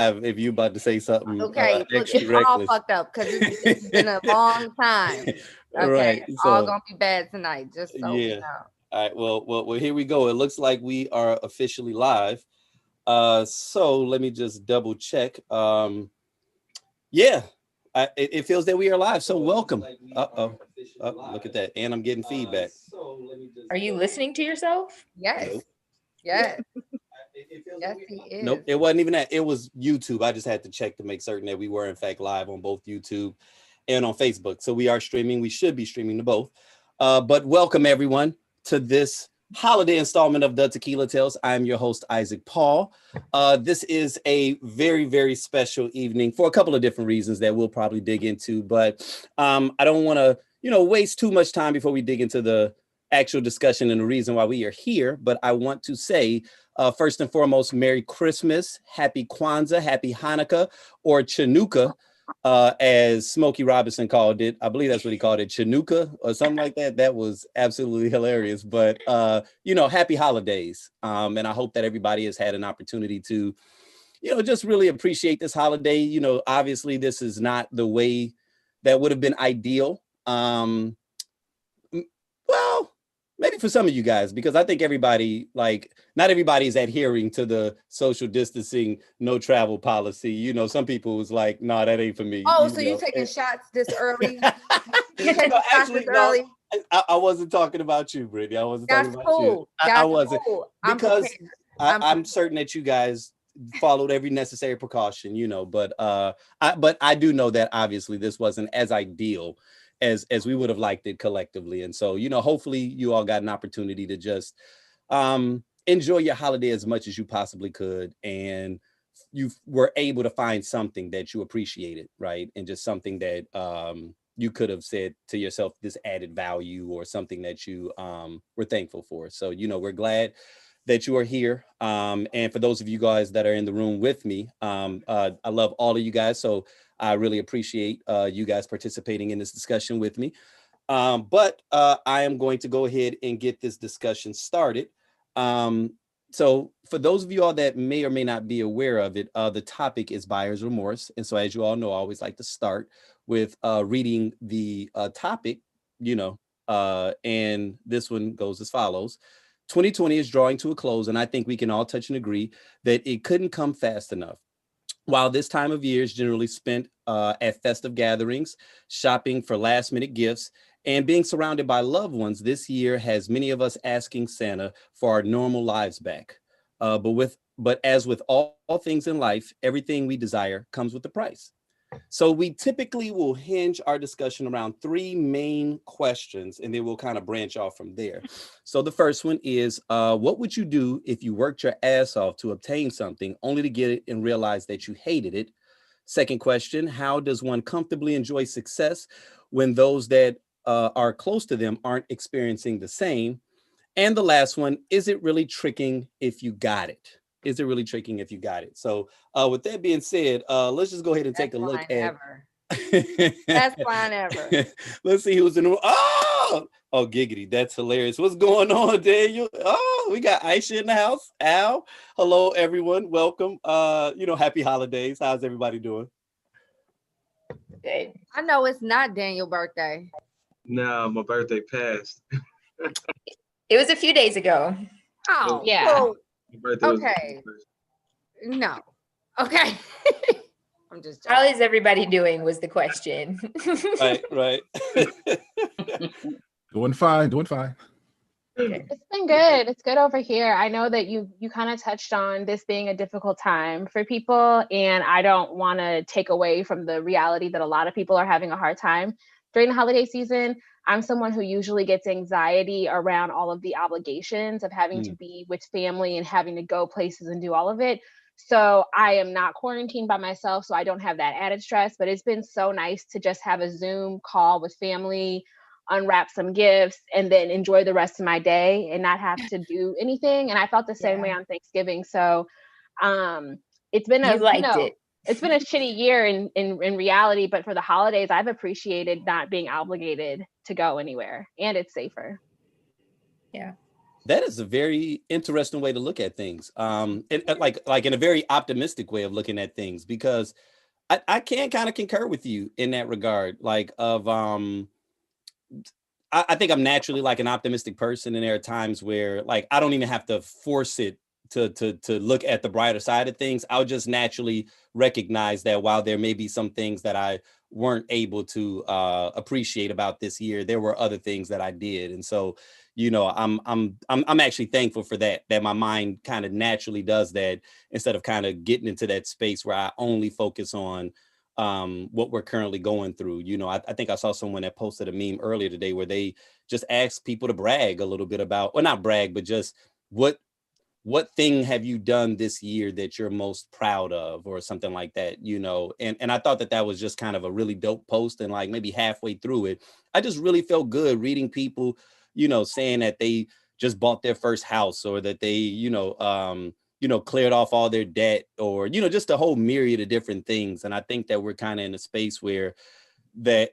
if you about to say something Okay, look, extra it's all reckless. fucked up because it's been a long time. Okay, Right. it's all So gonna be bad tonight, just so we yeah. know. All right. Well. Here we go. It looks like we are officially live. So let me just double check. Yeah. It feels that we are live. So welcome. Uh-oh. Look at that. And I'm getting feedback. Are you listening to yourself? Yes, Nope. yes, yes, he Nope. is. It wasn't even that. It was YouTube. I just had to check to make certain that we were in fact live on both YouTube and on Facebook. So we are streaming. We should be streaming to both. But welcome everyone to this holiday installment of the Tequila Tales. I'm your host, Isaac Paul. This is a very, very special evening for a couple of different reasons that we'll probably dig into. But I don't want to, waste too much time before we dig into the actual discussion and the reason why we are here. But I want to say, first and foremost, Merry Christmas, Happy Kwanzaa, Happy Hanukkah, or Chanukah, as Smokey Robinson called it. I believe that's what he called it, Chanukah or something like that. That was absolutely hilarious. But, happy holidays. And I hope that everybody has had an opportunity to, just really appreciate this holiday. Obviously this is not the way that would have been ideal. Well, maybe for some of you guys, because I think everybody, not everybody is adhering to the social distancing, no travel policy. Some people was like, no, that ain't for me. Oh, so you taking shots this early? Actually, no, I wasn't talking about you, Brittany. I wasn't talking about you. I wasn't. Cool. Because I'm certain that you guys followed every necessary precaution, but I do know that obviously this wasn't as ideal as we would have liked it collectively. And so, hopefully you all got an opportunity to just enjoy your holiday as much as you possibly could. And you were able to find something that you appreciated, right? And just something that you could have said to yourself, this added value or something that you were thankful for. So, we're glad that you are here. And for those of you guys that are in the room with me, I love all of you guys. So I really appreciate you guys participating in this discussion with me. But I am going to go ahead and get this discussion started. So for those of you all that may or may not be aware of it, the topic is buyer's remorse. And so as you all know, I always like to start with reading the topic, and this one goes as follows. 2020 is drawing to a close, and I think we can all touch and agree that it couldn't come fast enough. While this time of year is generally spent at festive gatherings, shopping for last minute gifts, and being surrounded by loved ones, this year has many of us asking Santa for our normal lives back. But as with all things in life, everything we desire comes with a price. So we typically will hinge our discussion around three main questions, and then we'll kind of branch off from there. So the first one is, what would you do if you worked your ass off to obtain something only to get it and realize that you hated it? Second question, how does one comfortably enjoy success when those that are close to them aren't experiencing the same? And the last one, is it really tricking if you got it? Is it really tricking if you got it? So with that being said, let's just go ahead and take a look at. Best line ever. Let's see who's in the room. Oh, giggity. That's hilarious. What's going on, Daniel? Oh, we got Aisha in the house. Al. Hello, everyone. Welcome. Happy holidays. How's everybody doing? Good. I know it's not Daniel's birthday. No, my birthday passed. It was a few days ago. Oh, yeah. Well, okay. No. Okay. I'm just joking. How is everybody doing was the question. Right. Doing fine. Okay. It's been good. It's good over here. I know that you kind of touched on this being a difficult time for people, and I don't want to take away from the reality that a lot of people are having a hard time during the holiday season. I'm someone who usually gets anxiety around all of the obligations of having to be with family and having to go places and do all of it. So I am not quarantined by myself, so I don't have that added stress, but it's been so nice to just have a Zoom call with family, unwrap some gifts, and then enjoy the rest of my day and not have to do anything. And I felt the same way on Thanksgiving. So it's been it's been a shitty year in reality, but for the holidays, I've appreciated not being obligated to go anywhere, and it's safer. Yeah. That is a very interesting way to look at things. Like in a very optimistic way of looking at things, because I can kind of concur with you in that regard. Like I think I'm naturally like an optimistic person, and there are times where like I don't even have to force it to look at the brighter side of things. I'll just naturally recognize that while there may be some things that I weren't able to appreciate about this year, there were other things that I did. And so, you know, I'm actually thankful for that my mind kind of naturally does that, instead of kind of getting into that space where I only focus on what we're currently going through. You know, I think I saw someone that posted a meme earlier today where they just asked people to brag a little bit about, or not brag, but just what thing have you done this year that you're most proud of, or something like that, you know. And I thought that was just kind of a really dope post. And like maybe halfway through it, I just really felt good reading people, you know, saying that they just bought their first house, or that they, cleared off all their debt, or, you know, just a whole myriad of different things. And I think that we're kind of in a space where the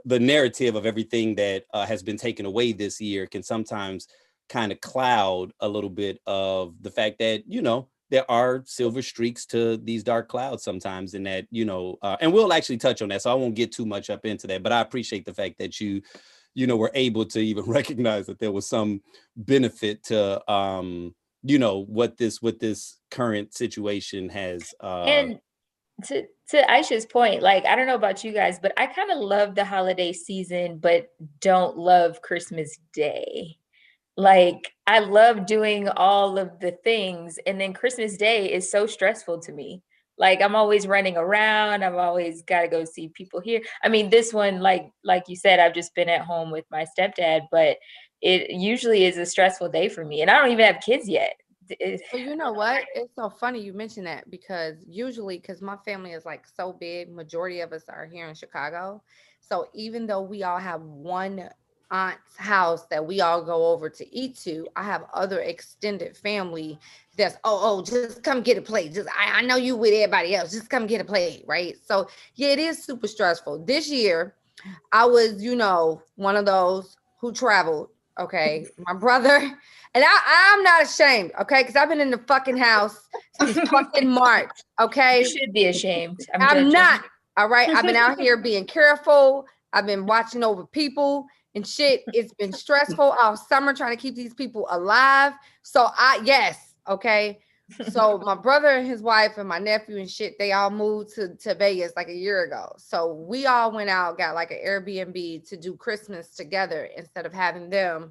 narrative of everything that has been taken away this year can sometimes kind of cloud a little bit of the fact that, you know, there are silver streaks to these dark clouds sometimes, and that, you know, and we'll actually touch on that, so I won't get too much up into that. But I appreciate the fact that you know, were able to even recognize that there was some benefit to what this current situation has And to Aisha's point, like, I don't know about you guys, but I kind of love the holiday season, but don't love Christmas Day. Like, I love doing all of the things, and then Christmas Day is so stressful to me. Like, I'm always running around. I've always got to go see people here. I mean, this one, like you said, I've just been at home with my stepdad, but it usually is a stressful day for me, and I don't even have kids yet. Well, you know what? It's so funny you mention that, because usually, because my family is like so big, majority of us are here in Chicago. So even though we all have one aunt's house that we all go over to eat to, I have other extended family that's, just come get a plate. Just I know you with everybody else. Just come get a plate, right? So yeah, it is super stressful. This year, I was, one of those who traveled. Okay, my brother, and I'm not ashamed, okay, because I've been in the fucking house since fucking March. Okay, You should be ashamed. I'm not. All right, I've been out here being careful. I've been watching over people and shit. It's been stressful all summer trying to keep these people alive. So okay. So my brother and his wife and my nephew and shit, they all moved to Vegas like a year ago. So we all went out, got like an Airbnb to do Christmas together instead of having them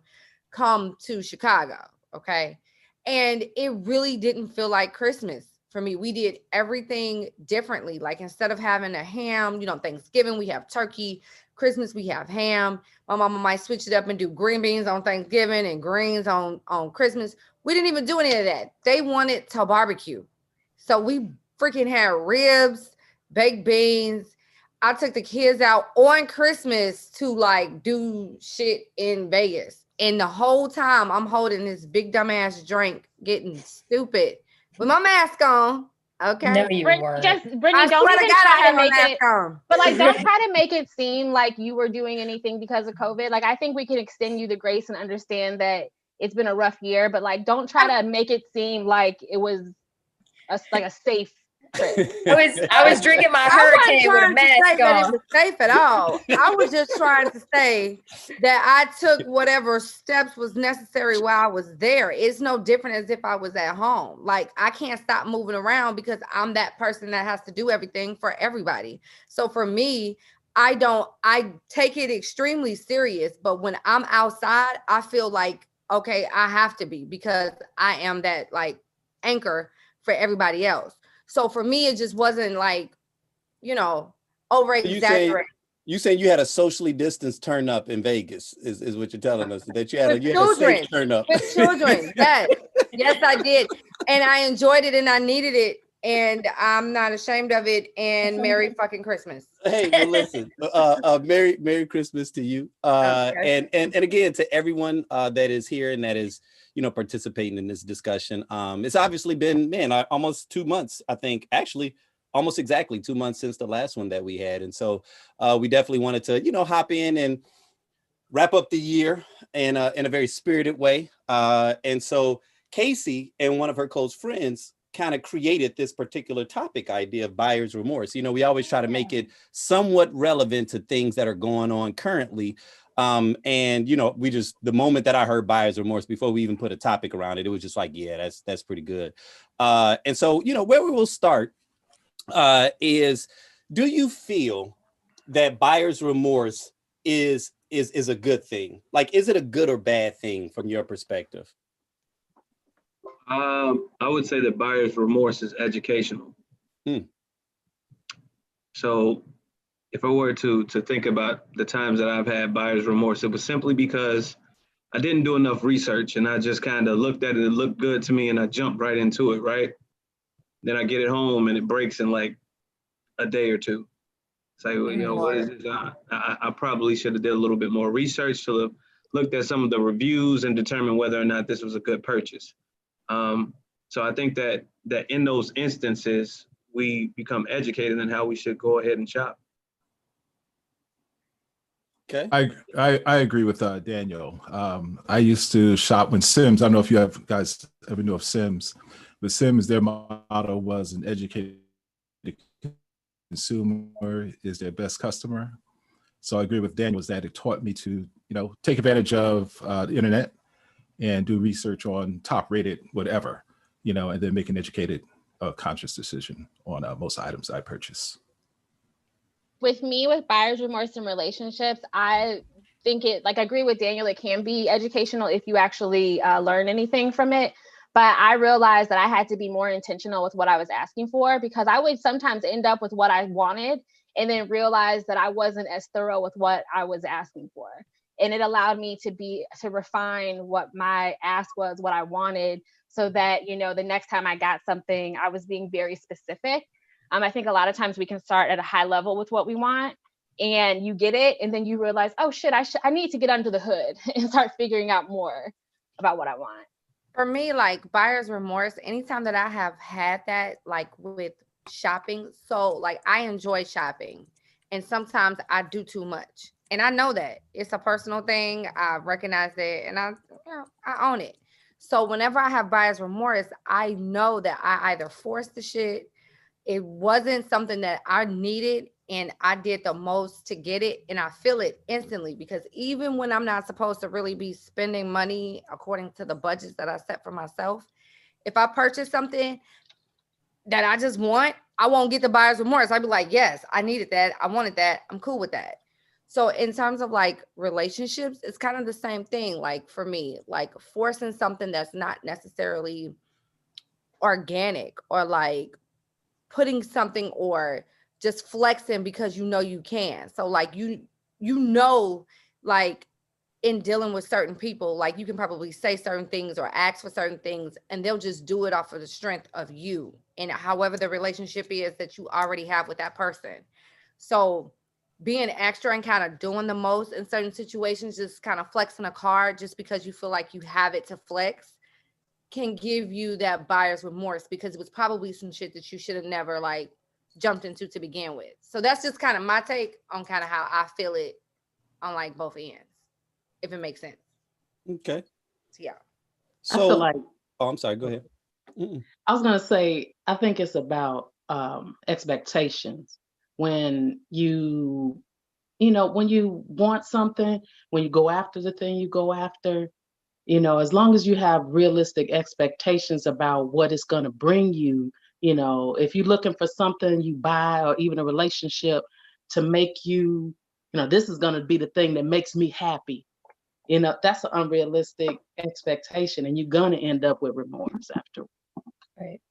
come to Chicago. Okay. And it really didn't feel like Christmas for me. We did everything differently. Like, instead of having a ham, Thanksgiving, we have turkey. Christmas, we have ham. My mama might switch it up and do green beans on Thanksgiving and greens on Christmas. We didn't even do any of that. They wanted to barbecue. So we freaking had ribs, baked beans. I took the kids out on Christmas to like do shit in Vegas. And the whole time I'm holding this big dumbass drink, getting stupid with my mask on. Okay. No, you weren't. Brittany, don't even try to make it. But like, don't try to make it seem like you were doing anything because of COVID. Like, I think we can extend you the grace and understand that it's been a rough year. But like, don't try to make it seem like it was a safe trip. I was drinking my hurricane with a mask on. It was safe at all. I was just trying to say that I took whatever steps was necessary while I was there. It's no different as if I was at home. Like, I can't stop moving around because I'm that person that has to do everything for everybody. So for me, I take it extremely serious, but when I'm outside, I feel like, okay, I have to be, because I am that like anchor for everybody else. So for me, it just wasn't like, over exaggerated. You saying you had a socially distanced turn up in Vegas is what you're telling us, that you had a safe turn up. With children, yes. Yes, I did. And I enjoyed it and I needed it. And I'm not ashamed of it. And Merry fucking Christmas. Hey, well, listen, Merry Christmas to you. And again, to everyone that is here and that is, participating in this discussion. It's obviously been, almost 2 months, I think, actually almost exactly 2 months since the last one that we had. And so we definitely wanted to, hop in and wrap up the year in a very spirited way. And so Casey and one of her close friends kind of created this particular topic idea of buyer's remorse. You know, we always try to make it somewhat relevant to things that are going on currently. And you know, the moment that I heard buyer's remorse, before we even put a topic around it, it was just like, yeah, that's pretty good. And so, you know, where we will start is, do you feel that buyer's remorse is a good thing? Like, is it a good or bad thing from your perspective? I would say that buyer's remorse is educational. So if I were to think about the times that I've had buyer's remorse, it was simply because I didn't do enough research and I just kind of looked at it, it looked good to me and I jumped right into it, right? Then I get it home and it breaks in like a day or two. Say, well, you know, what is this? I probably should have did a little bit more research, to have looked at some of the reviews and determine whether or not this was a good purchase. So I think that in those instances, we become educated in how we should go ahead and shop. Okay. I agree with Daniel. I used to shop when Sims. I don't know if you guys ever knew of Sims, but Sims, their motto was an educated consumer is their best customer. So I agree with Daniel, is that it taught me to, you know, take advantage of the internet and do research on top rated whatever, you know, and then make an educated, conscious decision on most items I purchase. With me, with buyer's remorse in relationships, I think I agree with Daniel, it can be educational if you actually learn anything from it. But I realized that I had to be more intentional with what I was asking for, because I would sometimes end up with what I wanted and then realize that I wasn't as thorough with what I was asking for. And it allowed me to refine what my ask was, what I wanted, so that, you know, the next time I got something, I was being very specific. I think a lot of times we can start at a high level with what we want, and you get it, and then you realize, oh shit, I need to get under the hood and start figuring out more about what I want. For me, like buyer's remorse, anytime that I have had that, like with shopping, so like I enjoy shopping, and sometimes I do too much. And I know that it's a personal thing. I recognize it, and I own it. So whenever I have buyer's remorse, I know that I either forced the shit, it wasn't something that I needed, and I did the most to get it, and I feel it instantly, because even when I'm not supposed to really be spending money according to the budgets that I set for myself, if I purchase something that I just want, I won't get the buyer's remorse. I'd be like, yes, I needed that. I wanted that. I'm cool with that. So in terms of like relationships, it's kind of the same thing. Like for me, like forcing something that's not necessarily organic, or like putting something, or just flexing because you know you can. So like you know, like in dealing with certain people, like you can probably say certain things or ask for certain things, and they'll just do it off of the strength of you and however the relationship is that you already have with that person. So being extra and kind of doing the most in certain situations, just kind of flexing a card just because you feel like you have it to flex, can give you that buyer's remorse, because it was probably some shit that you should have never like jumped into to begin with. So that's just kind of my take on kind of how I feel it on like both ends, if it makes sense. Okay. Yeah. So, I feel like, oh, I'm sorry. Go ahead. I was gonna say, I think it's about expectations. When you when you want something, when you go after the thing you go after, you know, as long as you have realistic expectations about what it's going to bring you, you know, if you're looking for something you buy, or even a relationship to make you, you know, this is going to be the thing that makes me happy, you know, that's an unrealistic expectation, and you're going to end up with remorse after. Right.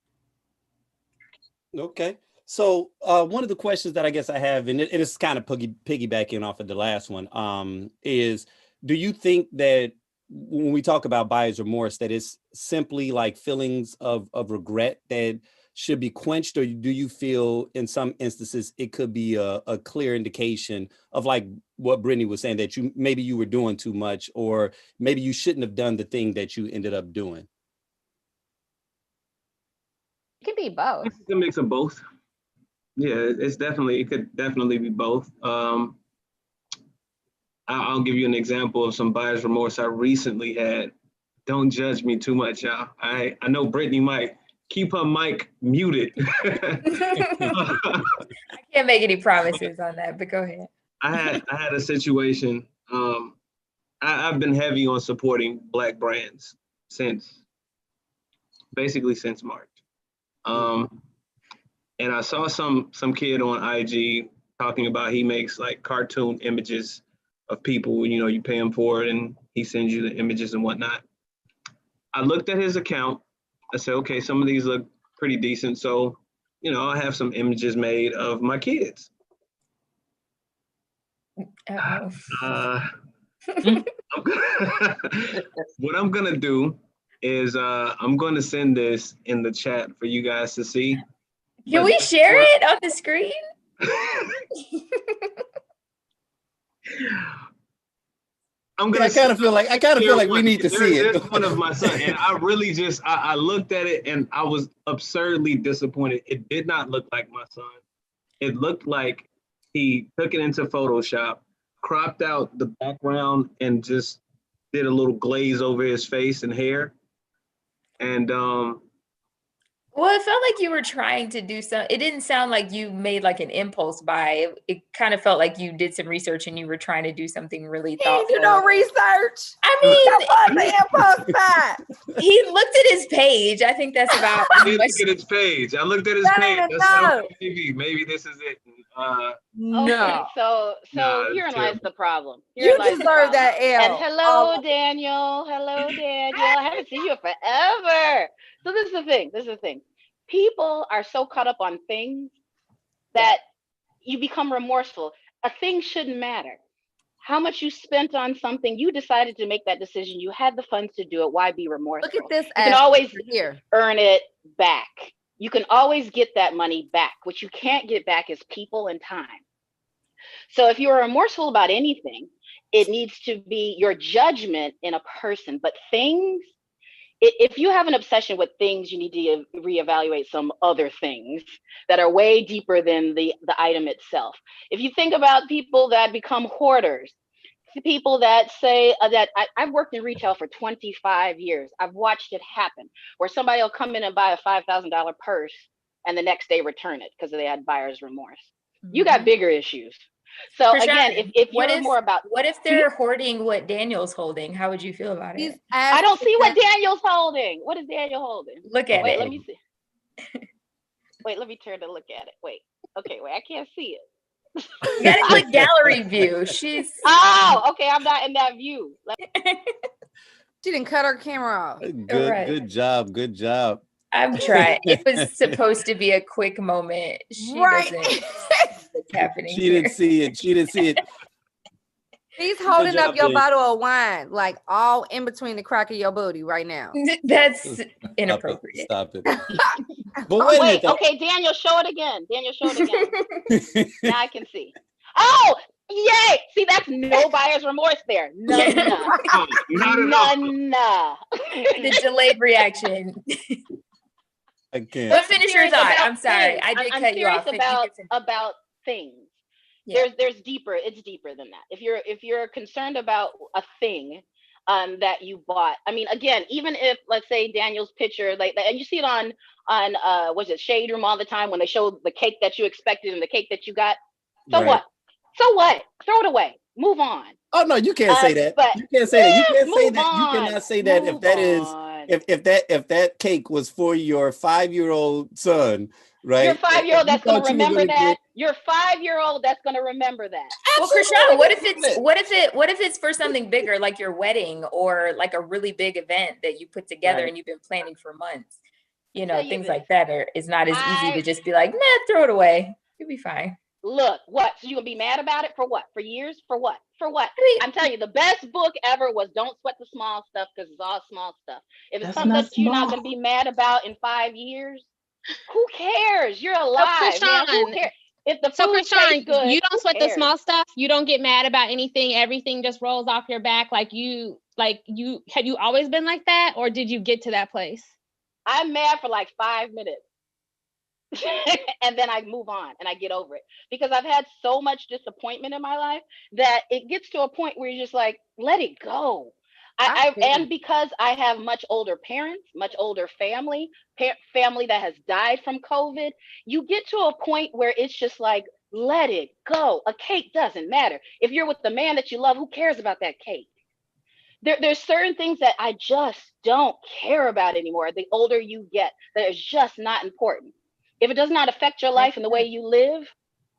Okay. So one of the questions that I guess I have, and it is kind of piggybacking off of the last one, is, do you think that when we talk about buyer's remorse, that it's simply like feelings of regret that should be quenched, or do you feel in some instances it could be a clear indication of like what Brittany was saying, that maybe you were doing too much, or maybe you shouldn't have done the thing that you ended up doing? It can be both. It's a mix of both. Yeah, it could definitely be both. I'll give you an example of some buyer's remorse I recently had. Don't judge me too much, y'all. I know Brittany might keep her mic muted. I can't make any promises on that, but go ahead. I had a situation. I've been heavy on supporting Black brands basically since March. And I saw some kid on IG talking about he makes like cartoon images of people, you pay him for it and he sends you the images and whatnot. I looked at his account. I said, okay, some of these look pretty decent. So, I'll have some images made of my kids. What I'm gonna do is I'm gonna send this in the chat for you guys to see. Can we share it on the screen? I kind of feel like we need to see it. There's one of my son, and I really just I looked at it and I was absurdly disappointed. It did not look like my son. It looked like he took it into Photoshop, cropped out the background, and just did a little glaze over his face and hair. And well, it felt like you were trying to do some. It didn't sound like you made like an impulse buy. It kind of felt like you did some research and you were trying to do something really thoughtful. You know, research. I mean, that was the impulse buy. He looked at his page. I think that's about. I did look at his page. I looked at his page. I said, okay, maybe this is it. No. So herein lies the problem. You deserve that L. And hello, Daniel. Hello, Daniel. I haven't seen you forever. So this is the thing. People are so caught up on things that you become remorseful. A thing shouldn't matter. How much you spent on something, you decided to make that decision. You had the funds to do it. Why be remorseful? Look at this. You can always earn it back. You can always get that money back. What you can't get back is people and time. So if you're remorseful about anything, it needs to be your judgment in a person. But things, if you have an obsession with things, you need to reevaluate some other things that are way deeper than the item itself. If you think about people that become hoarders, people that say that I've worked in retail for 25 years. I've watched it happen where somebody will come in and buy a $5,000 purse and the next day return it because they had buyer's remorse. Mm-hmm. You got bigger issues. So again, if you're more about what if they're hoarding what Daniel's holding, how would you feel about it? I don't see what Daniel's holding. What is Daniel holding? Look at it. Let me see. Wait, let me turn to look at it. Wait, I can't see it. You gotta click gallery view. Okay. I'm not in that view. She didn't cut her camera off. Good job. I'm trying. It was supposed to be a quick moment. She doesn't. What's happening? She didn't see it. He's holding up your bottle of wine, like all in between the crack of your booty right now. That's inappropriate. Stop it. But wait, okay, Daniel, show it again. Now I can see. Oh, yay! See, that's no buyer's remorse there. None. The delayed reaction. I can't. But finish your thought. I'm sorry. I did cut you off. About things. Yeah. There's deeper. It's deeper than that. If you're concerned about a thing that you bought, I mean, again, even if let's say Daniel's picture, like, and you see it on was it Shade Room all the time when they show the cake that you expected and the cake that you got. So what? Throw it away. Move on. Oh no, you can't say that. You can't say that. You can't say that. You cannot say that if that is if that cake was for your 5-year-old son. Right. Your 5-year-old that's going to remember that. Your 5-year-old that's going to remember that. Well, Krishan, what if it's for something bigger, like your wedding or like a really big event that you put together and you've been planning for months? Things like that is not as easy to just be like, nah, throw it away. You'll be fine. Look, what? So you gonna be mad about it for what? For years? For what? I'm telling you, the best book ever was Don't Sweat the Small Stuff, because it's all small stuff. If it's something that you're not gonna be mad about in 5 years, who cares? You're alive, man. Who cares? If the food tastes good, you don't sweat the small stuff. You don't get mad about anything. Everything just rolls off your back. Have you always been like that, or did you get to that place? I'm mad for like 5 minutes. And then I move on and I get over it, because I've had so much disappointment in my life that it gets to a point where you're just like, let it go. And because I have much older parents, much older family, family that has died from COVID, you get to a point where it's just like, let it go. A cake doesn't matter. If you're with the man that you love, who cares about that cake? There's certain things that I just don't care about anymore. The older you get, that is just not important. If it does not affect your life and the way you live,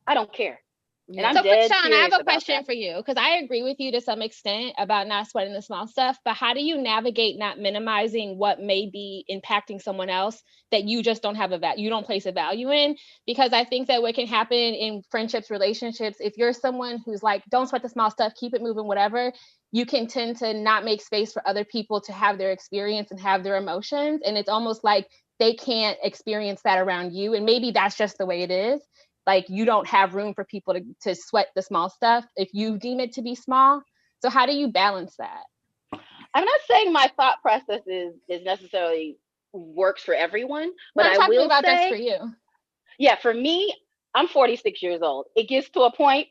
I don't care. And I'm So, dead Krishan, I have serious a about question that. for you, because I agree with you to some extent about not sweating the small stuff, but how do you navigate not minimizing what may be impacting someone else that you just don't have you don't place a value in? Because I think that what can happen in friendships, relationships, if you're someone who's like, don't sweat the small stuff, keep it moving, whatever, you can tend to not make space for other people to have their experience and have their emotions. And it's almost like they can't experience that around you. And maybe that's just the way it is. Like, you don't have room for people to sweat the small stuff if you deem it to be small. So how do you balance that? I'm not saying my thought process is necessarily works for everyone, but I'm I talking will about say, just for you. yeah, for me, I'm 46 years old. It gets to a point,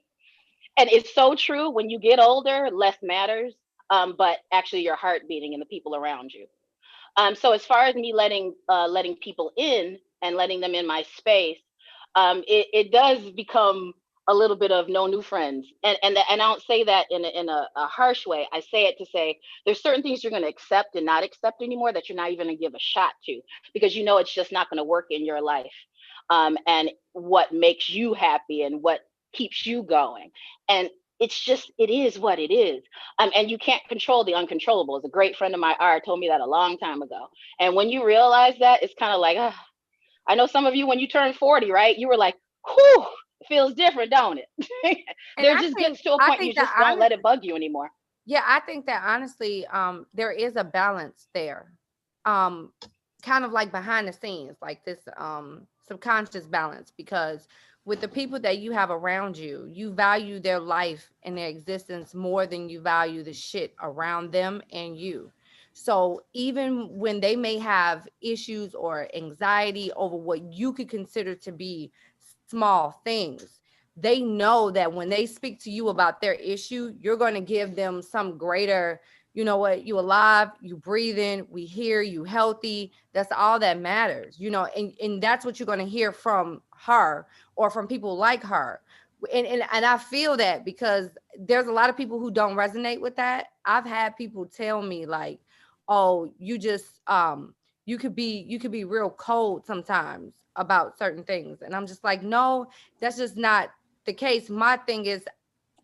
and it's so true, when you get older, less matters, but actually your heart beating and the people around you. So as far as me letting people in and letting them in my space, it does become a little bit of no new friends. And I don't say that in a harsh way. I say it to say there's certain things you're going to accept and not accept anymore that you're not even going to give a shot to, because you know it's just not going to work in your life. And what makes you happy and what keeps you going. And it's just, it is what it is. And you can't control the uncontrollables. A great friend of mine, R, told me that a long time ago. And when you realize that, it's kind of like, I know some of you, when you turn 40, right, you were like, whew, it feels different, don't it? There just gets to a point you just don't let it bug you anymore. Yeah, I think that honestly, there is a balance there. Kind of like behind the scenes, like this subconscious balance, because with the people that you have around you, you value their life and their existence more than you value the shit around them and you. So even when they may have issues or anxiety over what you could consider to be small things, they know that when they speak to you about their issue, you're going to give them some greater, you know what, you alive, you breathing, we hear you healthy. That's all that matters, you know, and that's what you're going to hear from her or from people like her. And I feel that because there's a lot of people who don't resonate with that. I've had people tell me like, oh, you just you could be real cold sometimes about certain things. And I'm just like, no, that's just not the case. My thing is,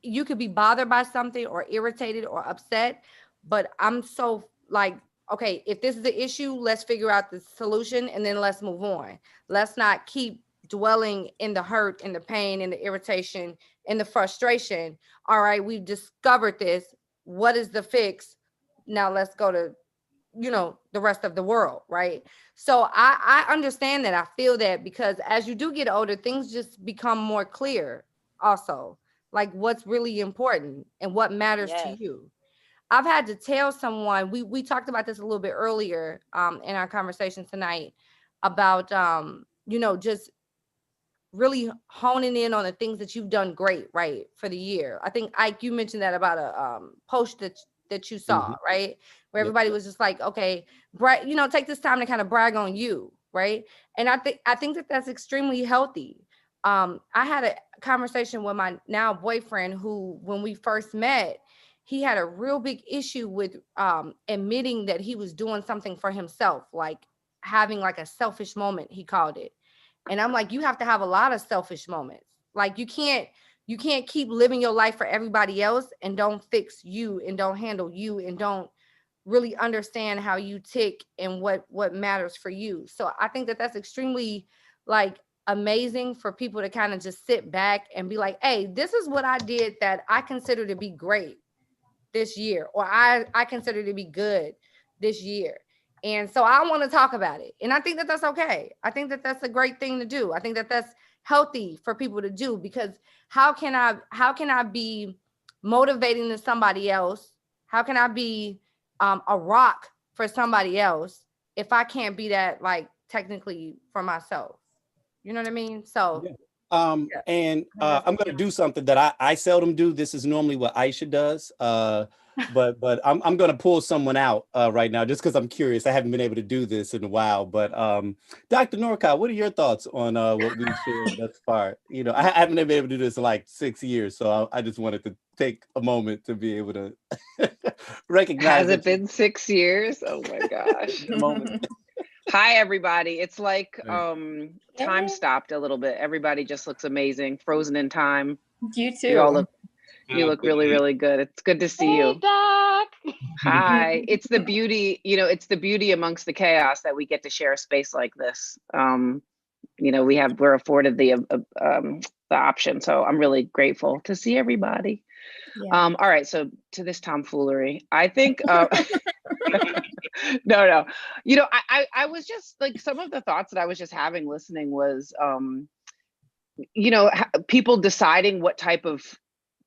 you could be bothered by something or irritated or upset, but I'm so like, okay, if this is the issue, let's figure out the solution and then let's move on. Let's not keep dwelling in the hurt and the pain and the irritation and the frustration. All right, we've discovered this. What is the fix? Now let's go to, you know, the rest of the world, right? So I understand that. I feel that because as you do get older, things just become more clear also, like what's really important and what matters to Yes. you. I've had to tell someone, we talked about this a little bit earlier in our conversation tonight about you know, just really honing in on the things that you've done great, right, for the year. I think Ike, you mentioned that about a post that you saw, right, where Yep. everybody was just like, okay, you know, take this time to kind of brag on you, right? And I think that that's extremely healthy. I had a conversation with my now boyfriend who, when we first met, he had a real big issue with admitting that he was doing something for himself, like having like a selfish moment, he called it. And I'm like, you have to have a lot of selfish moments. Like you can't keep living your life for everybody else and don't fix you and don't handle you and don't really understand how you tick and what matters for you. So I think that that's extremely like amazing for people to kind of just sit back and be like, hey, this is what I did that I consider to be great this year, or I consider to be good this year. And so I want to talk about it. And I think that that's okay. I think that that's a great thing to do. I think that that's healthy for people to do, because how can I be motivating to somebody else? How can I be a rock for somebody else if I can't be that, like, technically for myself? You know what I mean? So yeah. And I'm gonna do something that I seldom do. This is normally what Aisha does. But I'm gonna pull someone out right now just because I'm curious. I haven't been able to do this in a while. But Dr. Norcott, what are your thoughts on what we've shared thus far? You know, I haven't been able to do this in like 6 years, so I just wanted to take a moment to be able to recognize. Has it been 6 years? Oh my gosh. a moment. Hi everybody. It's like Hey. time stopped a little bit. Everybody just looks amazing, frozen in time. You You all too. look really, really good. It's good to see Hey, you. Doc. Hi. It's the beauty, it's the beauty amongst the chaos that we get to share a space like this. We're afforded the option. So I'm really grateful to see everybody. Yeah. All right, so to this tomfoolery, I think no. I was just like, some of the thoughts that I was just having listening was people deciding what type of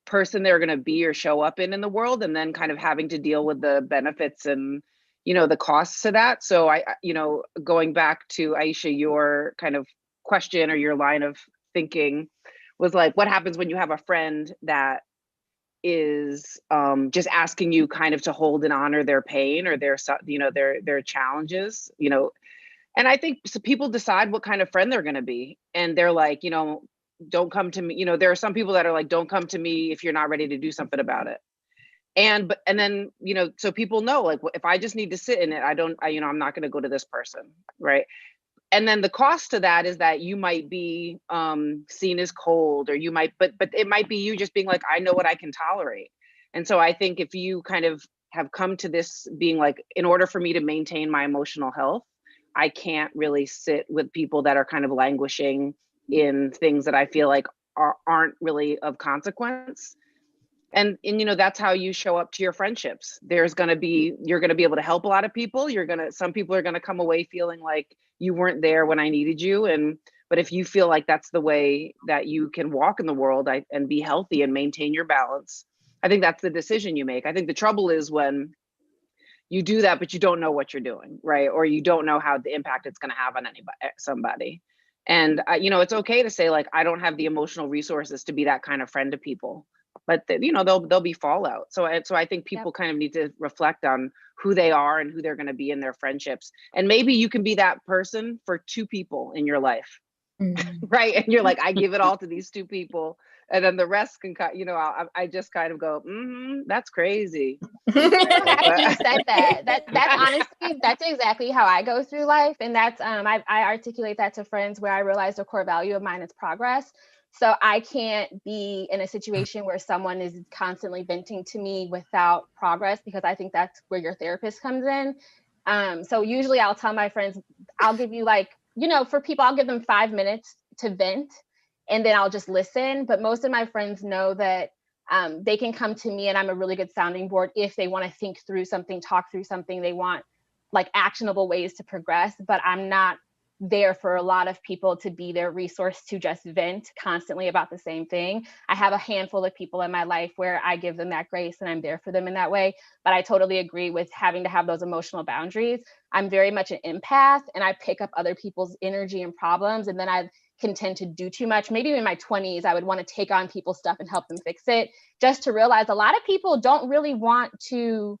person they're going to be or show up in the world, and then kind of having to deal with the benefits and the costs to that. So going back to Aisha, your kind of question or your line of thinking was like, what happens when you have a friend that is just asking you kind of to hold and honor their pain or their challenges, and I think so people decide what kind of friend they're going to be, and they're like, don't come to me. There are some people that are like, don't come to me if you're not ready to do something about it. And then so people know, like, if I just need to sit in it, I'm not going to go to this person, right? And then the cost to that is that you might be seen as cold, or you might, but it might be you just being like, I know what I can tolerate. And so I think if you kind of have come to this being like, in order for me to maintain my emotional health, I can't really sit with people that are kind of languishing in things that I feel like aren't really of consequence. And that's how you show up to your friendships. You're going to be able to help a lot of people. Some people are going to come away feeling like you weren't there when I needed you. But if you feel like that's the way that you can walk in the world and be healthy and maintain your balance, I think that's the decision you make. I think the trouble is when you do that, but you don't know what you're doing, right? Or you don't know how the impact it's going to have on somebody. And it's okay to say, like, I don't have the emotional resources to be that kind of friend to people. But there'll be fallout. So I think people kind of need to reflect on who they are and who they're going to be in their friendships. And maybe you can be that person for 2 people in your life, right? And you're like, I give it all to these 2 people, and then the rest can I just kind of go, that's crazy. You said that. That's honestly, that's exactly how I go through life, and that's I articulate that to friends where I realize a core value of mine is progress. So I can't be in a situation where someone is constantly venting to me without progress, because I think that's where your therapist comes in. So usually I'll tell my friends, I'll give you for people, I'll give them 5 minutes to vent, and then I'll just listen. But most of my friends know that they can come to me and I'm a really good sounding board if they want to think through something, talk through something, they want like actionable ways to progress. But I'm not there for a lot of people to be their resource to just vent constantly about the same thing. I have a handful of people in my life where I give them that grace and I'm there for them in that way. But I totally agree with having to have those emotional boundaries. I'm very much an empath, and I pick up other people's energy and problems, and then I can tend to do too much. Maybe in my 20s, I would want to take on people's stuff and help them fix it, just to realize a lot of people don't really want to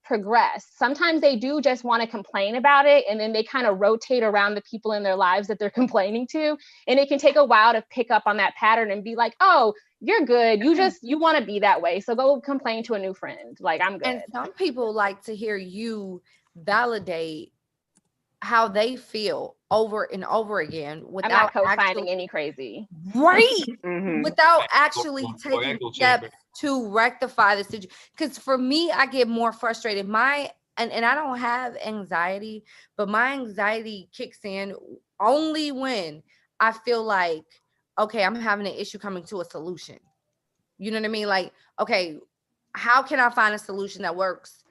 progress. Sometimes they do just want to complain about it, and then they kind of rotate around the people in their lives that they're complaining to, and it can take a while to pick up on that pattern and be like, oh, you're good, you want to be that way, so go complain to a new friend, like, I'm good. And some people like to hear you validate how they feel over and over again without I'm not co-signing any crazy, right? Mhm. Without actually taking steps to rectify the situation. Because for me, I get more frustrated. And I don't have anxiety, but my anxiety kicks in only when I feel like, okay, I'm having an issue coming to a solution. You know what I mean? Like, okay, how can I find a solution that works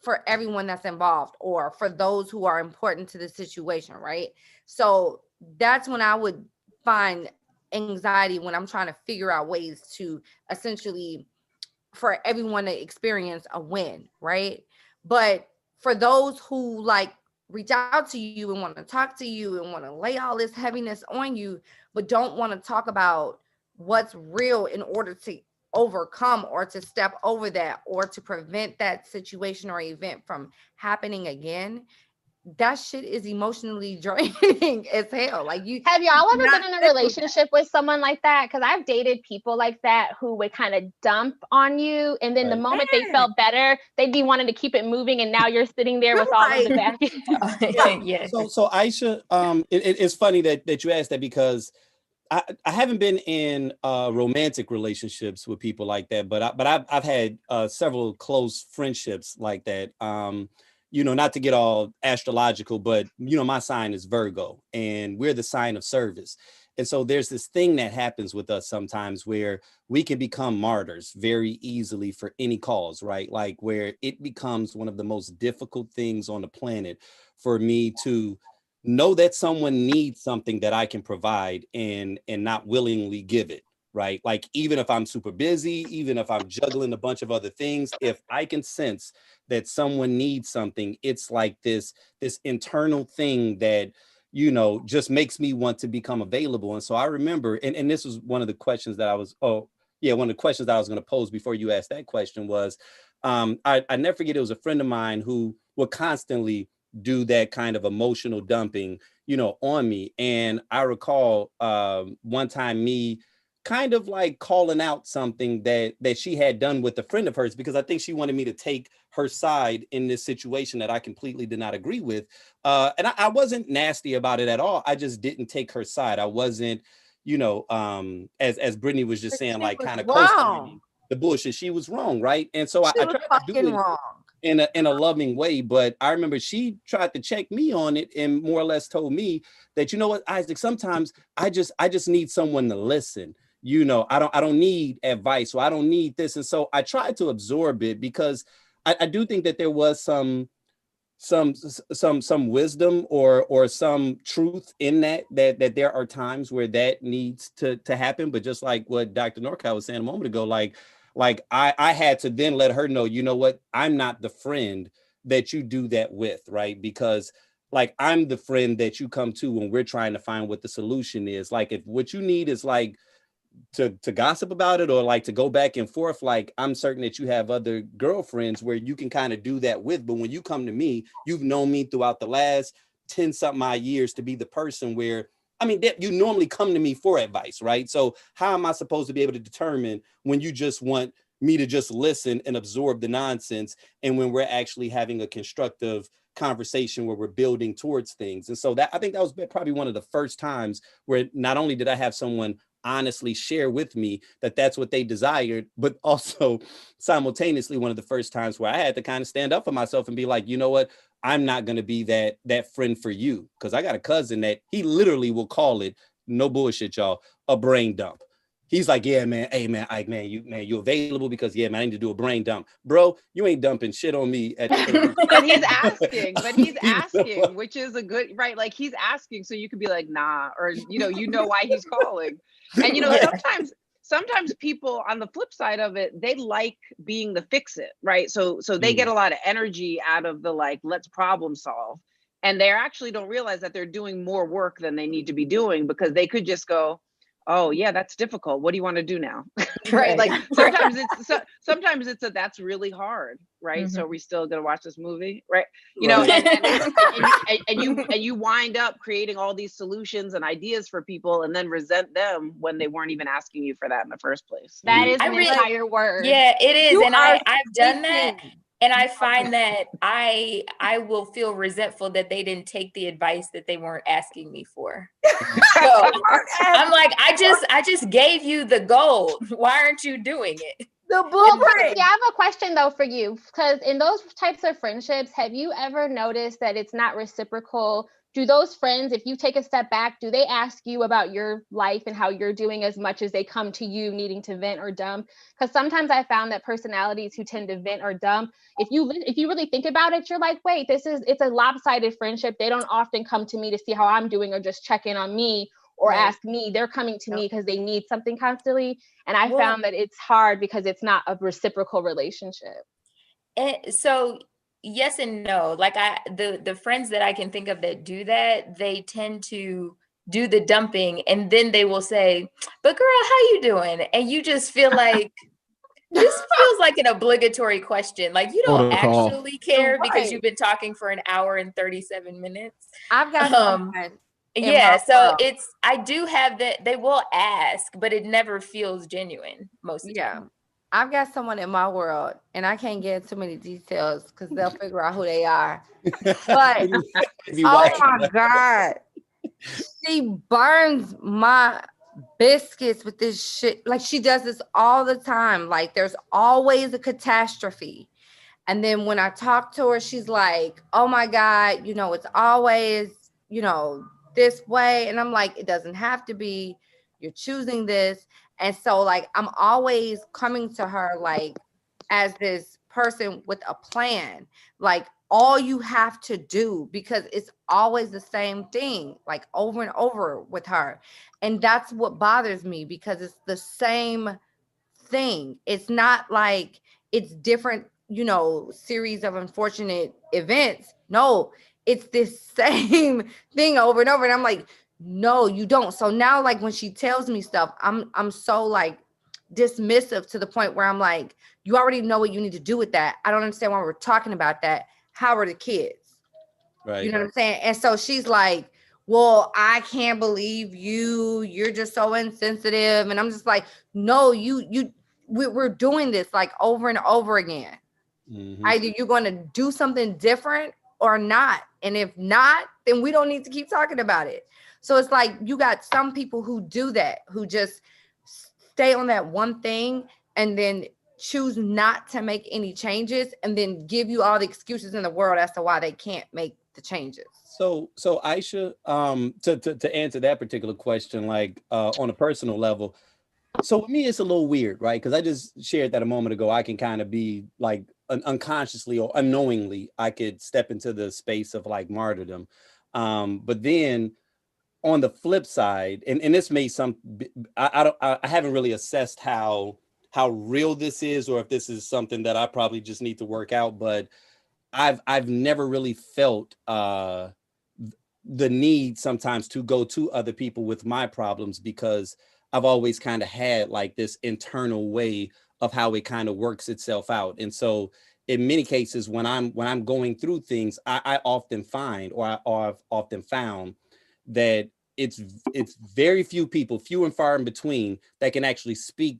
for everyone that's involved, or for those who are important to the situation, right? So that's when I would find anxiety, when I'm trying to figure out ways to essentially for everyone to experience a win, right? But for those who like reach out to you and want to talk to you and want to lay all this heaviness on you, but don't want to talk about what's real in order to overcome or to step over that or to prevent that situation or event from happening again, that shit is emotionally draining as hell. Like, you have y'all ever been in a relationship with someone like that? Because I've dated people like that who would kind of dump on you, and then the moment they felt better, they'd be wanting to keep it moving, and now you're sitting there with all of the baggage. Yes. So Aisha, it's funny that you asked that, because I haven't been in romantic relationships with people like that, but I've had several close friendships like that. Not to get all astrological, but my sign is Virgo, and we're the sign of service. And so there's this thing that happens with us sometimes where we can become martyrs very easily for any cause, right? Like, where it becomes one of the most difficult things on the planet for me to know that someone needs something that I can provide and not willingly give it, right? Like, even if I'm super busy, even if I'm juggling a bunch of other things, if I can sense that someone needs something, it's like this internal thing that just makes me want to become available. And so I remember, and this was one of the questions that I was one of the questions that I was going to pose before you asked that question was, I never forget, it was a friend of mine who would constantly do that kind of emotional dumping on me. And I recall one time me kind of like calling out something that she had done with a friend of hers, because I think she wanted me to take her side in this situation that I completely did not agree with. And I wasn't nasty about it at all. I just didn't take her side. I wasn't, as Brittany was just saying, like, kind of co-signing the bullshit. She was wrong, right? And so I tried to do it wrong in a loving way. But I remember she tried to check me on it and more or less told me that, you know what, Isaac, sometimes I just need someone to listen. I don't need advice, or I don't need this. And so I tried to absorb it, because I do think that there was some wisdom or some truth in that there are times where that needs to happen. But just like what Dr. Norcal was saying a moment ago, like I had to then let her know, you know what, I'm not the friend that you do that with, right? Because like, I'm the friend that you come to when we're trying to find what the solution is. Like, if what you need is like to gossip about it, or like to go back and forth, like, I'm certain that you have other girlfriends where you can kind of do that with. But when you come to me, you've known me throughout the last 10 something odd years to be the person where, I mean, you normally come to me for advice, right? So how am I supposed to be able to determine when you just want me to just listen and absorb the nonsense, and when we're actually having a constructive conversation where we're building towards things? And so I think that was probably one of the first times where not only did I have someone honestly share with me that that's what they desired, but also simultaneously one of the first times where I had to kind of stand up for myself and be like, you know what, I'm not going to be that friend for you. Because I got a cousin that he literally will call it, no bullshit, y'all, a brain dump. He's like, yeah, man, hey, man, you available? Because, yeah, man, I need to do a brain dump. Bro, you ain't dumping shit on me. But he's asking, which is a good, right? Like, he's asking, so you could be like, nah, or, you know why he's calling. And, sometimes people on the flip side of it, they like being the fix it, right? So they get a lot of energy out of the, like, let's problem solve. And they actually don't realize that they're doing more work than they need to be doing, because they could just go, oh yeah, that's difficult. What do you want to do now? Right? Like, sometimes it's that's really hard, right? So are we still gonna watch this movie, right? And you wind up creating all these solutions and ideas for people, and then resent them when they weren't even asking you for that in the first place. That is an entire word. Yeah, it is. And I've done that. And I find that I will feel resentful that they didn't take the advice that they weren't asking me for. So I'm like, I just gave you the gold. Why aren't you doing it? The blueprint. I have a question though for you, because in those types of friendships, have you ever noticed that it's not reciprocal? Do those friends, if you take a step back, do they ask you about your life and how you're doing as much as they come to you needing to vent or dump? Because sometimes I found that personalities who tend to vent or dump, if you really think about it, you're like, wait, it's a lopsided friendship. They don't often come to me to see how I'm doing or just check in on me or ask me. They're coming to me because they need something constantly. And I found that it's hard because it's not a reciprocal relationship. And so yes and no. Like the friends that I can think of that do that, they tend to do the dumping, and then they will say, "But girl, how you doing?" And you just feel like this feels like an obligatory question. Like you don't Protocol. actually care because Right. you've been talking for an hour and 37 minutes. I've got someone in Yeah, my so world. I do have that. They will ask, but it never feels genuine most of the Yeah. time. I've got someone in my world, and I can't get too many details because they'll figure out who they are. But If you oh watch, my God, she burns my biscuits with this shit. Like she does this all the time. Like there's always a catastrophe. And then when I talk to her, she's like, oh my God, you know, it's always, you know, this way. And I'm like, it doesn't have to be. You're choosing this. And so, like, I'm always coming to her, like, as this person with a plan. Like, all you have to do, because it's always the same thing, like, over and over with her. And that's what bothers me, because it's the same thing. It's not like it's different, you know, series of unfortunate events. No, it's this same thing over and over. And I'm like, no, you don't. So now, like, when she tells me stuff, I'm so like dismissive to the point where I'm like, you already know what you need to do with that. I don't understand why we're talking about that. How are the kids? right? You know what I'm saying? And so she's like, well, I can't believe you're just so insensitive. And I'm just like, no, we're doing this like over and over again. Mhm. Either you're going to do something different or not. And if not, then we don't need to keep talking about it. So it's like you got some people who do that, who just stay on that one thing and then choose not to make any changes, and then give you all the excuses in the world as to why they can't make the changes. So Aisha, to answer that particular question, like on a personal level, so with me, it's a little weird, right? Because I just shared that a moment ago. I can kind of be like unconsciously or unknowingly, I could step into the space of like martyrdom. But then on the flip side, and this may I haven't really assessed how real this is, or if this is something that I probably just need to work out. But I've never really felt the need sometimes to go to other people with my problems, because I've always kind of had like this internal way of how it kind of works itself out. And so in many cases, when I'm going through things, I often find, or I've often found that it's very few people, few and far in between, that can actually speak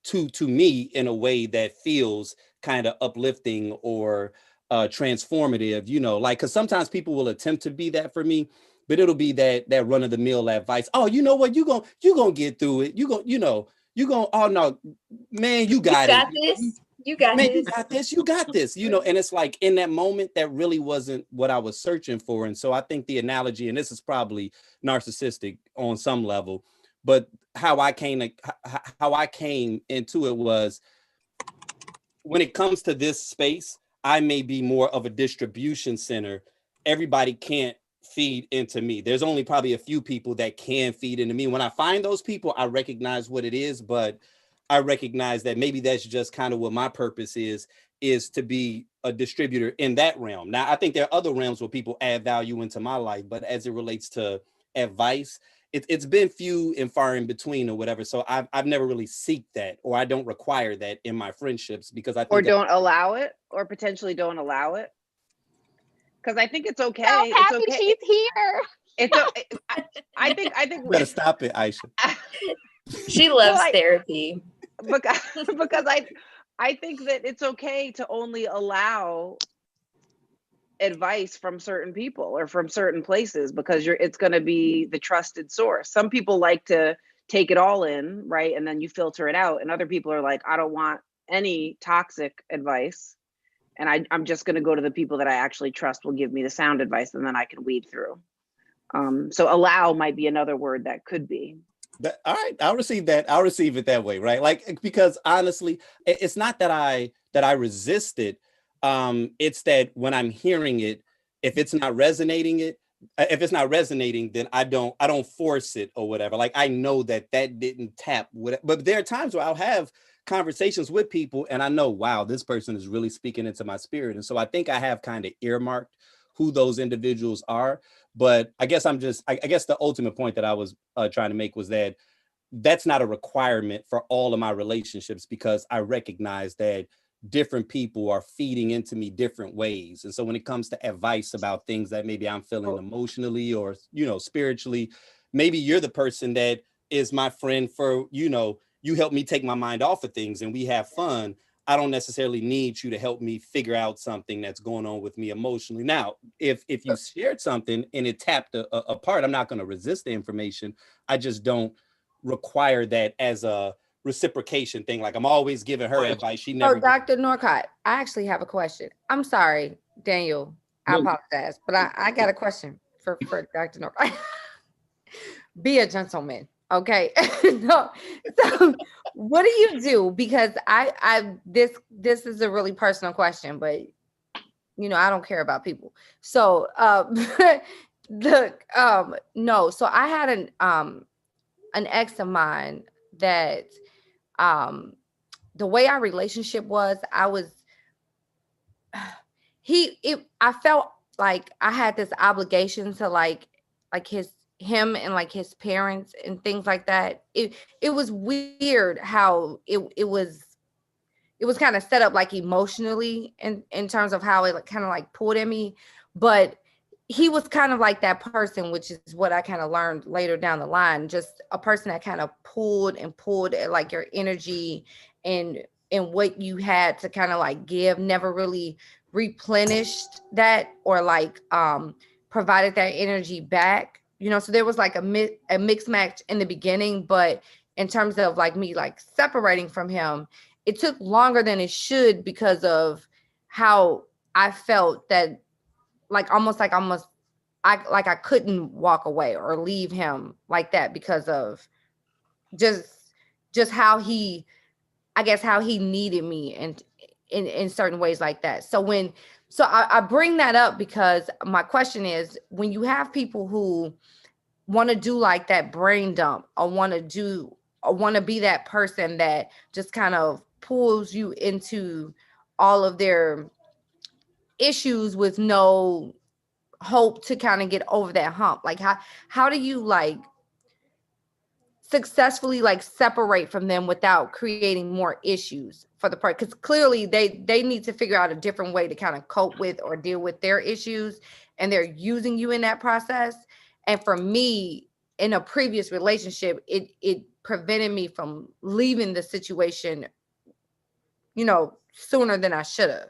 to me in a way that feels kind of uplifting or transformative, you know, like, because sometimes people will attempt to be that for me, but it'll be that run-of-the-mill advice. Oh, you know what, you gonna get through it, you gonna, oh no, man, you got it, This. You got man, this. you got this, you know. And it's like, in that moment, that really wasn't what I was searching for. And so I think the analogy, and this is probably narcissistic on some level, but how I came into it was, when it comes to this space, I may be more of a distribution center. Everybody can't feed into me. There's only probably a few people that can feed into me. When I find those people, I recognize what it is, but I recognize that maybe that's just kind of what my purpose is to be a distributor in that realm. Now, I think there are other realms where people add value into my life, but as it relates to advice, it's been few and far in between or whatever. So I've never really seeked that, or I don't require that in my friendships, because I think Or don't allow it, or potentially don't allow it. Because I think it's okay. So It's happy okay. she's here. I think you better stop it, Aisha. She loves Well, therapy. because I think that it's okay to only allow advice from certain people or from certain places, because it's going to be the trusted source. Some people like to take it all in, right? And then you filter it out. And other people are like, I don't want any toxic advice. And I'm just going to go to the people that I actually trust will give me the sound advice, and then I can weed through. So allow might be another word that could be. All right, I'll receive that. I'll receive it that way, right? Like, because honestly, it's not that I resist it. It's that when I'm hearing it, if it's not resonating, then I don't force it or whatever. Like, I know that didn't tap. But there are times where I'll have conversations with people and I know, wow, this person is really speaking into my spirit. And so I think I have kind of earmarked who those individuals are. But I guess I guess the ultimate point that I was trying to make was that that's not a requirement for all of my relationships, because I recognize that different people are feeding into me different ways. And so when it comes to advice about things that maybe I'm feeling emotionally or, you know, spiritually, maybe you're the person that is my friend for, you know, you help me take my mind off of things and we have fun. I don't necessarily need you to help me figure out something that's going on with me emotionally. Now, if you shared something and it tapped a part, I'm not going to resist the information. I just don't require that as a reciprocation thing. Like I'm always giving her advice. She never. Oh, Dr. Norcott, I actually have a question. I'm sorry, Daniel. I apologize, but I got a question for Dr. Norcott. Be a gentleman, okay? No. So, what do you do? Because this is a really personal question, but you know I don't care about people. So, no. So I had an ex of mine that the way our relationship was, I felt like I had this obligation to like him and like his parents and things like that. It was weird how it was kind of set up like emotionally in terms of how it kind of like pulled at me. But he was kind of like that person, which is what I kind of learned later down the line, just a person that kind of pulled at like your energy and what you had to kind of like give, never really replenished that or like provided that energy back, you know. So there was like a mixed match in the beginning, but in terms of like me like separating from him, it took longer than it should because of how I felt that like I couldn't walk away or leave him like that because of just how he, I guess, how he needed me and in certain ways like that. So I bring that up because my question is, when you have people who want to do like that brain dump or want to be that person that just kind of pulls you into all of their issues with no hope to kind of get over that hump, like how do you like successfully like separate from them without creating more issues for the part? Because clearly they need to figure out a different way to kind of cope with or deal with their issues, and they're using you in that process. And for me, in a previous relationship, it prevented me from leaving the situation, you know, sooner than I should have.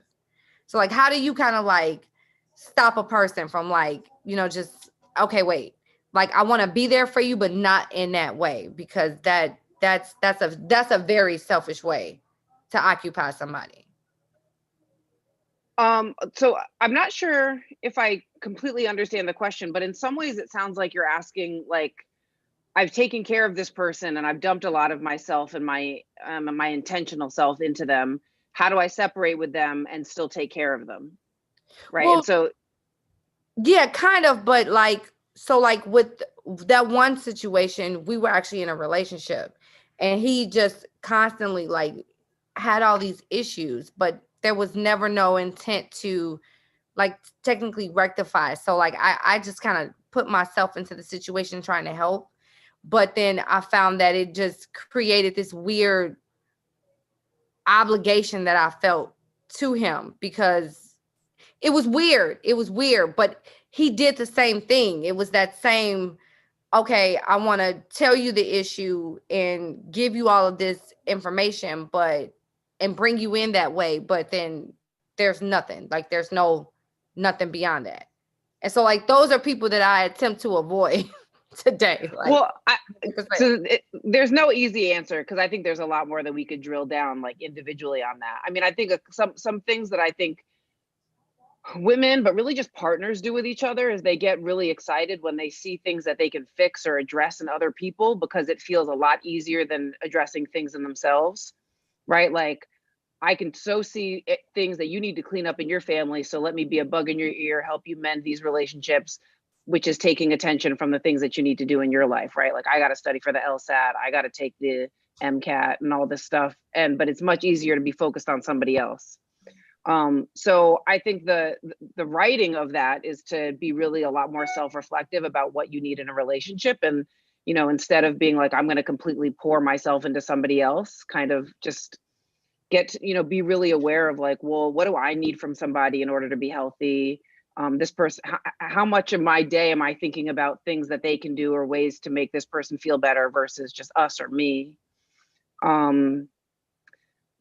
So like, how do you kind of like stop a person from like, you know, just, okay, wait, like I want to be there for you, but not in that way, because that's a very selfish way to occupy somebody. So I'm not sure if I completely understand the question, but in some ways it sounds like you're asking, like, I've taken care of this person and I've dumped a lot of myself and my intentional self into them. How do I separate with them and still take care of them? Right. Well, and so yeah, kind of, but like, so like with that one situation, we were actually in a relationship and he just constantly like had all these issues, but there was never no intent to like technically rectify. So like I just kind of put myself into the situation trying to help. But then I found that it just created this weird obligation that I felt to him, because it was weird. It was weird, but he did the same thing. It was that same, okay, I want to tell you the issue and give you all of this information, and bring you in that way. But then there's nothing, like there's nothing beyond that. And so like, those are people that I attempt to avoid today. Like, well, there's no easy answer, because I think there's a lot more that we could drill down like individually on that. I mean, I think some things that I think women, but really just partners, do with each other is they get really excited when they see things that they can fix or address in other people, because it feels a lot easier than addressing things in themselves, right? Like, I can so see things that you need to clean up in your family, so let me be a bug in your ear, help you mend these relationships, which is taking attention from the things that you need to do in your life, right? Like, I got to study for the LSAT, I got to take the MCAT and all this stuff, but it's much easier to be focused on somebody else. So I think the writing of that is to be really a lot more self-reflective about what you need in a relationship. And, instead of being like, I'm going to completely pour myself into somebody else, kind of just be really aware of like, well, what do I need from somebody in order to be healthy? This person, how much of my day am I thinking about things that they can do or ways to make this person feel better versus just us or me?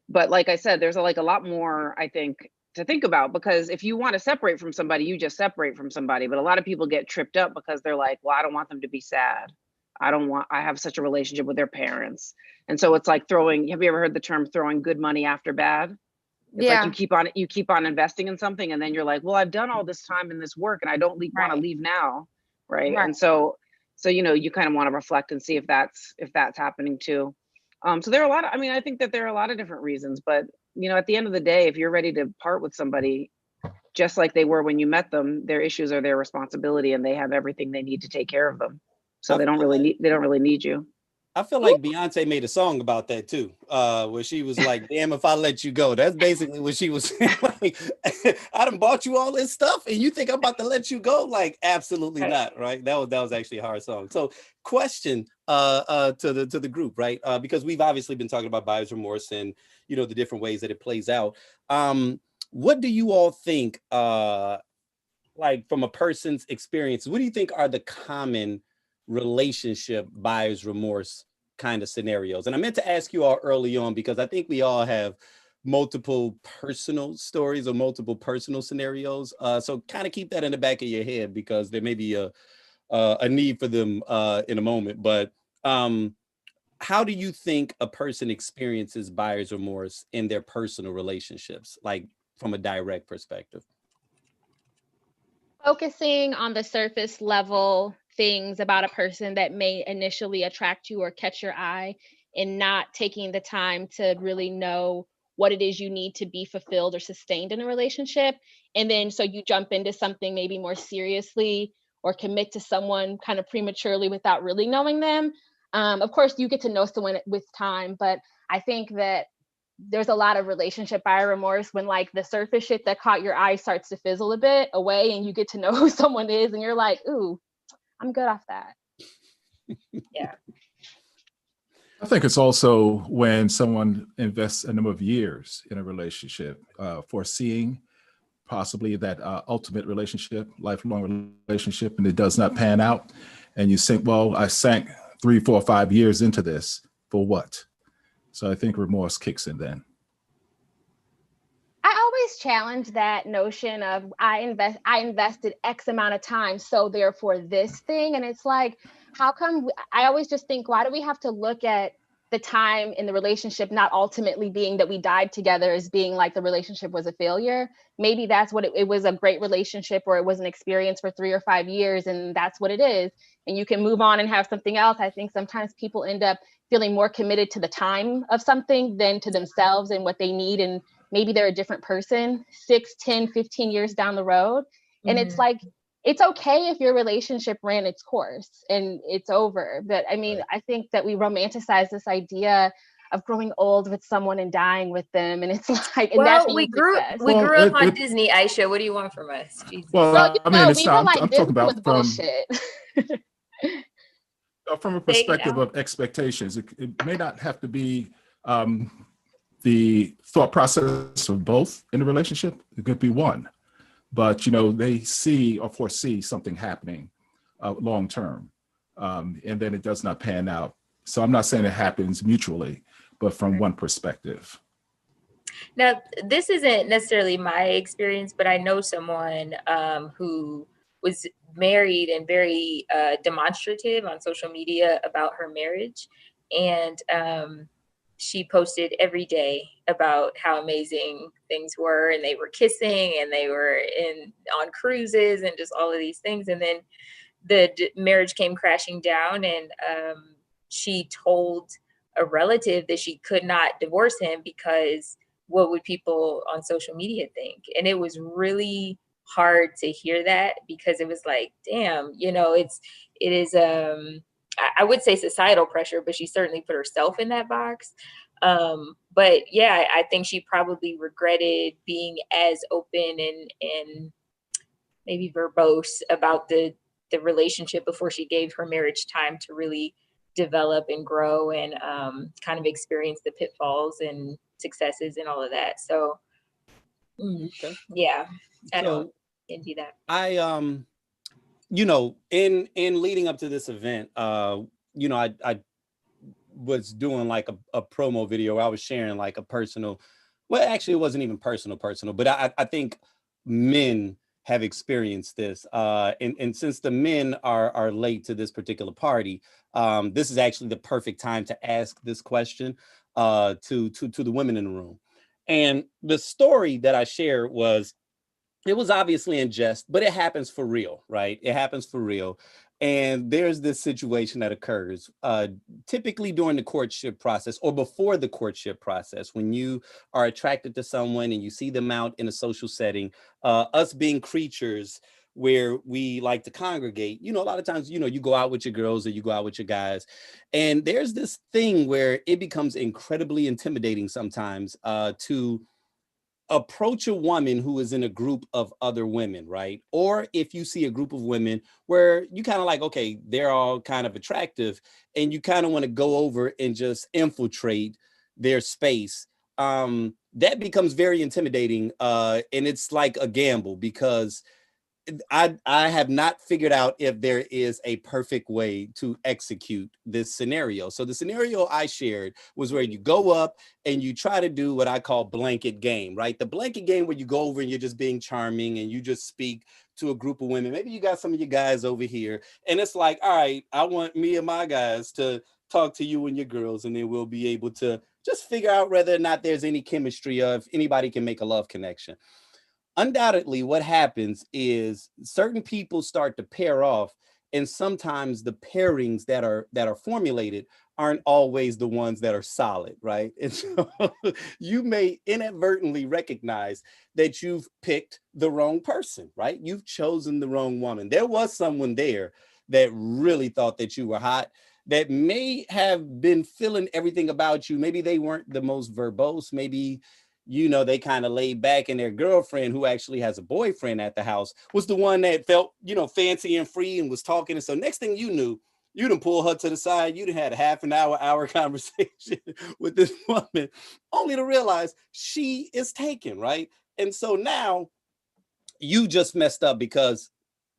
But like I said, there's a lot more, I think, to think about, because if you want to separate from somebody, you just separate from somebody. But a lot of people get tripped up because they're like, well, I don't want them to be sad. I have such a relationship with their parents. And so it's like have you ever heard the term throwing good money after bad? It's like you keep on investing in something, and then you're like, well, I've done all this time in this work and I don't want to leave now. Right. And so you kind of want to reflect and see if that's happening too. So there are I think that there are a lot of different reasons, but at the end of the day, if you're ready to part with somebody, just like they were when you met them, their issues are their responsibility and they have everything they need to take care of them. So they don't really need you. I feel like Beyonce made a song about that too, where she was like, damn, if I let you go. That's basically what she was saying. Like, I done bought you all this stuff and you think I'm about to let you go? Like, absolutely not, right? That was actually a hard song. So question to the group, right? Because we've obviously been talking about buyer's remorse and, the different ways that it plays out. What do you all think, like from a person's experience, what do you think are the common relationship buyer's remorse kind of scenarios? And I meant to ask you all early on because I think we all have multiple personal stories or multiple personal scenarios. So kind of keep that in the back of your head because there may be a need for them in a moment. But how do you think a person experiences buyer's remorse in their personal relationships, like from a direct perspective? Focusing on the surface level things about a person that may initially attract you or catch your eye, and not taking the time to really know what it is you need to be fulfilled or sustained in a relationship. And then so you jump into something maybe more seriously or commit to someone kind of prematurely without really knowing them. Of course, you get to know someone with time, but I think that there's a lot of relationship buyer remorse when like the surface shit that caught your eye starts to fizzle a bit away and you get to know who someone is and you're like, ooh, I'm good off that. Yeah. I think it's also when someone invests a number of years in a relationship, foreseeing possibly that ultimate relationship, lifelong relationship, and it does not pan out. And you think, well, I sank 3, 4, 5 years into this for what? So I think remorse kicks in then. I always challenge that notion of I invested X amount of time, so therefore this thing. And it's like, how come I always just think, why do we have to look at the time in the relationship not ultimately being that we died together as being like the relationship was a failure? Maybe that's what it was, a great relationship, or it was an experience for 3 or 5 years and that's what it is. And you can move on and have something else. I think sometimes people end up feeling more committed to the time of something than to themselves and what they need. And maybe they're a different person 6, 10, 15 years down the road. And it's like, it's okay if your relationship ran its course and it's over. But I mean, I think that we romanticize this idea of growing old with someone and dying with them. And it's like, and well, that's we grew up on Disney, Aisha. What do you want from us? Jesus. Well, I mean, it's not, like, I'm talking about from bullshit. From a perspective of expectations. It may not have to be the thought process of both in the relationship. It could be one, but they see or foresee something happening long term, and then it does not pan out. So I'm not saying it happens mutually, but from one perspective. Now, this isn't necessarily my experience, but I know someone who was married and very demonstrative on social media about her marriage. And she posted every day about how amazing things were, and they were kissing and they were on cruises and just all of these things. And then the marriage came crashing down, and she told a relative that she could not divorce him because what would people on social media think? And it was really hard to hear that, because it was like, damn, it is I would say societal pressure, but she certainly put herself in that box. But yeah, I think she probably regretted being as open and maybe verbose about the relationship before she gave her marriage time to really develop and grow and kind of experience the pitfalls and successes and all of that. So Okay. yeah, I So don't envy that. I you know, in leading up to this event, you know, I was doing like a promo video. I was sharing like a personal, well, actually it wasn't even personal, but I think men have experienced this. And since the men are late to this particular party, this is actually the perfect time to ask this question to the women in the room. And the story that I shared was, it was obviously in jest, but it happens for real, right? It happens for real. And there's this situation that occurs typically during the courtship process or before the courtship process, when you are attracted to someone and you see them out in a social setting. Us being creatures where we like to congregate, you know, a lot of times, you know, you go out with your girls or you go out with your guys. And there's this thing where it becomes incredibly intimidating sometimes to approach a woman who is in a group of other women, right? Or if you see a group of women where you kind of like, okay, they're all kind of attractive, and you kind of want to go over and just infiltrate their space, that becomes very intimidating. And it's like a gamble, because I have not figured out if there is a perfect way to execute this scenario. So the scenario I shared was where you go up and you try to do what I call blanket game, right? The blanket game where you go over and you're just being charming and you just speak to a group of women. Maybe you got some of your guys over here, and it's like, all right, I want me and my guys to talk to you and your girls, and then we'll be able to just figure out whether or not there's any chemistry, or if anybody can make a love connection. Undoubtedly, what happens is certain people start to pair off, and sometimes the pairings that are formulated aren't always the ones that are solid, right? And so you may inadvertently recognize that you've picked the wrong person, right? You've chosen the wrong woman. There was someone there that really thought that you were hot, that may have been feeling everything about you. Maybe they weren't the most verbose, maybe, you know, they kind of laid back, and their girlfriend, who actually has a boyfriend at the house, was the one that felt, you know, fancy and free and was talking. And so next thing you knew, you done pull her to the side, you done had a half an hour conversation with this woman, only to realize she is taken, right? And so now you just messed up, because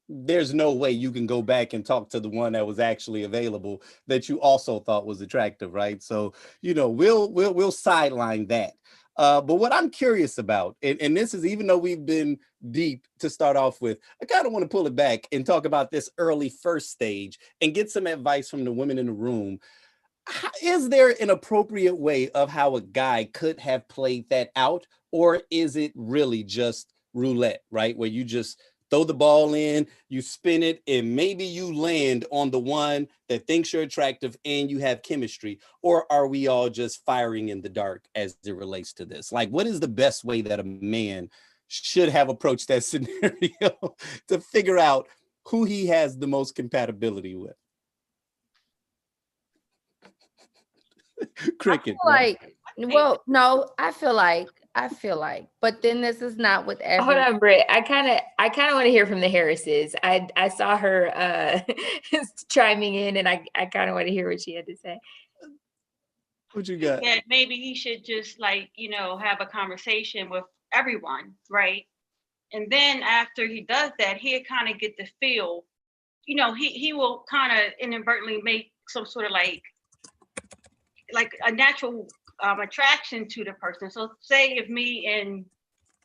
there's no way you can go back and talk to the one that was actually available that you also thought was attractive, right? So, you know, we'll sideline that. But what I'm curious about, and this is, even though we've been deep to start off with, I kind of want to pull it back and talk about this early first stage and get some advice from the women in the room. Is there an appropriate way of how a guy could have played that out? Or is it really just roulette, right? Where you just throw the ball in, you spin it, and maybe you land on the one that thinks you're attractive and you have chemistry? Or are we all just firing in the dark as it relates to this? Like, what is the best way that a man should have approached that scenario to figure out who he has the most compatibility with? Cricket. Like, well, no, I feel like, but then this is not with every. Hold on, Britt. I kind of want to hear from the Harrises. I saw her chiming in, and I kind of want to hear what she had to say. What you got? That maybe he should just, like, you know, have a conversation with everyone, right? And then after he does that, he'll kind of get the feel, you know, he will kind of inadvertently make some sort of like a natural attraction to the person. So say if me and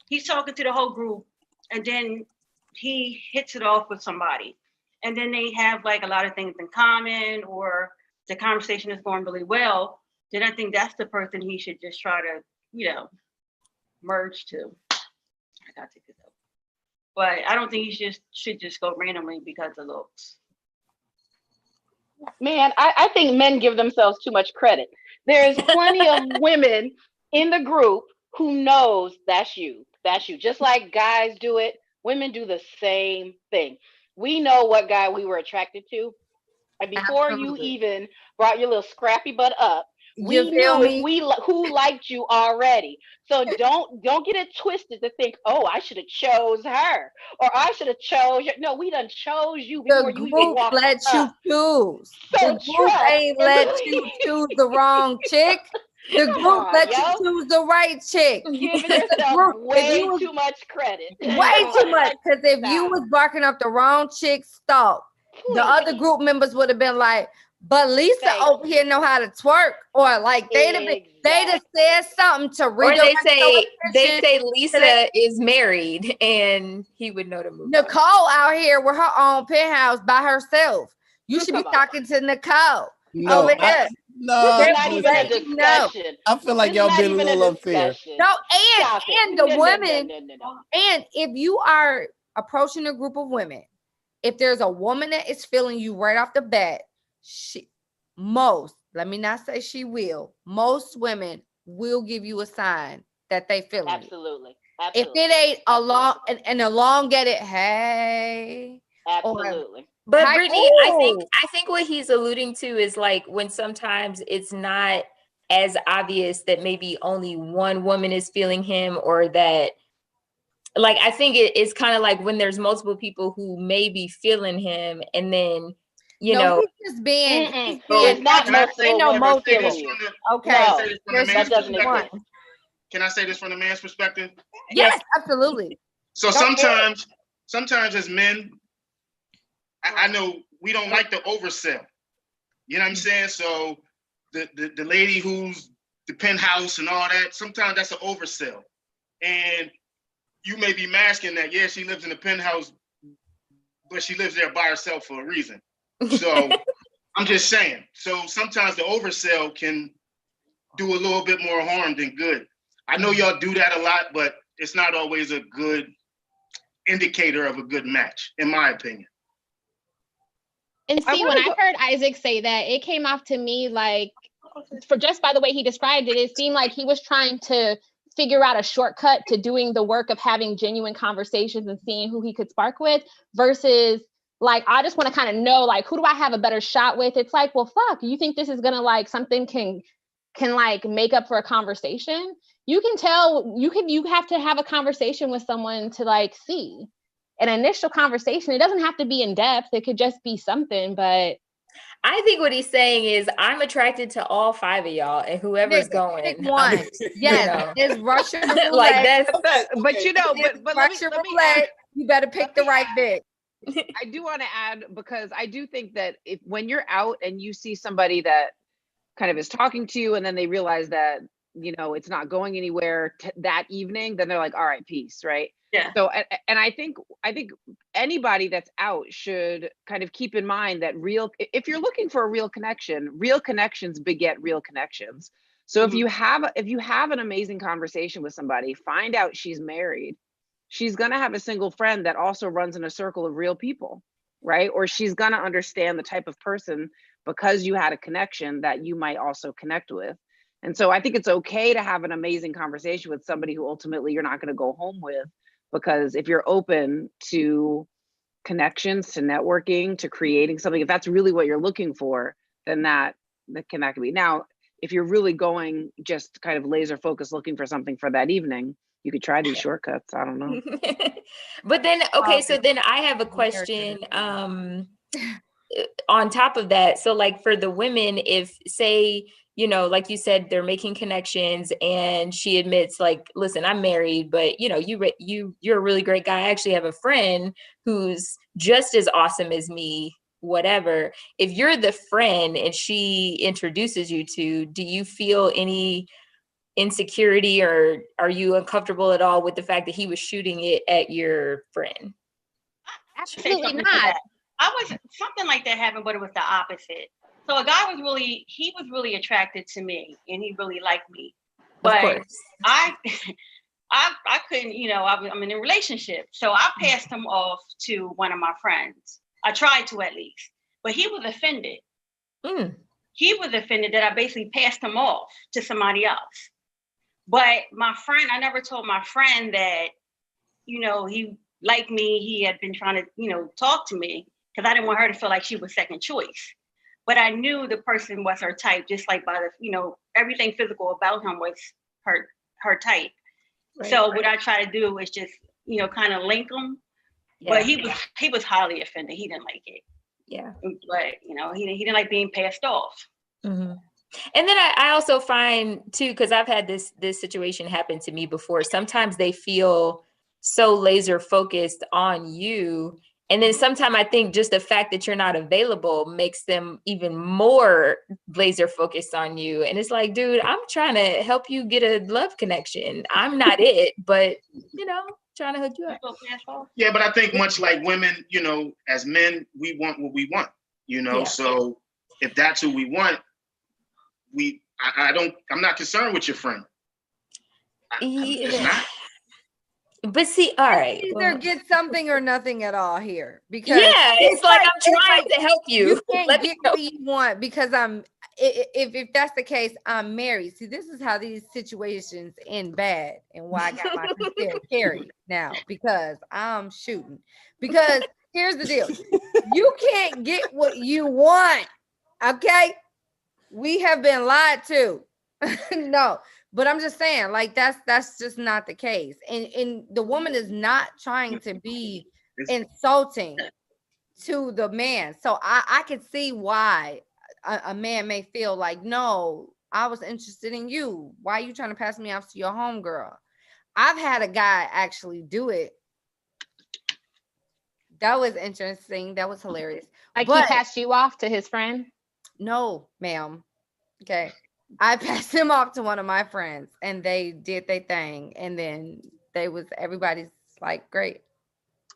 he's talking to the whole group, and then he hits it off with somebody, and then they have like a lot of things in common, or the conversation is going really well, then I think that's the person he should just try to, you know, merge to. I gotta take this out. But I don't think he should just go randomly because of looks. Man, I think men give themselves too much credit. There's plenty of women in the group who knows that's you. That's you. Just like guys do it, women do the same thing. We know what guy we were attracted to And before you even brought your little scrappy butt up, You we feel knew me? if we who liked you already. So don't get it twisted to think, oh, I should have chose her or I should have chose you. No, we done chose you before The you even group walked let you up. choose. So The group trust ain't and let you choose the wrong chick. The come group on, let you yo. choose the right chick. Giving Because the yourself group, if way you was too much credit. way too much, because if you Nah. was barking up the wrong chick, stop. The other group members would have been like, but Lisa Thank over here know how to twerk, or like they'd have said something to Or redirect they say to Lisa is married and he would know to move on. Nicole out here with her own penthouse by herself. You should be Come on. talking to Nicole No, over here. no, This is not even a let you know. discussion. I feel like This is y'all not being a even little unfair. discussion. No, Stop it. and the No, women, no. and if you are approaching a group of women, if there's a woman that is feeling you right off the bat, let me not say she will, most women will give you a sign that they feel it. Absolutely. If it ain't an elongated, hey. Absolutely. But Hi- Brittany, Ooh. I think what he's alluding to is like when sometimes it's not as obvious that maybe only one woman is feeling him, or that, like, I think it's kind of like when there's multiple people who may be feeling him, and then he's just being. It's not multiple women feeling you. Okay. No, that doesn't exist. Can I say this from the man's perspective? Yes, absolutely. So sometimes as men, I know we don't like to oversell. You know what I'm saying? So the lady who's the penthouse and all that, sometimes that's an oversell. And you may be masking that, yeah, she lives in a penthouse, but she lives there by herself for a reason. So I'm just saying. So sometimes the oversell can do a little bit more harm than good. I know y'all do that a lot, but it's not always a good indicator of a good match, in my opinion. And see, when I heard Isaac say that, it came off to me like, for just by the way he described it, it seemed like he was trying to figure out a shortcut to doing the work of having genuine conversations and seeing who he could spark with, versus like, I just want to kind of know, like, who do I have a better shot with? It's like, well, fuck, you think this is gonna like something can like make up for a conversation? You can tell, you have to have a conversation with someone to like see an initial conversation. It doesn't have to be in depth. It could just be something, but I think what he's saying is I'm attracted to all five of y'all, and whoever's going, pick one. Yes, it's Russian roulette. like that's. But you know, but let me add, you better pick the right bit. I do want to add, because I do think that if when you're out and you see somebody that kind of is talking to you, and then they realize that, you know, it's not going anywhere that evening, then they're like, all right, peace, right? Yeah. So, and I think anybody that's out should kind of keep in mind that if you're looking for a real connections beget real connections. So if you have an amazing conversation with somebody, find out she's married, she's going to have a single friend that also runs in a circle of real people, right? Or she's going to understand the type of person, because you had a connection, that you might also connect with. And so I think it's okay to have an amazing conversation with somebody who ultimately you're not going to go home with, because if you're open to connections, to networking, to creating something, if that's really what you're looking for, then that can be. Now, if you're really going just kind of laser focused looking for something for that evening, you could try these shortcuts. I don't know. But then, okay, so then I have a question on top of that. So like for the women, if say, you know, like you said, they're making connections and she admits like, listen, I'm married, but you know, you're a really great guy. I actually have a friend who's just as awesome as me, whatever. If you're the friend and she introduces you to, do you feel any insecurity, or are you uncomfortable at all with the fact that he was shooting it at your friend? Absolutely not. Something like that happened, but it was the opposite. So a guy was really attracted to me, and he really liked me. But I couldn't, you know, I'm in a relationship. So I passed him off to one of my friends. I tried to, at least, but he was offended. He was offended that I basically passed him off to somebody else. But my friend, I never told my friend that, you know, he liked me. He had been trying to, you know, talk to me, because I didn't want her to feel like she was second choice. but I knew the person was her type, just like by the, everything physical about him was her type. Right, so what I try to do is just, kind of link them. Yeah. But he was highly offended. He didn't like it. Yeah. But he didn't like being passed off. Mm-hmm. And then I also find too, because I've had this situation happen to me before. Sometimes they feel so laser focused on you. And then sometimes I think just the fact that you're not available makes them even more laser focused on you. And it's like, dude, I'm trying to help you get a love connection. I'm not it, but trying to hook you up. Yeah, but I think much like women, as men, we want what we want, Yeah. So if that's who we want, I'm not concerned with your friend. I'm just not. But see, all right. Either get something or nothing at all here, because it's like I'm trying to help you. You can't get what you want because if that's the case, I'm married. See, this is how these situations end bad, and why I got my concealed carry now, because I'm shooting. Because here's the deal: you can't get what you want. Okay, we have been lied to. No. But I'm just saying, like, that's just not the case. And the woman is not trying to be insulting to the man. So I could see why a man may feel like, no, I was interested in you. Why are you trying to pass me off to your homegirl? I've had a guy actually do it. That was interesting. That was hilarious. Like, he passed you off to his friend? No, ma'am. Okay. I passed him off to one of my friends, and they did their thing, and then everybody's like, great.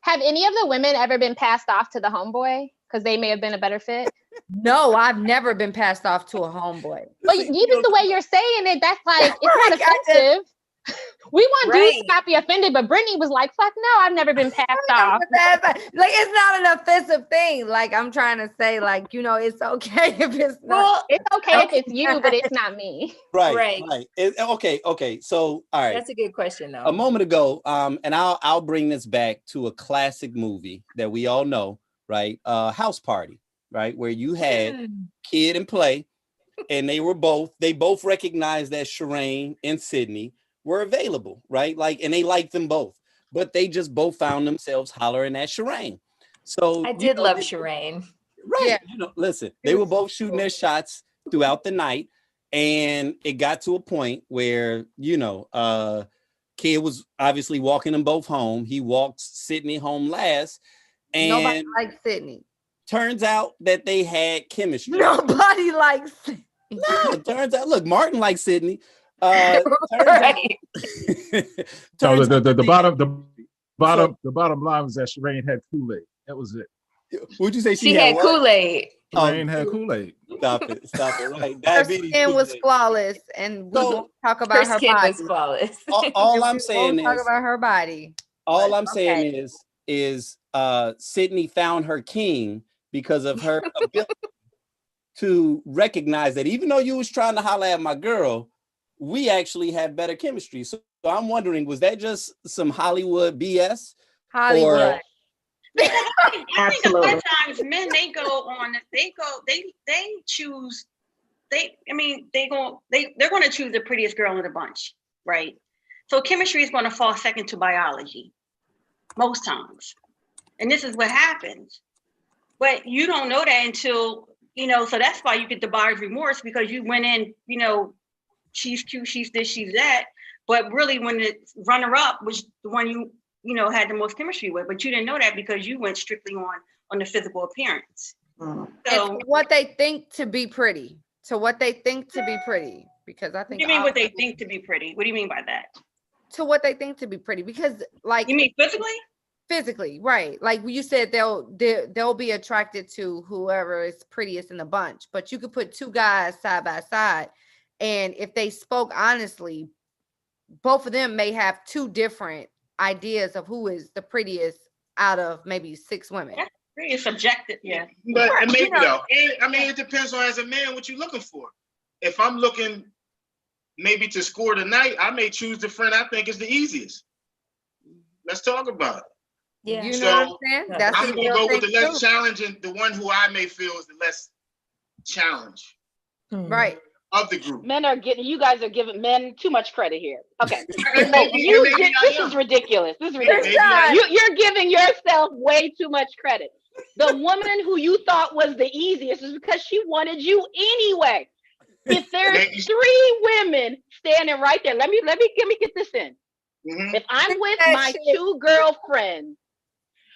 Have any of the women ever been passed off to the homeboy because they may have been a better fit? No, I've never been passed off to a homeboy. But even the way you're saying it, that's like, it's not offensive. We want dudes to not be offended, but Brittany was like, fuck no, I've never been passed off. Like, it's not an offensive thing. Like, I'm trying to say, like, it's okay if it's not. Well, it's okay if it's you, but it's not me. Right. Okay. So, all right. That's a good question, though. A moment ago, and I'll bring this back to a classic movie that we all know, right? House Party, right? Where you had Kid and Play, and they both recognized that Shireen and Sydney were available, right? Like, and they liked them both, but they just both found themselves hollering at Shireen. So I did love Shireen. Right. Yeah. Listen, they were both shooting their shots throughout the night, and it got to a point where, Kid was obviously walking them both home. He walks Sydney home last, and nobody likes Sydney. Turns out that they had chemistry. Nobody likes Sydney. No, it turns out, look, Martin likes Sydney. The bottom line was that Shireen had Kool-Aid. That was it. Would you say she had Kool-Aid? Shireen had Kool-Aid. Stop it! Right. Her skin was flawless, and we won't talk about her body. Was flawless. All I'm saying is, talk about her body. All I'm saying is, Sydney found her king because of her ability to recognize that even though you was trying to holler at my girl, we actually have better chemistry. So I'm wondering, was that just some Hollywood BS? Hollywood. Absolutely. Sometimes men, they choose, they're going to choose the prettiest girl in the bunch, right? So chemistry is going to fall second to biology most times. And this is what happens. But you don't know that until, so that's why you get the buyer's remorse, because you went in, she's cute, she's this, she's that. But really, when the runner-up was the one you had the most chemistry with, but you didn't know that because you went strictly on the physical appearance. So what they think to be pretty. Because I think. You mean what they think to be pretty? What do you mean by that? To what they think to be pretty, because like. You mean physically? Physically, right? Like you said, they'll be attracted to whoever is prettiest in the bunch. But you could put two guys side by side, and if they spoke honestly, both of them may have two different ideas of who is the prettiest out of maybe 6 women. That's pretty subjective, yeah. But maybe though, it depends on, as a man, what you're looking for. If I'm looking maybe to score tonight, I may choose the friend I think is the easiest. Let's talk about it. Yeah, you know what I'm saying? I'm gonna go with the less challenging, the one who I may feel is the less challenge Right. of the group. You guys are giving men too much credit here. Okay. And maybe This is ridiculous. This is ridiculous. You're giving yourself way too much credit. The woman who you thought was the easiest is because she wanted you anyway. If there's 3 women standing right there, let me get this in. If I'm with my 2 girlfriends,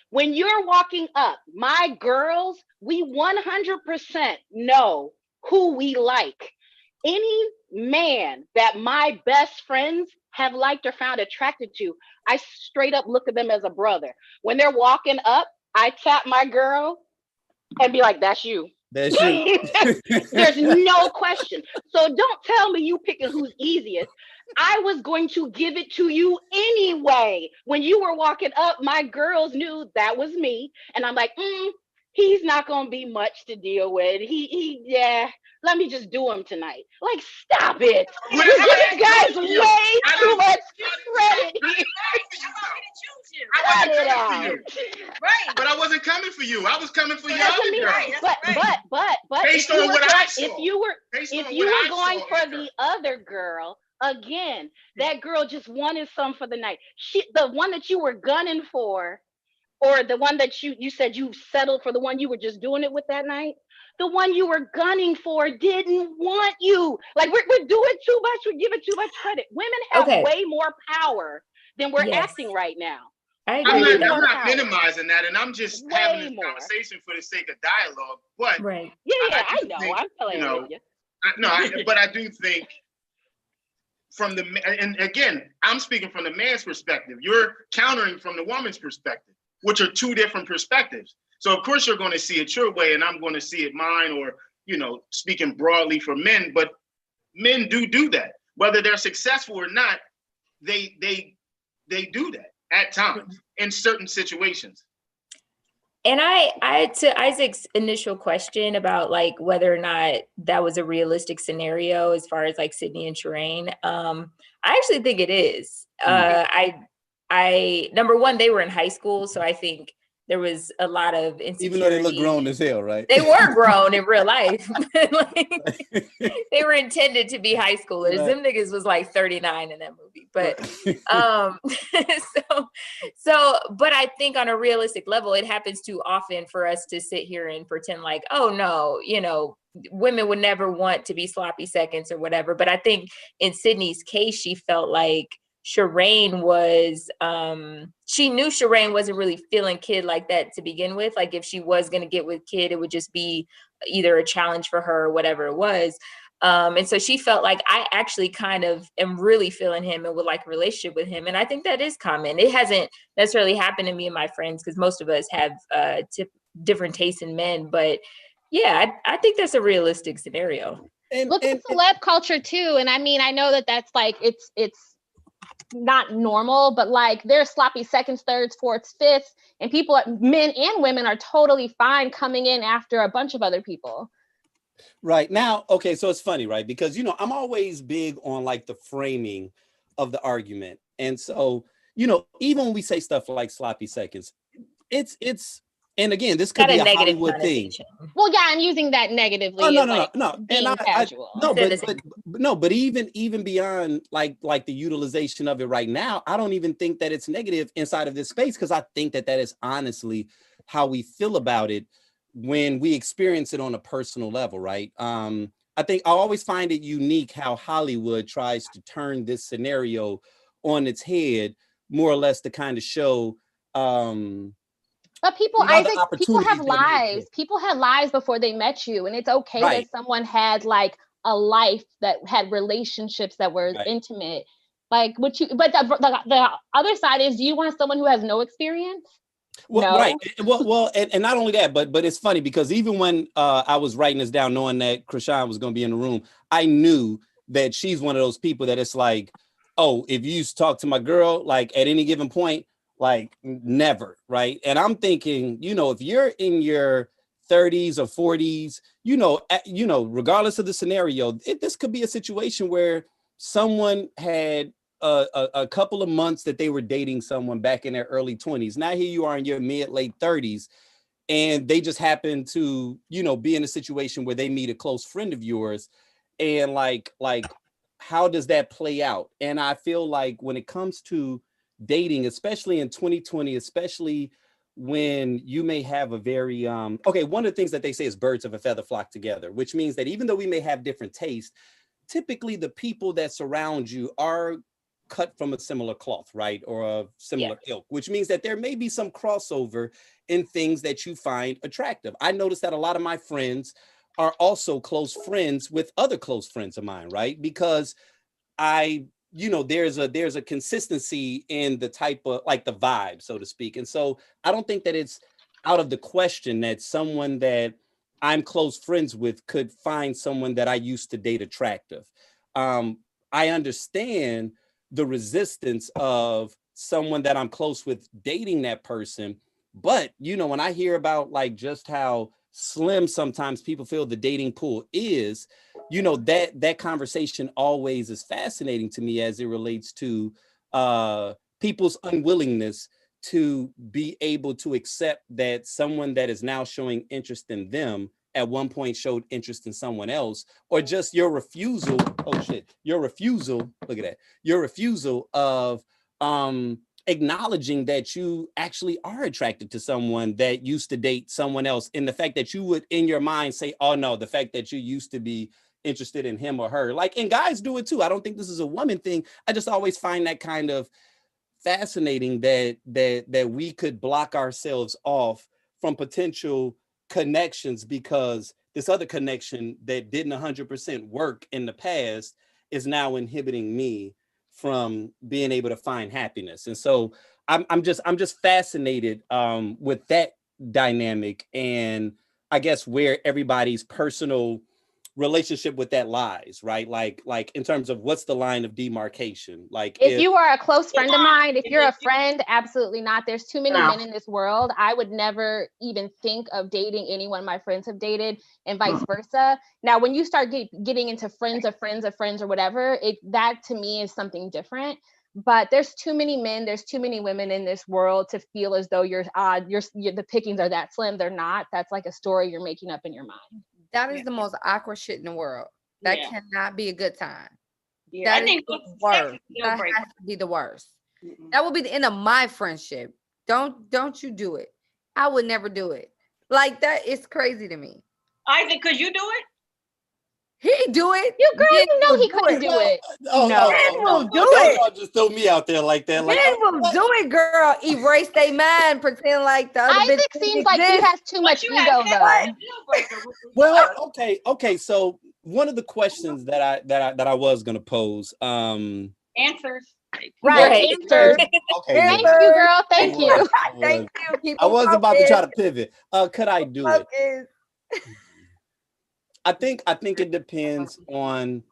when you're walking up, my girls, we 100% know who we like. Any man that my best friends have liked or found attracted to, I straight up look at them as a brother. When they're walking up, I tap my girl and be like, that's you. That's you. There's no question. So don't tell me you picking who's easiest. I was going to give it to you anyway. When you were walking up, my girls knew that was me. And I'm like, he's not going to be much to deal with. Yeah, let me just do him tonight. Like, stop it. You're giving guys way too much credit here. Cut it out. Right. But I wasn't coming for you. I was coming for your other girl. But based on what I saw. If you were going for the other girl, again, that girl just wanted some for the night. The one that you were gunning for, or the one that you said you settled for, the one you were just doing it with that night, the one you were gunning for didn't want you. Like, we're doing too much. We're giving too much credit. Women have way more power than we're acting right now. I'm not minimizing that, and I'm just having this conversation for the sake of dialogue. But I know. I'm telling you. But I do think and again, I'm speaking from the man's perspective. You're countering from the woman's perspective, which are 2 different perspectives. So of course you're going to see it your way, and I'm going to see it mine, or speaking broadly for men. But men do that, whether they're successful or not. They do that at times in certain situations. And I to Isaac's initial question about like whether or not that was a realistic scenario as far as like Sydney and Shireen, I actually think it is. I number one, they were in high school, so I think there was a lot of insecurity. Even though they look grown as hell, right? They were grown in real life. They were intended to be high schoolers. Right. Them niggas was like 39 in that movie. But but I think on a realistic level, it happens too often for us to sit here and pretend like, oh no, women would never want to be sloppy seconds or whatever. But I think in Sydney's case, she felt like Shireen was, she knew Shireen wasn't really feeling Kid like that to begin with. Like if she was going to get with Kid, it would just be either a challenge for her or whatever it was. And so she felt like, I actually kind of am really feeling him and would like a relationship with him. And I think that is common. It hasn't necessarily happened to me and my friends, because most of us have different tastes in men. But yeah, I think that's a realistic scenario. Look at celeb culture too. And I mean, I know that's like, it's not normal, but like there's sloppy seconds, thirds, fourths, fifths, and men and women are totally fine coming in after a bunch of other people. Right now, okay, so it's funny, right? Because I'm always big on like the framing of the argument, and so even when we say stuff like sloppy seconds, it's and again, this could be a Hollywood thing. Well, yeah, I'm using that negatively. Oh, no. And casual. But even beyond like the utilization of it right now, I don't even think that it's negative inside of this space, because I think that is honestly how we feel about it when we experience it on a personal level, right? I think I always find it unique how Hollywood tries to turn this scenario on its head, more or less to kind of show but people, Isaac, people have lives. People had lives before they met you, and it's okay that someone had like a life that had relationships that were intimate. Like but the other side is, do you want someone who has no experience? Well, no. Right. Well, and not only that, but it's funny because even when I was writing this down, knowing that Krishan was going to be in the room, I knew that she's one of those people that it's like, oh, if you used to talk to my girl, like at any given point, like never, right? And I'm thinking, if you're in your 30s or 40s, regardless of the scenario, this could be a situation where someone had a couple of months that they were dating someone back in their early 20s. Now here you are in your late 30s, and they just happen to, you know, be in a situation where they meet a close friend of yours, and like how does that play out? And I feel like when it comes to dating, especially in 2020, especially when you may have a very okay, one of the things that they say is birds of a feather flock together, which means that even though we may have different tastes, typically the people that surround you are cut from a similar cloth, right? Or a similar ilk, which means that there may be some crossover in things that you find attractive. I noticed that a lot of my friends are also close friends with other close friends of mine, right? Because you know, there's a consistency in the type of, like, the vibe, so to speak. And so I don't think that it's out of the question that someone that I'm close friends with could find someone that I used to date attractive. I understand the resistance of someone that I'm close with dating that person. But, you know, when I hear about like just how slim sometimes people feel the dating pool is, you know, that conversation always is fascinating to me as it relates to people's unwillingness to be able to accept that someone that is now showing interest in them at one point showed interest in someone else, or just your refusal. Oh shit, your refusal. Look at that. Your refusal of acknowledging that you actually are attracted to someone that used to date someone else, and the fact that you would in your mind say, oh no, the fact that you used to be interested in him or her, like, and guys do it too. I don't think this is a woman thing. I just always find that kind of fascinating that we could block ourselves off from potential connections because this other connection that didn't 100% work in the past is now inhibiting me from being able to find happiness. And so I'm just fascinated with that dynamic, and I guess where everybody's personal relationship with that lies, right? Like in terms of what's the line of demarcation? Like if you are a close friend of mine, if you're a friend, absolutely not. There's too many men in this world. I would never even think of dating anyone my friends have dated, and vice versa. Now, when you start getting into friends of friends of friends or whatever, that to me is something different. But there's too many men, there's too many women in this world to feel as though you're the pickings are that slim. They're not. That's like a story you're making up in your mind. That is the most awkward shit in the world. That cannot be a good time. Yeah, that is the worst. That has to be the worst. That will be the end of my friendship. Don't you do it. I would never do it. Like, that is crazy to me. Isaac, could you do it? He do it. You girl, you know he couldn't do it. Men will do it. Y'all just throw me out there like that. Like, Men will do it, girl. Erase their mind, pretend like the other Isaac seems like he has too much ego, though. Well, okay. So one of the questions that I was gonna pose. Answers. Right. Answers. Okay. Thank you, girl. Thank you. Thank you. I was about to try to pivot. Could I do it? I think it depends on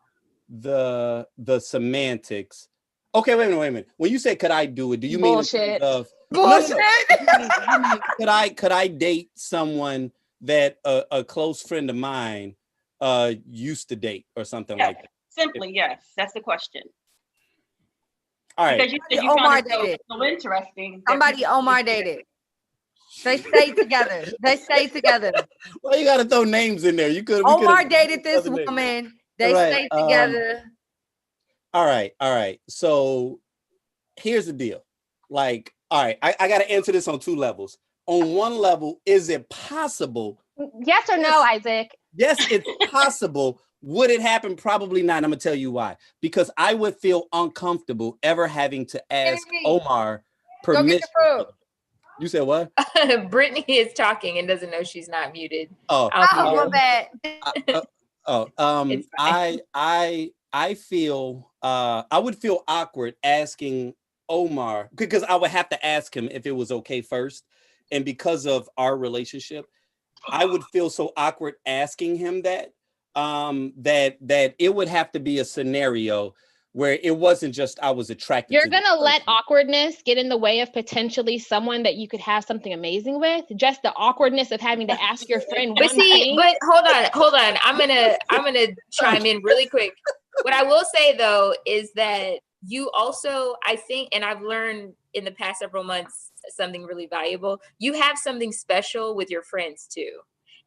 the semantics. Okay, wait a minute. When you say could I do it, do you mean in terms of bullshit? Could I date someone that a close friend of mine used to date or something like that? Simply, yes. That's the question. All right. Because you said you Omar found it dated. so interesting. Somebody Omar dated. They stayed together. Well, you got to throw names in there. You could. Omar dated this woman. They stayed together. All right. So here's the deal. Like, all right, I got to answer this on two levels. On one level, is it possible? Yes or no, Isaac? Yes, it's possible. Would it happen? Probably not. I'm gonna tell you why. Because I would feel uncomfortable ever having to ask Omar permission. You said what? Brittany is talking and doesn't know she's not muted. Oh, my bad. I feel I would feel awkward asking Omar, because I would have to ask him if it was okay first, and because of our relationship, I would feel so awkward asking him that that it would have to be a scenario where it wasn't just I was attracted. You're gonna let awkwardness get in the way of potentially someone that you could have something amazing with. Just the awkwardness of having to ask your friend. But hold on. I'm gonna chime in really quick. What I will say though is that you also, I think, and I've learned in the past several months something really valuable. You have something special with your friends too.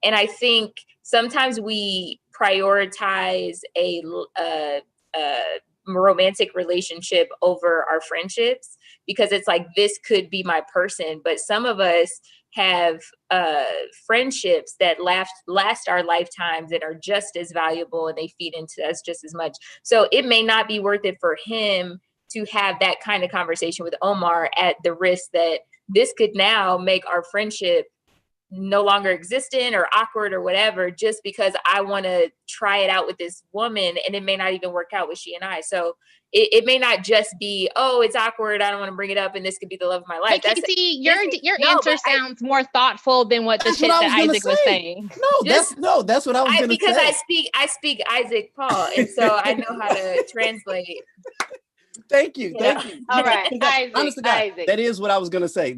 And I think sometimes we prioritize a romantic relationship over our friendships because it's like, this could be my person. But some of us have friendships that last our lifetimes and are just as valuable, and they feed into us just as much. So it may not be worth it for him to have that kind of conversation with Omar at the risk that this could now make our friendship no longer existent or awkward or whatever, just because I want to try it out with this woman, and it may not even work out with she and I. So it may not just be, oh, it's awkward, I don't want to bring it up, and this could be the love of my life. Hey, Casey, your answer sounds more thoughtful than what the shit that Isaac was saying. That's what I was gonna because say. I speak Isaac Paul, and so I know how to translate. Thank you. All right, Isaac, honestly, God, Isaac. that is what I was gonna say.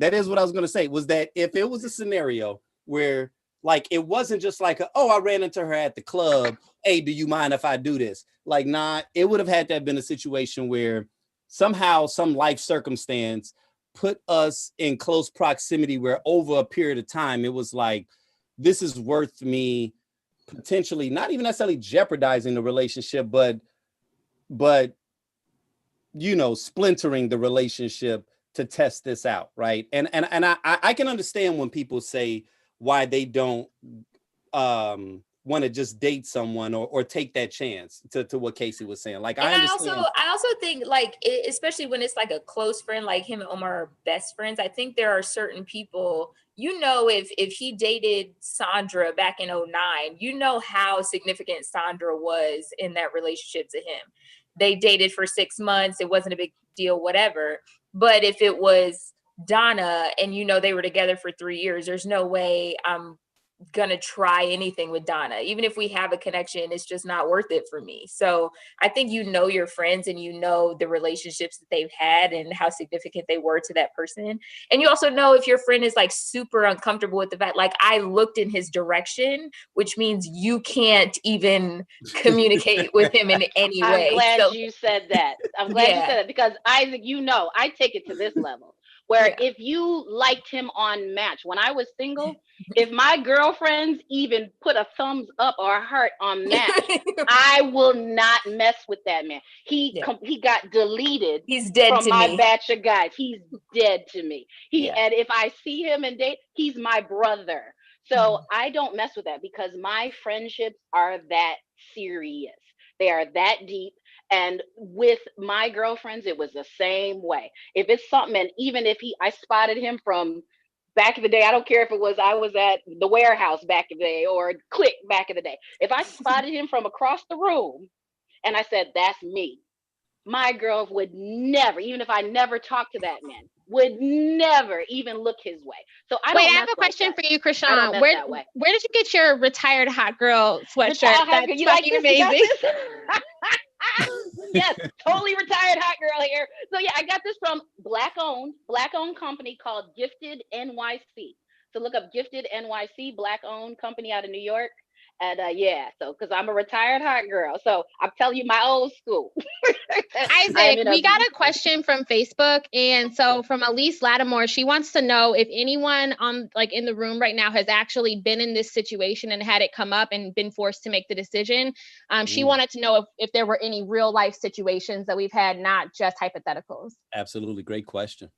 Was that if it was a scenario where, like, it wasn't just like, I ran into her at the club, hey, do you mind if I do this? Like, nah, it would have had to have been a situation where somehow some life circumstance put us in close proximity where over a period of time, it was like, this is worth me potentially not even necessarily jeopardizing the relationship, but splintering the relationship to test this out, right? And I can understand when people say why they don't want to just date someone or take that chance, to what Casey was saying. Like, I understand. I also think, like, especially when it's like a close friend, like him and Omar are best friends, I think there are certain people, if he dated Sandra back in 2009, how significant Sandra was in that relationship to him. They dated for 6 months. It wasn't a big deal, whatever. But if it was Donna and, they were together for 3 years, there's no way I'm gonna try anything with Donna. Even if we have a connection, it's just not worth it for me. So I think your friends and the relationships that they've had and how significant they were to that person. And you also know if your friend is like super uncomfortable with the fact, like, I looked in his direction, which means you can't even communicate with him in any way. I'm glad you said that. I'm glad you said that, because Isaac, I take it to this level. Where if you liked him on Match when I was single, if my girlfriends even put a thumbs up or a heart on Match, I will not mess with that man. He got deleted. He's dead from to my me. batch of guys. He's dead to me. And if I see him and date, he's my brother. So I don't mess with that, because my friendships are that serious. They are that deep. And with my girlfriends, it was the same way. If it's something, and even if I spotted him from back in the day, I don't care if I was at the warehouse back in the day or Click back in the day. If I spotted him from across the room and I said, that's me, my girl would never, even if I never talked to that man, would never even look his way. So I have a question for you, Krishan. I don't mess that way. Where did you get your retired hot girl sweatshirt? That's you like fucking this? amazing. Yes, totally retired hot girl here. So I got this from black owned company called Gifted NYC. So look up Gifted NYC, black owned company out of New York. And so because I'm a retired hot girl, so I'm telling you, my old school. Isaac, we got a question from Facebook, and so from Elise Lattimore, she wants to know if anyone in the room right now has actually been in this situation and had it come up and been forced to make the decision. She wanted to know if there were any real life situations that we've had, not just hypotheticals. Absolutely, great question.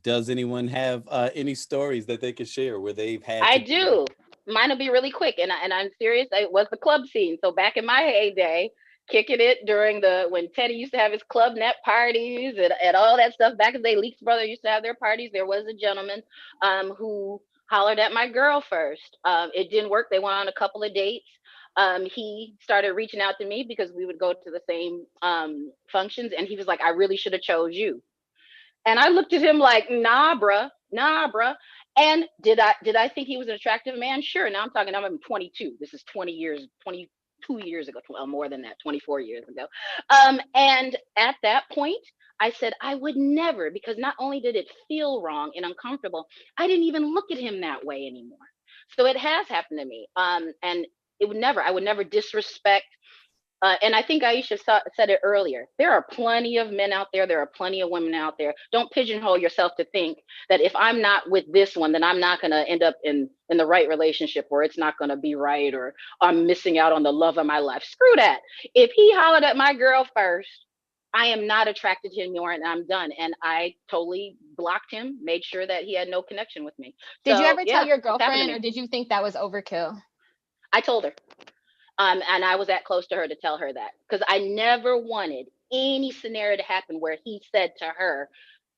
Does anyone have any stories that they could share where they've had? I do. Mine will be really quick, and I'm serious. It was the club scene. So back in my heyday, kicking it during when Teddy used to have his club net parties and all that stuff. Back in the day, Leek's brother used to have their parties. There was a gentleman who hollered at my girl first. It didn't work. They went on a couple of dates. He started reaching out to me because we would go to the same functions, and he was like, I really should have chose you. And I looked at him like, nah, bruh. And did I think he was an attractive man? Sure. Now I'm 22. This is 22 years ago, more than that, 24 years ago. And at that point, I said I would never, because not only did it feel wrong and uncomfortable, I didn't even look at him that way anymore. So it has happened to me. And I would never disrespect And I think Aisha said it earlier. There are plenty of men out there. There are plenty of women out there. Don't pigeonhole yourself to think that if I'm not with this one, then I'm not going to end up in the right relationship, or it's not going to be right, or I'm missing out on the love of my life. Screw that. If he hollered at my girl first, I am not attracted to him anymore, and I'm done. And I totally blocked him, made sure that he had no connection with me. Did you So, ever tell yeah, your it's happened to girlfriend, me. or did you think that was overkill? I told her. And I was that close to her to tell her that, because I never wanted any scenario to happen where he said to her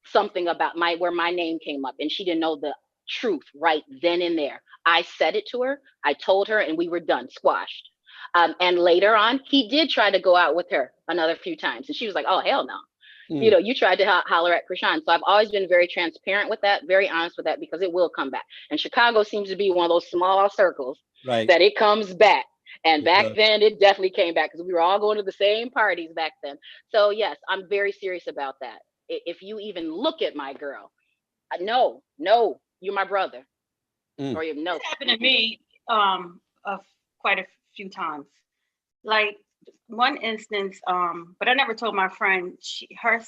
something about where my name came up and she didn't know the truth right then and there. I said it to her, I told her, and we were done, squashed. And later on, he did try to go out with her another few times, and she was like, "Oh, hell no." You know, you tried to holler at Krishan. So I've always been very transparent with that, very honest with that, because it will come back. And Chicago seems to be one of those small circles that it comes back. And back then, it definitely came back, because we were all going to the same parties back then. So yes, I'm very serious about that. If you even look at my girl, no, you're my brother. Or you know, This happened to me quite a few times. Like one instance, but I never told my friend. Her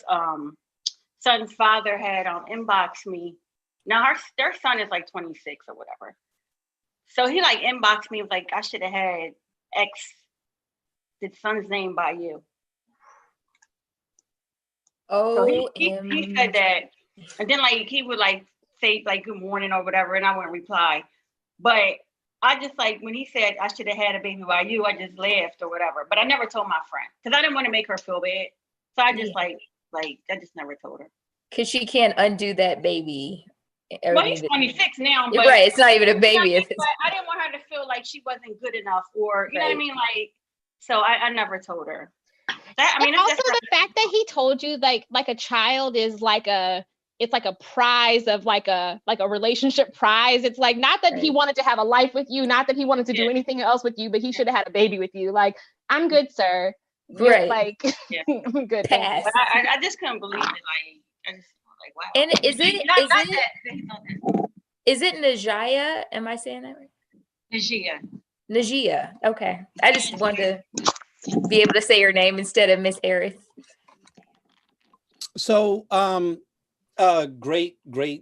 son's father had inboxed me. Now their son is like 26 or whatever. So he like inboxed me like, I should have had X, the son's name by you. Oh, so he said that, and then like he would like say like good morning or whatever, and I wouldn't reply. But I just like when he said I should have had a baby by you, I just laughed or whatever. But I never told my friend because I didn't want to make her feel bad. So I just like I just never told her. Because she can't undo that baby. Well, he's 26 now, but right, it's not even a baby. You know, but I didn't want her to feel like she wasn't good enough, or you know what I mean. Like, so I never told her. That, I mean, and also the fact that he told you like a child is like it's like a prize of like a relationship prize. It's like not that he wanted to have a life with you, not that he wanted to do anything else with you, but he should have had a baby with you. Like, I'm good, sir. You're like, I'm good. But I just couldn't believe it. Like, I just like, wow. And is it Najia? Am I saying that right? Najia. Okay. I just wanted to be able to say her name instead of Miss Harris. So, great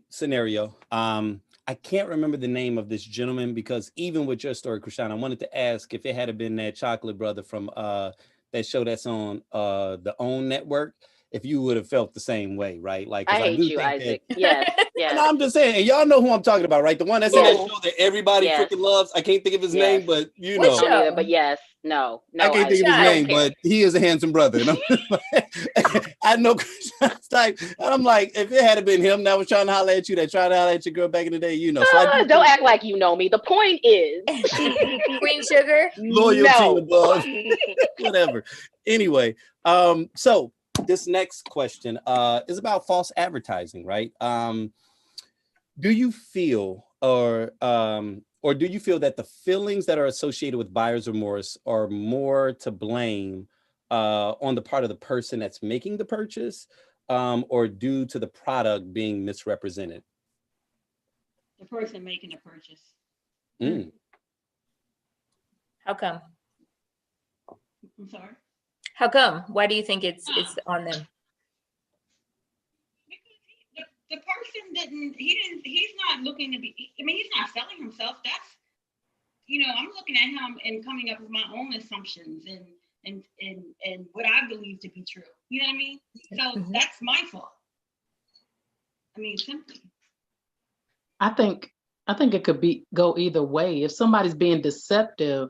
scenario. I can't remember the name of this gentleman, because even with your story, Krishan, I wanted to ask if it had been that chocolate brother from that show that's on the OWN network, if you would have felt the same way, right? Like, I hate you, Isaac. Yes. And I'm just saying, and y'all know who I'm talking about, right? The one that's in that show that everybody freaking loves. I can't think of his name, but you know. Either, but yes, no. I can't think of his name, but he is a handsome brother. And I'm like, I know Krishan's type. And I'm like, if it had been him that was trying to holler at you, that tried to holler at your girl back in the day, you know. So don't act like you know me. The point is Queen Sugar, loyalty above, whatever. Anyway, so this next question is about false advertising, right? Do you feel or do you feel that the feelings that are associated with buyer's remorse are more to blame on the part of the person that's making the purchase, or due to the product being misrepresented? The person making the purchase. How come? I'm sorry. How come? Why do you think it's on them? The person he's not looking to be, I mean, he's not selling himself. That's, you know, I'm looking at him and coming up with my own assumptions and what I believe to be true. You know what I mean? So that's my fault. I mean, simply. I think it could go either way. If somebody's being deceptive,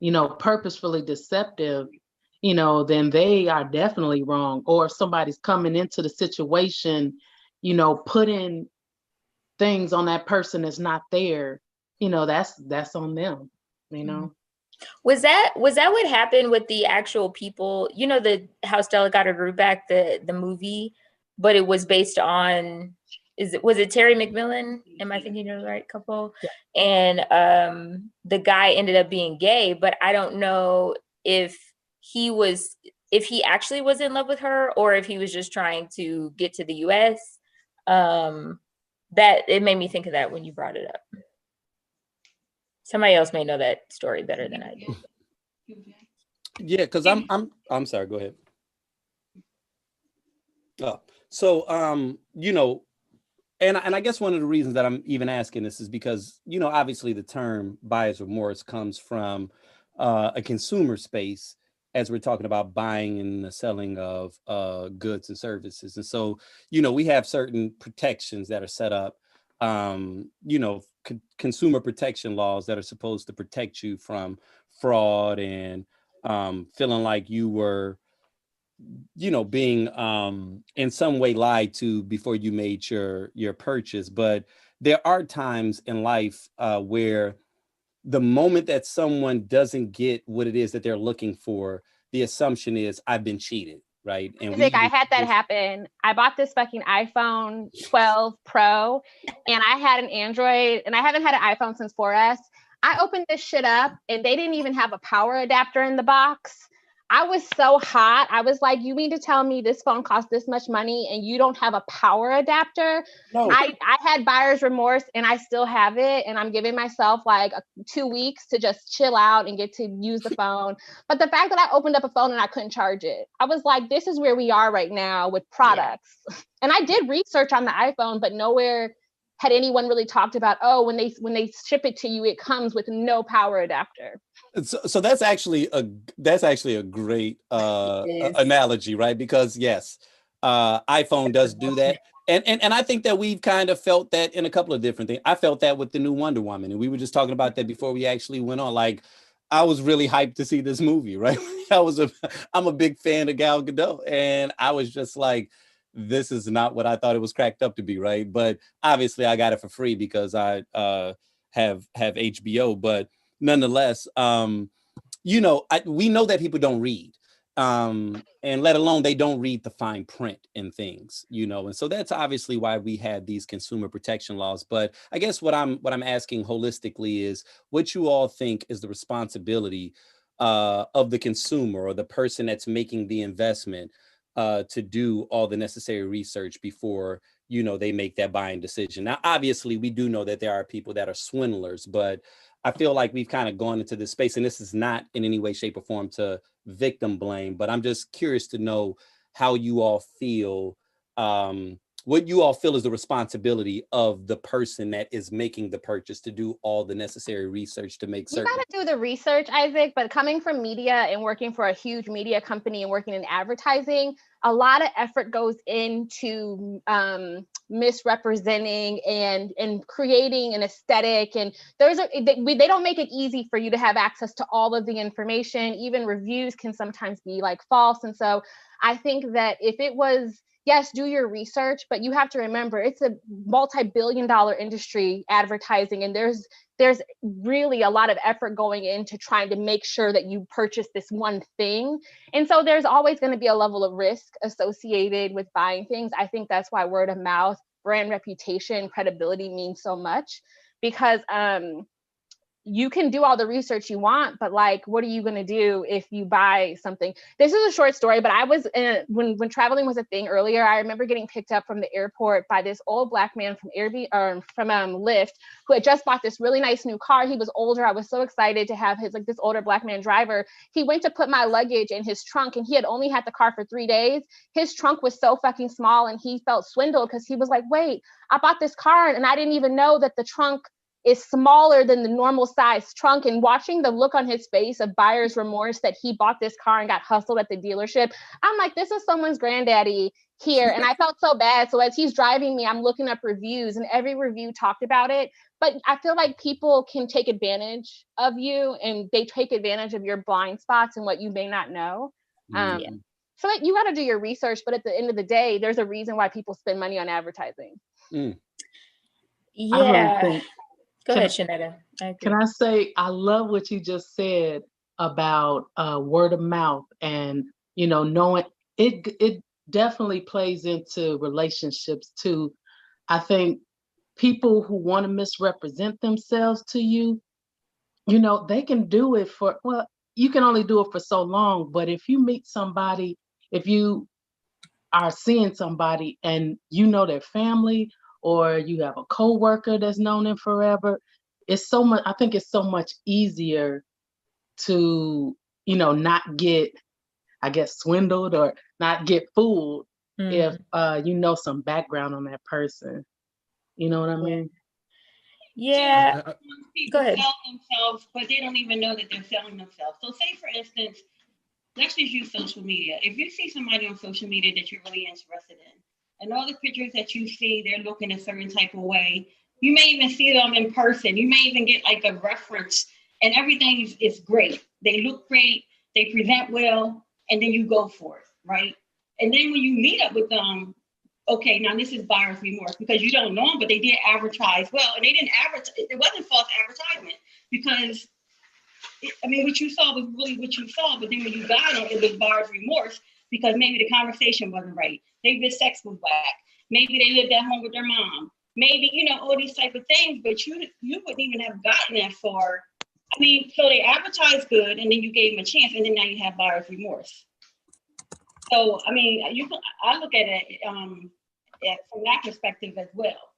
you know, purposefully deceptive, you know, then they are definitely wrong. Or if somebody's coming into the situation, you know, putting things on that person that's not there, you know, that's on them, you know. Was that what happened with the actual people, you know, how Stella got her group back, the movie, but it was based on, was it Terry McMillan? Am I thinking of the right couple? Yeah. And the guy ended up being gay, but I don't know if he actually was in love with her or if he was just trying to get to the US. That it made me think of that when you brought it up. Somebody else may know that story better than I do. Yeah, because I'm sorry, go ahead. Oh, so you know, and I guess one of the reasons that I'm even asking this is because, you know, obviously the term buyer's remorse comes from a consumer space as we're talking about buying and the selling of goods and services. And so, you know, we have certain protections that are set up, you know, consumer protection laws that are supposed to protect you from fraud and feeling like you were, you know, being in some way lied to before you made your purchase. But there are times in life where the moment that someone doesn't get what it is that they're looking for, the assumption is I've been cheated, right? And Isaac, I had that happen. I bought this fucking iPhone 12 Pro, and I had an Android, and I haven't had an iPhone since 4S. I opened this shit up, and they didn't even have a power adapter in the box. I was so hot. I was like, you mean to tell me this phone costs this much money and you don't have a power adapter? No. I had buyer's remorse, and I still have it. And I'm giving myself like 2 weeks to just chill out and get to use the phone. But the fact that I opened up a phone and I couldn't charge it, I was like, this is where we are right now with products. Yeah. And I did research on the iPhone, but nowhere had anyone really talked about, oh, when they ship it to you, it comes with no power adapter. So that's actually a great analogy, right? Because yes, iPhone does do that. And I think that we've kind of felt that in a couple of different things. I felt that with the new Wonder Woman, and we were just talking about that before we actually went on. Like, I was really hyped to see this movie, right? I'm a big fan of Gal Gadot, and I was just like, this is not what I thought it was cracked up to be, right? But obviously, I got it for free because I have HBO. But nonetheless, you know, we know that people don't read. And let alone they don't read the fine print in things, you know, and so that's obviously why we had these consumer protection laws. But I guess what I'm asking holistically is what you all think is the responsibility of the consumer or the person that's making the investment to do all the necessary research before, you know, they make that buying decision. Now, obviously, we do know that there are people that are swindlers, but I feel like we've kind of gone into this space, and this is not in any way, shape, or form to victim blame, but I'm just curious to know how you all feel, what you all feel is the responsibility of the person that is making the purchase to do all the necessary research to make certain. You got to do the research, Isaac, but coming from media and working for a huge media company and working in advertising, a lot of effort goes into misrepresenting and creating an aesthetic. And they don't make it easy for you to have access to all of the information. Even reviews can sometimes be like false. And so I think that if it was, yes, do your research, but you have to remember it's a multi-billion-dollar industry, advertising, and there's really a lot of effort going into trying to make sure that you purchase this one thing. And so there's always going to be a level of risk associated with buying things. I think that's why word of mouth, brand reputation, credibility means so much, because you can do all the research you want, but like, what are you going to do if you buy something? This is a short story, but I was when traveling was a thing earlier, I remember getting picked up from the airport by this old Black man from Lyft, who had just bought this really nice new car. He was older. I was so excited to have this older Black man driver. He went to put my luggage in his trunk, and he had only had the car for 3 days. His trunk was so fucking small, and he felt swindled because he was like, wait, I bought this car and I didn't even know that the trunk is smaller than the normal size trunk. And watching the look on his face of buyer's remorse that he bought this car and got hustled at the dealership, I'm like, this is someone's granddaddy here. And I felt so bad. So as he's driving me, I'm looking up reviews, and every review talked about it. But I feel like people can take advantage of you, and they take advantage of your blind spots and what you may not know. So you got to do your research, but at the end of the day, there's a reason why people spend money on advertising. Yeah. Go ahead, Shanetta. Can I say, I love what you just said about word of mouth, and, you know, knowing it definitely plays into relationships too. I think people who want to misrepresent themselves to you, you know, they can do it you can only do it for so long, but if you meet somebody, if you are seeing somebody and you know their family, or you have a coworker that's known them forever, I think it's so much easier to, not get, I guess, swindled or not get fooled if you know some background on that person. You know what I mean? Yeah. People Go ahead. sell themselves, but they don't even know that they're selling themselves. So say, for instance, let's just use social media. If you see somebody on social media that you're really interested in, and all the pictures that you see, they're looking a certain type of way. You may even see them in person. You may even get like a reference, and everything is great. They look great, they present well, and then you go for it, right? And then when you meet up with them, okay, now this is buyer's remorse because you don't know them, but they did advertise well, and they didn't advertise. It wasn't false advertisement because what you saw was really what you saw, but then when you got them, it was buyer's remorse because maybe the conversation wasn't right. Maybe the sex was whack. Maybe they lived at home with their mom. Maybe, all these type of things, but you wouldn't even have gotten that far. So they advertised good, and then you gave them a chance, and then now you have buyer's remorse. So, I look at it from that perspective as well.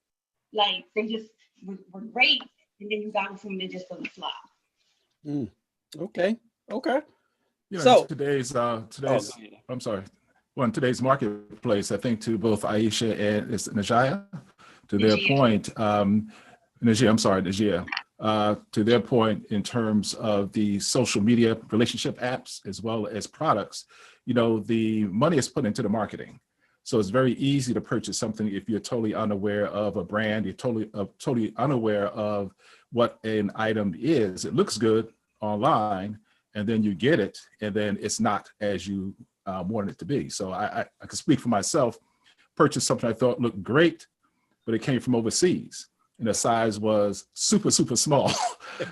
Like, they just were great, and then you got them from there just for the flop. Okay. So today's I'm sorry. Well, in today's marketplace, I think to both Aisha and Najia, to their point, Najia, to their point in terms of the social media relationship apps as well as products, the money is put into the marketing. So it's very easy to purchase something if you're totally unaware of a brand, you're totally unaware of what an item is. It looks good online, and then you get it, and then it's not as you wanted it to be. So I can speak for myself, purchased something I thought looked great, but it came from overseas, and the size was super, super small,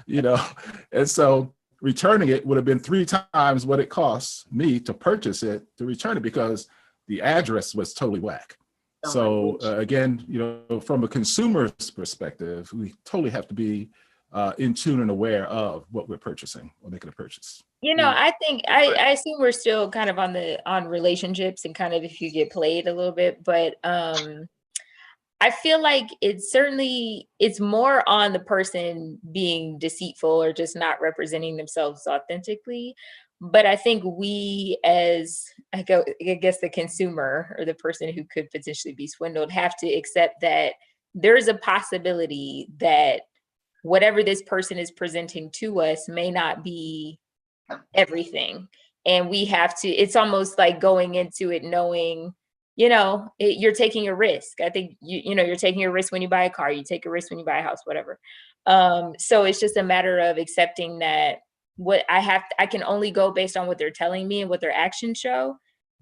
and so returning it would have been 3 times what it costs me to purchase it, to return it, because the address was totally whack. So again, from a consumer's perspective, we totally have to be in tune and aware of what we're purchasing or making a purchase. I think I assume we're still kind of on relationships and kind of if you get played a little bit, but I feel like it's more on the person being deceitful or just not representing themselves authentically. But I think we, as I guess the consumer or the person who could potentially be swindled, have to accept that there's a possibility that whatever this person is presenting to us may not be everything. And we have to, it's almost like going into it knowing, you're taking a risk. I think, you're taking a risk when you buy a car, you take a risk when you buy a house, whatever. So it's just a matter of accepting that I can only go based on what they're telling me and what their actions show.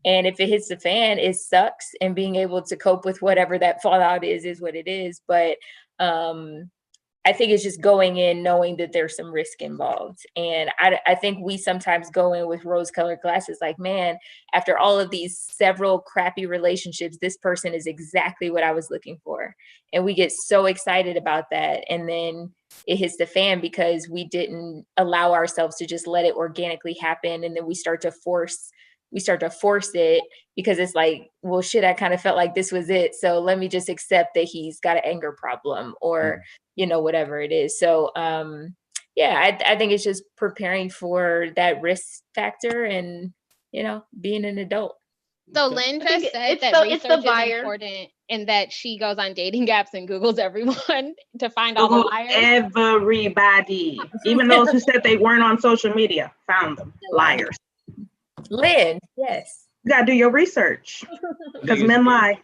And if it hits the fan, it sucks. And being able to cope with whatever that fallout is what it is. But I think it's just going in knowing that there's some risk involved. And I think we sometimes go in with rose-colored glasses like, man, after all of these several crappy relationships, this person is exactly what I was looking for. And we get so excited about that. And then it hits the fan because we didn't allow ourselves to just let it organically happen. And then we start to force it because it's like, well, shit, I kind of felt like this was it. So let me just accept that he's got an anger problem or, whatever it is. So, I think it's just preparing for that risk factor and, being an adult. So Lynn just said that research is important and that she goes on dating apps and Googles everyone to find all the liars. Everybody, even those who said they weren't on social media, found them. Liars. Lynn, yes. You gotta do your research because men lie.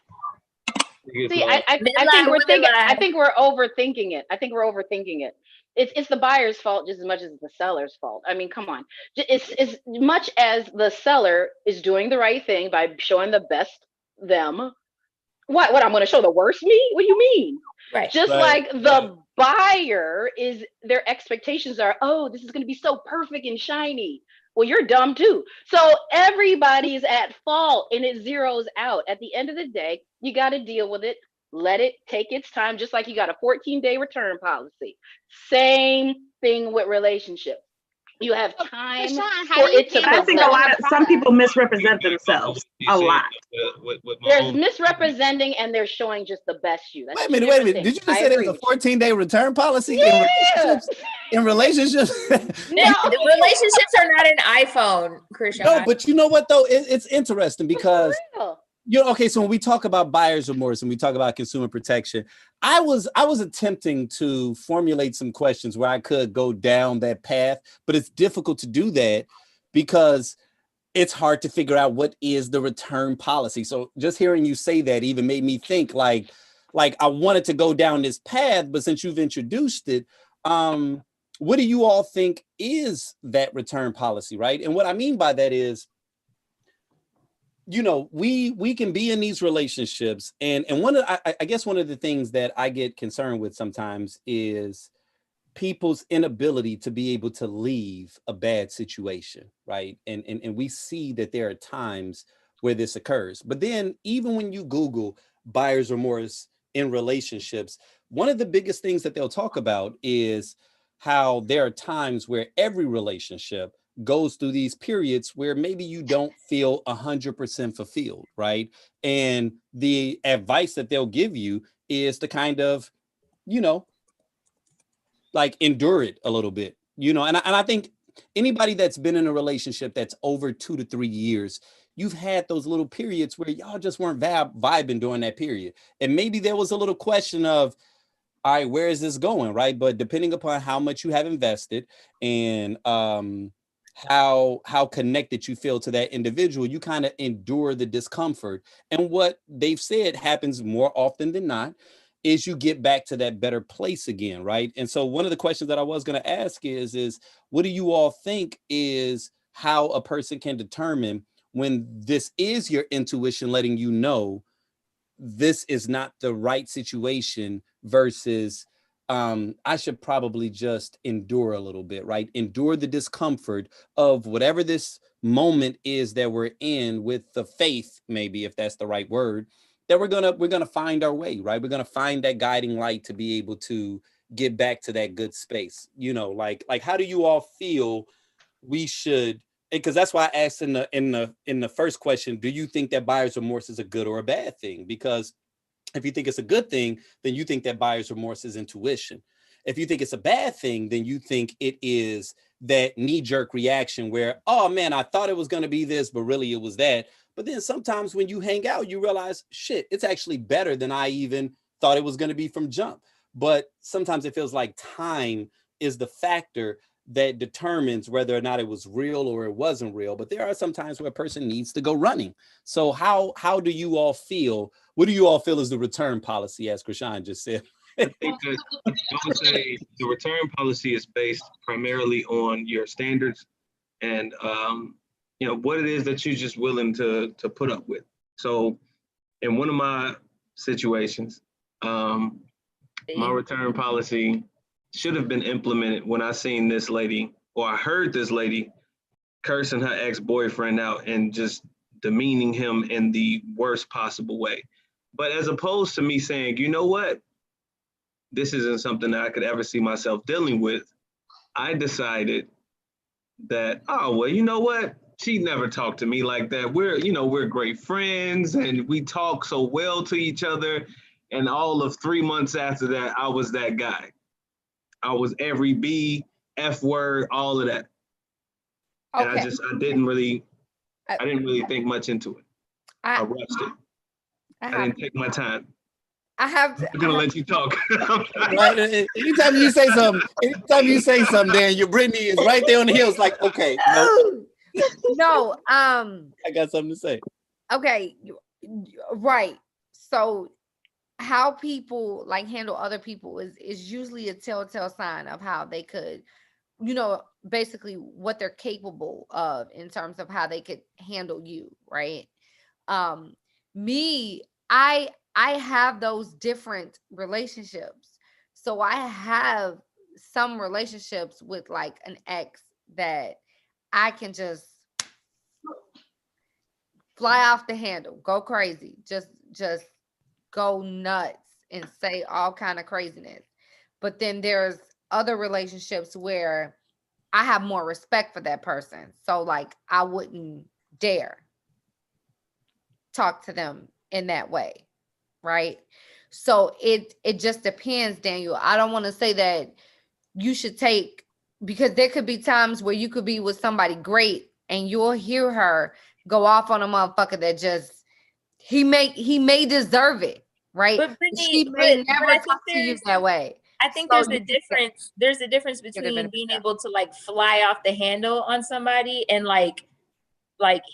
See, I think we're overthinking it. It's the buyer's fault just as much as the seller's fault. I mean, come on. It's as much as the seller is doing the right thing by showing the best them. What I'm going to show the worst me? What do you mean? Right. Just like the buyer their expectations are, oh, this is going to be so perfect and shiny. Well, you're dumb too. So everybody's at fault and it zeroes out. At the end of the day, you got to deal with it. Let it take its time, just like you got a 14-day return policy. Same thing with relationships. You have time for it to. I think some people misrepresent themselves a lot. There's misrepresenting and they're showing just the best you. Wait a minute. Did you just say there's a 14-day return policy? Yeah. in relationships. No, the relationships are not an iPhone, Krishan. No, but you know what though? It's interesting because Real. okay, so when we talk about buyer's remorse and we talk about consumer protection, I was attempting to formulate some questions where I could go down that path, but it's difficult to do that because it's hard to figure out what is the return policy. So just hearing you say that even made me think like I wanted to go down this path, but since you've introduced it, what do you all think is that return policy, right? And what I mean by that is, we can be in these relationships, and I guess one of the things that I get concerned with sometimes is people's inability to be able to leave a bad situation, right? And we see that there are times where this occurs. But then even when you Google buyer's remorse in relationships, one of the biggest things that they'll talk about is how there are times where every relationship goes through these periods where maybe you don't feel 100% fulfilled, right? And the advice that they'll give you is to kind of, like endure it a little bit, and I think anybody that's been in a relationship that's over 2 to 3 years, you've had those little periods where y'all just weren't vibing during that period. And maybe there was a little question of, all right, where is this going, right? But depending upon how much you have invested and how connected you feel to that individual, you kind of endure the discomfort. And what they've said happens more often than not is you get back to that better place again, right? And so one of the questions that I was going to ask is what do you all think is how a person can determine when this is your intuition letting you know this is not the right situation versus I should probably just endure a little bit, right? Endure the discomfort of whatever this moment is that we're in, with the faith, maybe, if that's the right word, that we're gonna find our way, right? We're gonna find that guiding light to be able to get back to that good space. Like how do you all feel we should? Because that's why I asked in the first question, do you think that buyer's remorse is a good or a bad thing? Because if you think it's a good thing, then you think that buyer's remorse is intuition. If you think it's a bad thing, then you think it is that knee-jerk reaction where, oh man, I thought it was going to be this, but really it was that. But then sometimes when you hang out, you realize, shit, it's actually better than I even thought it was going to be from jump. But sometimes it feels like time is the factor that determines whether or not it was real or it wasn't real. But there are some times where a person needs to go running. So how do you all feel? What do you all feel is the return policy, as Krishan just said? I think that I would say the return policy is based primarily on your standards and what it is that you're just willing to put up with. So in one of my situations, my return policy should have been implemented when I seen this lady, or I heard this lady cursing her ex-boyfriend out and just demeaning him in the worst possible way. But as opposed to me saying, you know what, this isn't something that I could ever see myself dealing with, I decided that, oh, well, you know what? She never talked to me like that. We're great friends and we talk so well to each other. And all of 3 months after that, I was that guy. I was every B, F word, all of that. And Okay. I didn't really think much into it. I rushed it. I didn't take my time. I'm gonna let you talk. Right. Anytime you say something, Dan, your Brittany is right there on the heels, like, okay, no, I got something to say. Okay, right. So how people like handle other people is usually a telltale sign of how they could, basically what they're capable of in terms of how they could handle you, right? Me, I have those different relationships. So I have some relationships with like an ex that I can just fly off the handle, go crazy, just go nuts and say all kind of craziness. But then there's other relationships where I have more respect for that person. So like I wouldn't dare talk to them in that way. Right. So it just depends, Daniel. I don't want to say that you should take, because there could be times where you could be with somebody great and you'll hear her go off on a motherfucker that just, he may deserve it, right? But Brittany, She may but never I talk think to you that way. I think So there's a you just difference. There's a difference get the between benefit being of able to like fly off the handle on somebody and like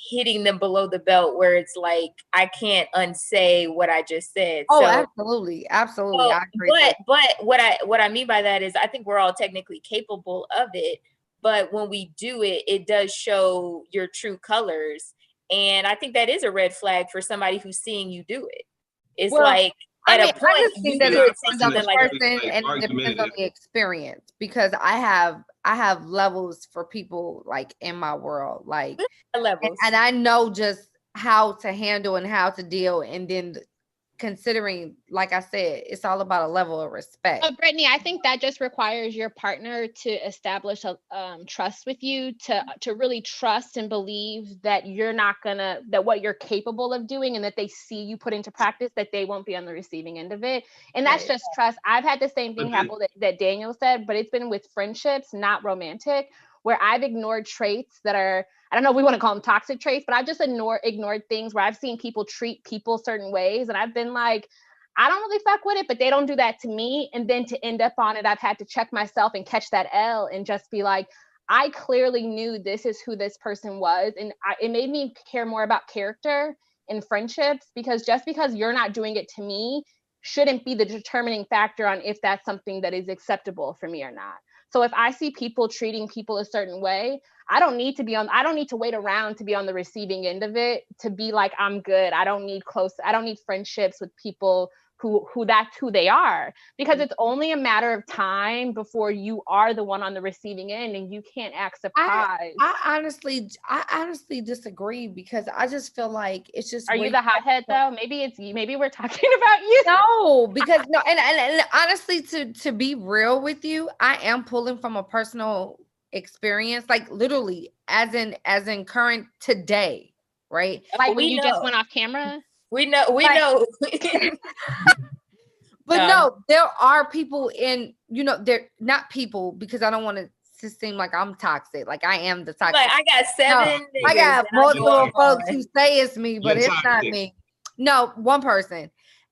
hitting them below the belt, where it's like I can't unsay what I just said. Oh, so, absolutely. so I agree. but what I mean by that is I think we're all technically capable of it, but when we do it, it does show your true colors. And I think that is a red flag for somebody who's seeing you do it. It's Well, like at a point I just you think that could it say depends on the something like, person and it depends on the experience, because I have levels for people like in my world, like levels, and I know just how to handle and how to deal, and then considering, like I said, it's all about a level of respect. Brittany, I think that just requires your partner to establish a trust with you, to really trust and believe that you're not gonna, that what you're capable of doing, and that they see you put into practice, that they won't be on the receiving end of it. And that's just trust. I've had the same thing happen that Daniel said, but it's been with friendships, not romantic, where I've ignored traits that are, I don't know if we want to call them toxic traits, but I've just ignored things where I've seen people treat people certain ways. And I've been like, I don't really fuck with it, but they don't do that to me. And then to end up on it, I've had to check myself and catch that L and just be like, I clearly knew this is who this person was. And it made me care more about character in friendships, because just because you're not doing it to me shouldn't be the determining factor on if that's something that is acceptable for me or not. So if I see people treating people a certain way, I don't need to wait around to be on the receiving end of it, to be like, I'm good. I don't need friendships with people who that's who they are, because it's only a matter of time before you are the one on the receiving end, and you can't act surprised. I honestly disagree, because I just feel like it's just. Are you the hothead though? Maybe we're talking about you. No, because no, and honestly, to be real with you, I am pulling from a personal experience, like literally as in current today, right? Like when you just went off camera. We know. But no, there are people in, they're not people, because I don't want to seem like I'm toxic. Like I am the toxic. Like I got 7. No, I got multiple folks who say it's me, but it's not me. No, one person.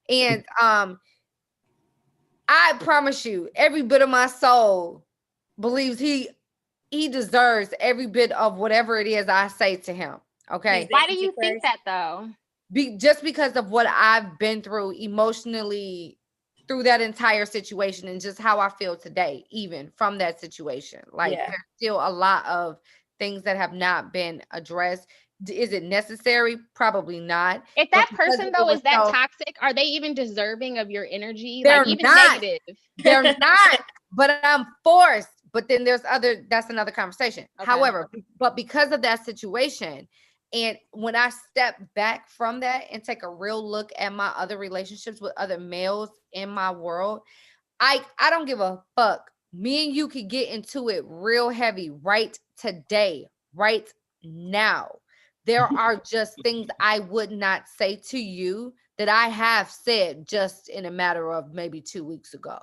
And I promise you, every bit of my soul believes he deserves every bit of whatever it is I say to him. Okay. Why do you think that though? Just because of what I've been through emotionally through that entire situation, and just how I feel today, even from that situation. Like there's still a lot of things that have not been addressed. Is it necessary? Probably not. If that person though is that toxic, are they even deserving of your energy? They're like even not. negative. They're not. But I'm forced. But then that's another conversation. Okay. However, but because of that situation, and when I step back from that and take a real look at my other relationships with other males in my world, I don't give a fuck. Me and you could get into it real heavy right today, right now. There are just things I would not say to you that I have said just in a matter of maybe 2 weeks ago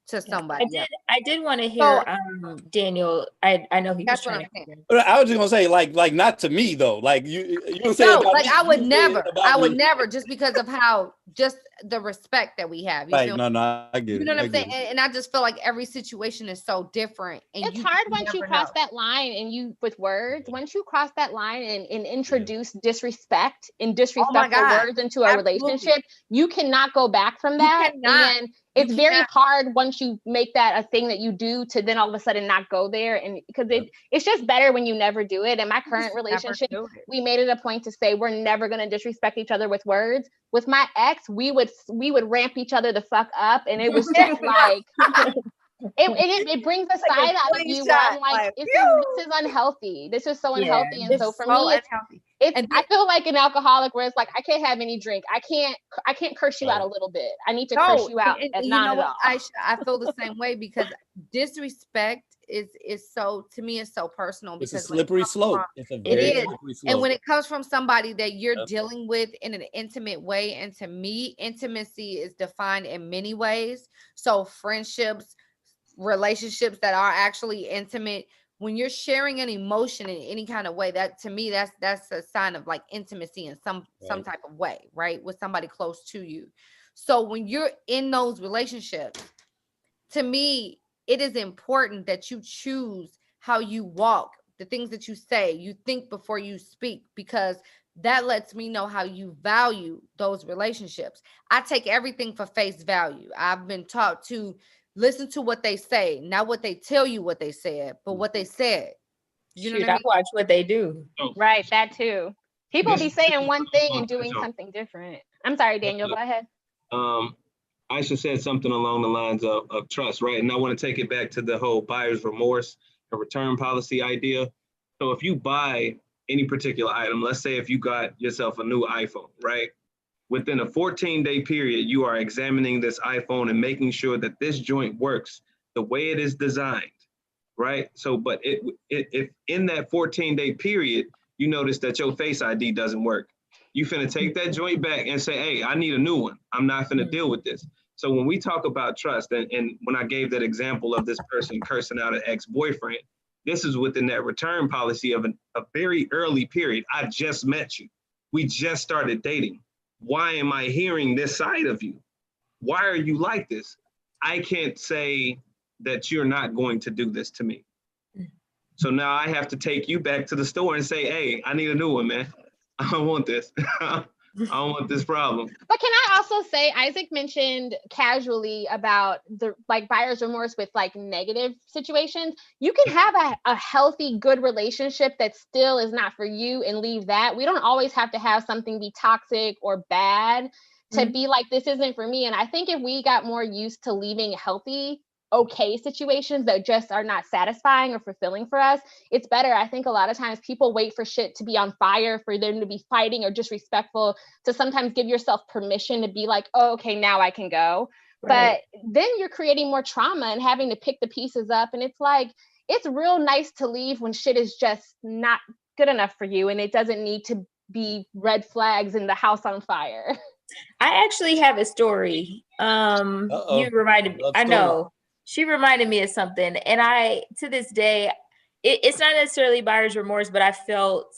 to somebody. I did want to hear Daniel. I know he was trying to. I was just gonna say, like not to me though. Like you say no, about like me, I would me. never, just because of how just the respect that we have. Right? No, I get it. You know what I'm saying? And I just feel like every situation is so different. And it's hard once you cross that line, and you with words. Once you cross that line and introduce disrespect and disrespectful words into a relationship, you cannot go back from that. And then it's very hard once you make that a thing that you do to then all of a sudden not go there. And because it's just better when you never do it. In my current relationship, we made it a point to say we're never going to disrespect each other with words. With my ex, we would ramp each other the fuck up, and it was just like it brings a side out of you where I'm like, this is unhealthy. This is so unhealthy. And so for me, I feel like an alcoholic where it's like I can't have any drink. I can't curse you out a little bit. I need to curse you out at not at all. I feel the same way, because disrespect is so, to me, it's so personal. Because it's a slippery slope. It is. And when it comes from somebody that you're dealing with in an intimate way, and to me, intimacy is defined in many ways. So friendships, relationships that are actually intimate, when you're sharing an emotion in any kind of way, that to me, that's a sign of like intimacy in some type of way, right? With somebody close to you. So when you're in those relationships, to me, it is important that you choose how you walk, the things that you say, you think before you speak, because that lets me know how you value those relationships. I take everything for face value. I've been taught to listen to what they say, not what they tell you what they said, but what they said. You know what I mean? watch what they do. Right, that too. People be saying one thing and This- doing something different. I'm sorry, Daniel, go ahead. Aisha said something along the lines of trust, right? And I want to take it back to the whole buyer's remorse or return policy idea. So if you buy any particular item, let's say if you got yourself a new iPhone, right? Within a 14-day period, you are examining this iPhone and making sure that this joint works the way it is designed, right? So, but if in that 14-day period, you notice that your Face ID doesn't work, you finna take that joint back and say, hey, I need a new one. I'm not finna deal with this. So when we talk about trust, and when I gave that example of this person cursing out an ex-boyfriend, this is within that return policy of a very early period. I just met you. We just started dating. Why am I hearing this side of you? Why are you like this? I can't say that you're not going to do this to me. So now I have to take you back to the store and say, hey, I need a new one, man. I don't want this. I don't want this problem. But can I also say, Isaac mentioned casually about the like buyer's remorse with like negative situations. You can have a healthy, good relationship that still is not for you and leave that. We don't always have to have something be toxic or bad to be like, this isn't for me. And I think if we got more used to leaving healthy, okay situations that just are not satisfying or fulfilling for us, it's better. I think a lot of times people wait for shit to be on fire, for them to be fighting or disrespectful, to sometimes give yourself permission to be like, oh, okay, now I can go. Right. But then you're creating more trauma and having to pick the pieces up. And it's like, it's real nice to leave when shit is just not good enough for you and it doesn't need to be red flags and the house on fire. I actually have a story. You reminded me. I know. She reminded me of something. And I, to this day, it's not necessarily buyer's remorse, but I felt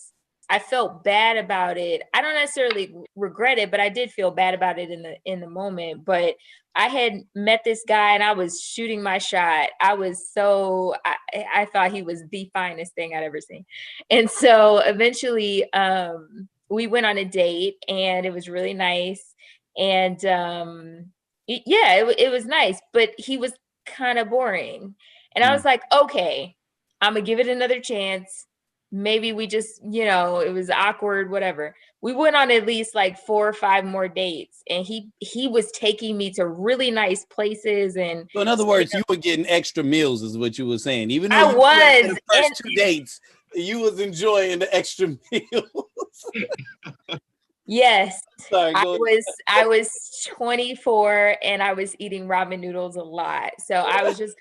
bad about it. I don't necessarily regret it, but I did feel bad about it in the moment. But I had met this guy and I was shooting my shot. I thought he was the finest thing I'd ever seen. And so eventually we went on a date and it was really nice. And it was nice, but he was kind of boring. And I was like, okay, I'm gonna give it another chance. Maybe we just, it was awkward, whatever. We went on at least like 4 or 5 more dates, and he was taking me to really nice places. And so in other words, you were getting extra meals, is what you were saying. Even though I was the first 2 dates, you was enjoying the extra meals. Yes. Sorry, I was 24 and I was eating ramen noodles a lot. So I was just,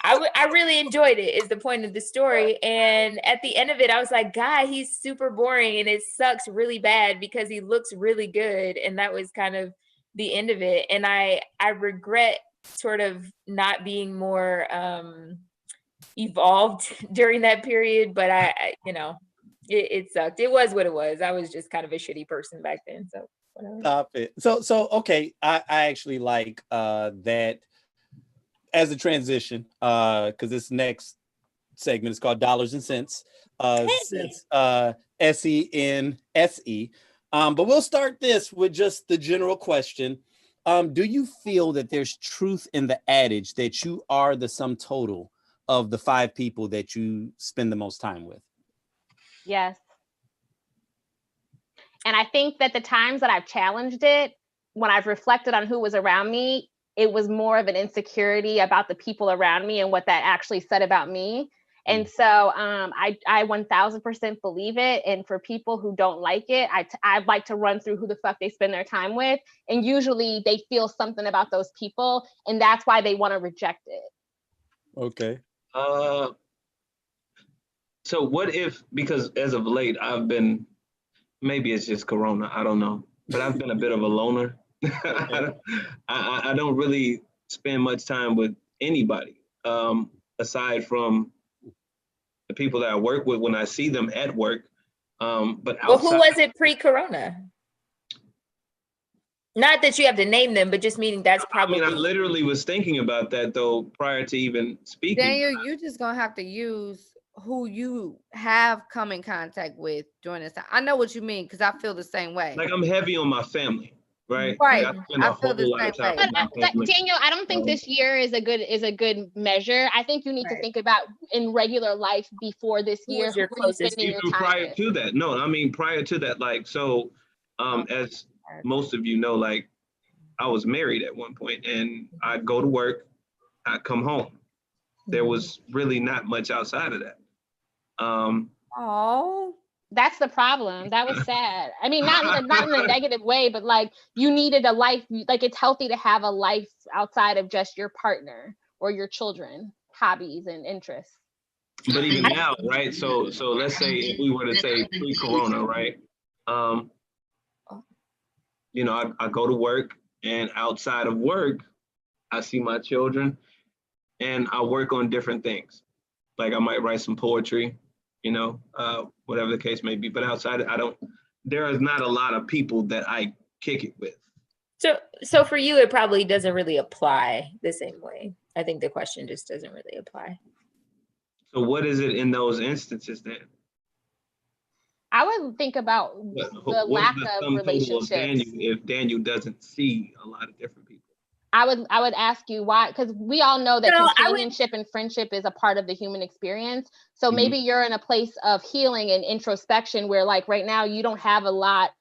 I really enjoyed it, is the point of the story. And at the end of it, I was like, God, he's super boring and it sucks really bad because he looks really good. And that was kind of the end of it. And I regret sort of not being more evolved during that period, but I it sucked. It was what it was. I was just kind of a shitty person back then. So whatever. Stop it. So okay. I actually like that as a transition, because this next segment is called Dollars and Cents. SENSE. But we'll start this with just the general question. Do you feel that there's truth in the adage that you are the sum total of the 5 people that you spend the most time with? Yes. And I think that the times that I've challenged it, when I've reflected on who was around me, it was more of an insecurity about the people around me and what that actually said about me. And so I 1000% believe it. And for people who don't like it, I'd like to run through who the fuck they spend their time with. And usually they feel something about those people. And that's why they want to reject it. Okay. So what if, because as of late, I've been, maybe it's just Corona, I don't know, but I've been a bit of a loner. I don't really spend much time with anybody. aside from the people that I work with when I see them at work. But Well, who outside, was it pre-corona? Not that you have to name them, but just meaning that's probably. I literally was thinking about that though prior to even speaking. Daniel, you just gonna have to use who you have come in contact with during this time. I know what you mean because I feel the same way. Like I'm heavy on my family, right? Right. Like, I spend a whole lot of time But with my family. Daniel, I don't think this year is a good measure. I think you need to think about in regular life before this year. Your closest, spending your even time prior with. to that. No, I mean prior to that, like so. As most of you know, like I was married at one point, and I'd go to work, I'd come home. There was really not much outside of that. Oh, that's the problem. That was sad. I mean, not in a negative way, but like you needed a life. Like it's healthy to have a life outside of just your partner or your children, hobbies and interests. But even now, right? So let's say if we were to say pre-corona, right? You know, I go to work, and outside of work, I see my children, and I work on different things. Like I might write some poetry, you know, whatever the case may be. But outside, there is not a lot of people that I kick it with. So for you, it probably doesn't really apply the same way. I think the question just doesn't really apply. So what is it in those instances then? I would think about the lack of relationships. If Daniel doesn't see a lot of different people. I would ask you why, because we all know that companionship and friendship is a part of the human experience. So maybe you're in a place of healing and introspection where like right now you don't have a lot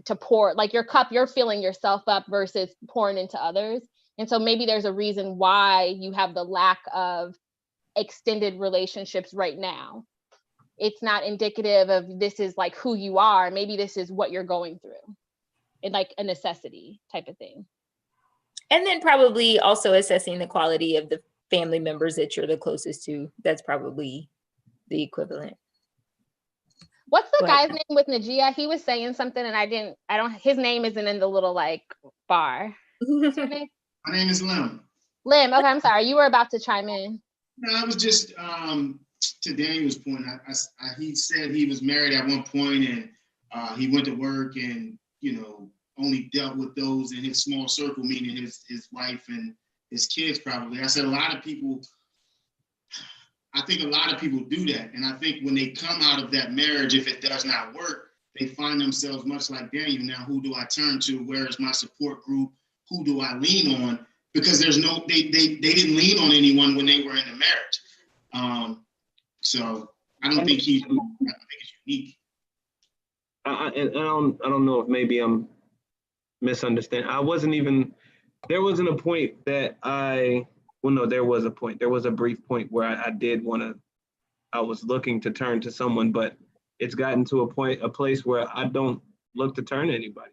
to pour, like your cup, you're filling yourself up versus pouring into others. And so maybe there's a reason why you have the lack of extended relationships right now. It's not indicative of this is like who you are. Maybe this is what you're going through. It's like a necessity type of thing. And then probably also assessing the quality of the family members that you're the closest to. That's probably the equivalent. What's the guy's name with Najia? He was saying something and his name isn't in the little like bar. What's your name? My name is Lim. Lim, okay, I'm sorry. You were about to chime in. No, I was just to Daniel's point. He said he was married at one point and he went to work and, you know, only dealt with those in his small circle, meaning his wife and his kids probably. I said I think a lot of people do that. And I think when they come out of that marriage, if it does not work, they find themselves much like Daniel. Now, who do I turn to? Where is my support group? Who do I lean on? Because they didn't lean on anyone when they were in the marriage. So I don't think it's unique. I don't know if maybe I'm misunderstanding. There wasn't a point that there was a point. There was a brief point where I was looking to turn to someone, but it's gotten to a place where I don't look to turn to anybody.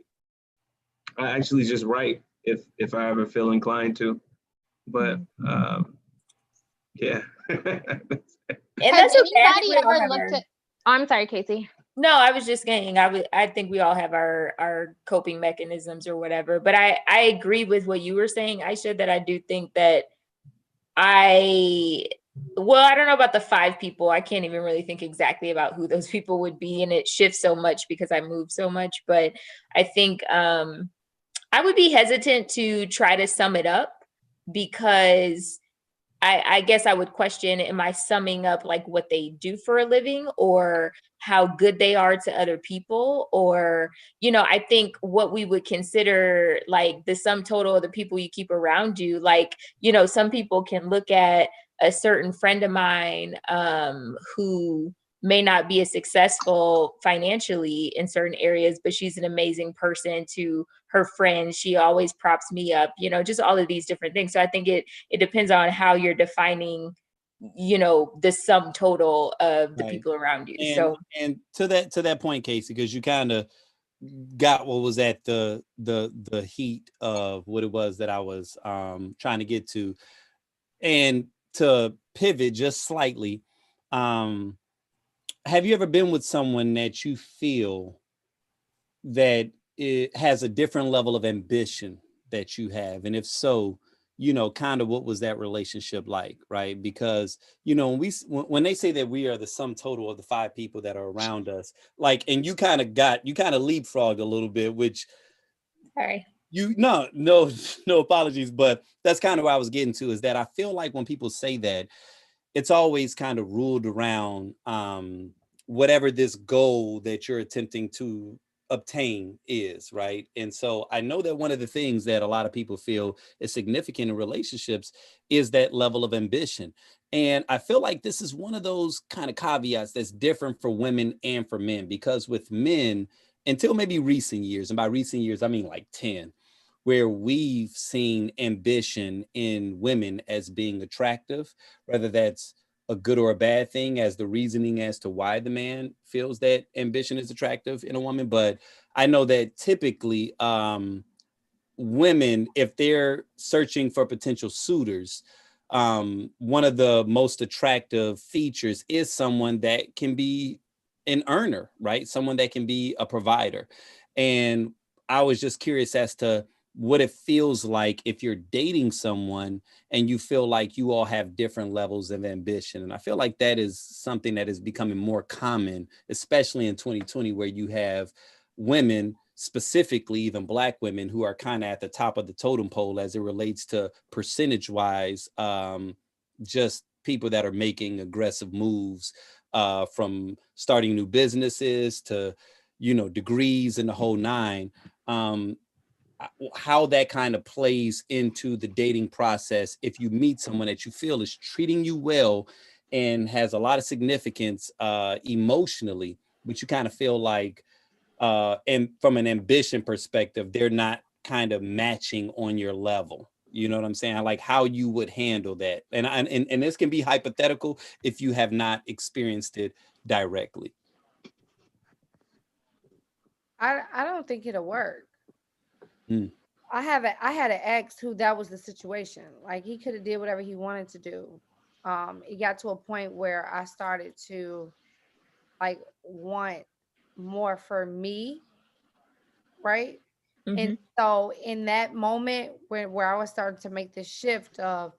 I actually just write if I ever feel inclined to, but yeah. And that's anybody ever looked at? Oh, I'm sorry, Casey. No, I was just saying, I think we all have our coping mechanisms or whatever, but I agree with what you were saying, Aisha, that I do think that I don't know about the 5 people. I can't even really think exactly about who those people would be. And it shifts so much because I move so much, but I think I would be hesitant to try to sum it up because I guess I would question, am I summing up like what they do for a living or how good they are to other people? Or, you know, I think what we would consider like the sum total of the people you keep around you, like, you know, some people can look at a certain friend of mine who may not be as successful financially in certain areas, but she's an amazing person to her friends. She always props me up, you know, just all of these different things. So I think it depends on how you're defining, you know, the sum total of the people around you. And to that point, Casey, because you kind of got what was at the heat of what it was that I was trying to get to, and to pivot just slightly, have you ever been with someone that you feel that it has a different level of ambition that you have? And if so, kind of what was that relationship like, right? Because, when they say that we are the sum total of the 5 people that are around us, like, and you kind of leapfrogged a little bit, which sorry. No apologies, but that's kind of what I was getting to, is that I feel like when people say that, it's always kind of ruled around whatever this goal that you're attempting to obtain is, right? And so I know that one of the things that a lot of people feel is significant in relationships is that level of ambition. And I feel like this is one of those kind of caveats that's different for women and for men, because with men, until maybe recent years, and by recent years, I mean like 10, where we've seen ambition in women as being attractive, whether that's a good or a bad thing as the reasoning as to why the man feels that ambition is attractive in a woman. But I know that typically women, if they're searching for potential suitors, one of the most attractive features is someone that can be an earner, right? Someone that can be a provider. And I was just curious as to what it feels like if you're dating someone and you feel like you all have different levels of ambition. And I feel like that is something that is becoming more common, especially in 2020, where you have women, specifically even Black women, who are kind of at the top of the totem pole as it relates to percentage wise, just people that are making aggressive moves, from starting new businesses to, degrees and the whole nine. How that kind of plays into the dating process if you meet someone that you feel is treating you well and has a lot of significance emotionally, but you kind of feel like, and from an ambition perspective, they're not kind of matching on your level. You know what I'm saying? Like how you would handle that. And this can be hypothetical if you have not experienced it directly. I don't think it'll work. Mm. I had an ex who that was the situation. Like he could have did whatever he wanted to do. It got to a point where I started to like want more for me, right? Mm-hmm. And so in that moment where I was starting to make this shift of,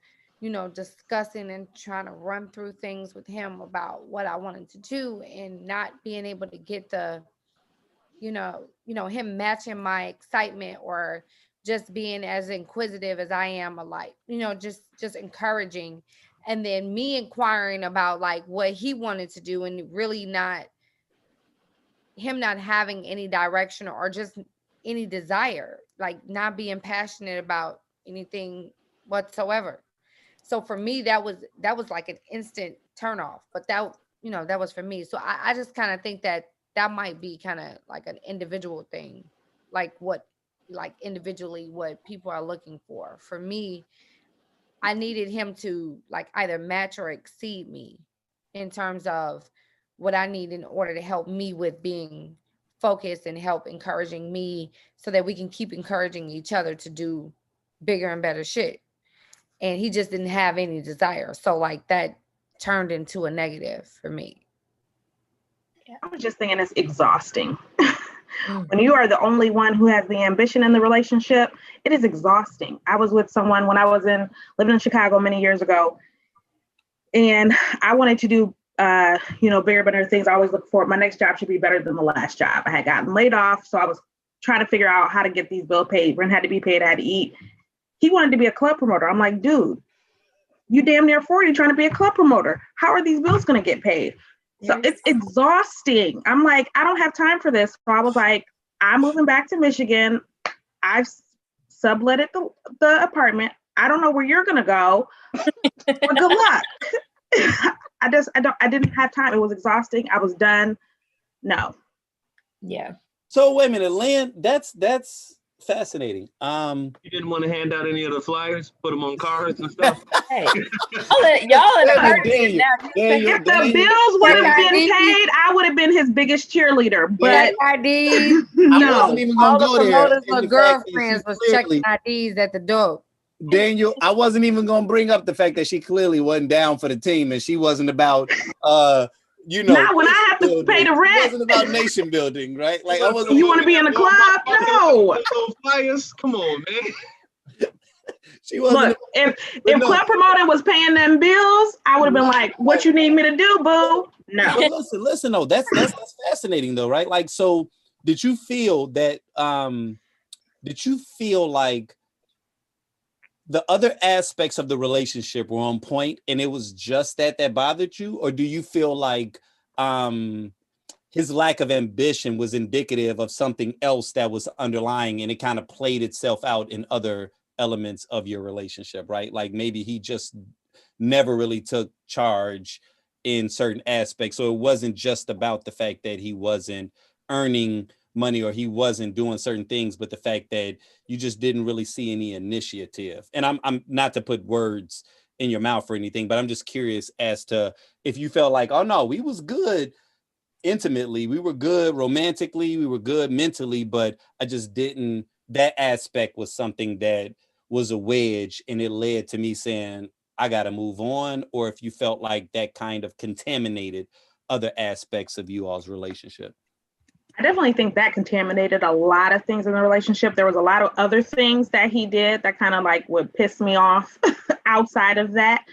discussing and trying to run through things with him about what I wanted to do and not being able to get the him matching my excitement or just being as inquisitive as I am alike, just encouraging. And then me inquiring about like what he wanted to do and really not having any direction or just any desire, like not being passionate about anything whatsoever. So for me, that was like an instant turn off, but that was for me. So I just kind of think that might be kind of like an individual thing, like individually what people are looking for. For me, I needed him to like either match or exceed me in terms of what I need in order to help me with being focused and help encouraging me so that we can keep encouraging each other to do bigger and better shit. And he just didn't have any desire. So like that turned into a negative for me. I was just thinking it's exhausting. When you are the only one who has the ambition in the relationship, it is exhausting. I was with someone when I was living in Chicago many years ago, and I wanted to do, bigger, better things. I always look for my next job should be better than the last job. I had gotten laid off, so I was trying to figure out how to get these bills paid. Rent had to be paid. I had to eat. He wanted to be a club promoter. I'm like, dude, you damn near 40 trying to be a club promoter. How are these bills going to get paid? So it's exhausting. I'm like, I don't have time for this. So I was like, I'm moving back to Michigan. I've subletted the apartment. I don't know where you're going to go. Well, good luck. I didn't have time. It was exhausting. I was done. No. Yeah. So wait a minute, Lynn, that's fascinating. You didn't want to hand out any of the flyers, put them on cards and stuff. Hey, y'all in the if the bills would have been paid, I would have been his biggest cheerleader. But IDs. I wasn't even gonna go there. All the promoters with girlfriends was checking IDs at the door. Daniel, I wasn't even gonna bring up the fact that she clearly wasn't down for the team and she wasn't about not when I have to pay the rent. It wasn't about nation building, right? Like I wasn't. You want to be in the club? No. Flyers? Come on, man. She wasn't. Look, if no. club promoter was paying them bills, I would have been like, "What you need me to do, boo?" No. Listen. No, that's fascinating though, right? Like, so did you feel that? Did you feel like the other aspects of the relationship were on point, and it was just that bothered you, or do you feel like his lack of ambition was indicative of something else that was underlying, and it kind of played itself out in other elements of your relationship, right? Like maybe he just never really took charge in certain aspects, so it wasn't just about the fact that he wasn't earning money or he wasn't doing certain things, but the fact that you just didn't really see any initiative. And I'm not to put words in your mouth or anything, but I'm just curious as to if you felt like, oh no, we was good intimately, we were good romantically, we were good mentally, but I just didn't, that aspect was something that was a wedge and it led to me saying, I got to move on, or if you felt like that kind of contaminated other aspects of you all's relationship. I definitely think that contaminated a lot of things in the relationship. There was a lot of other things that he did that kind of like would piss me off outside of that.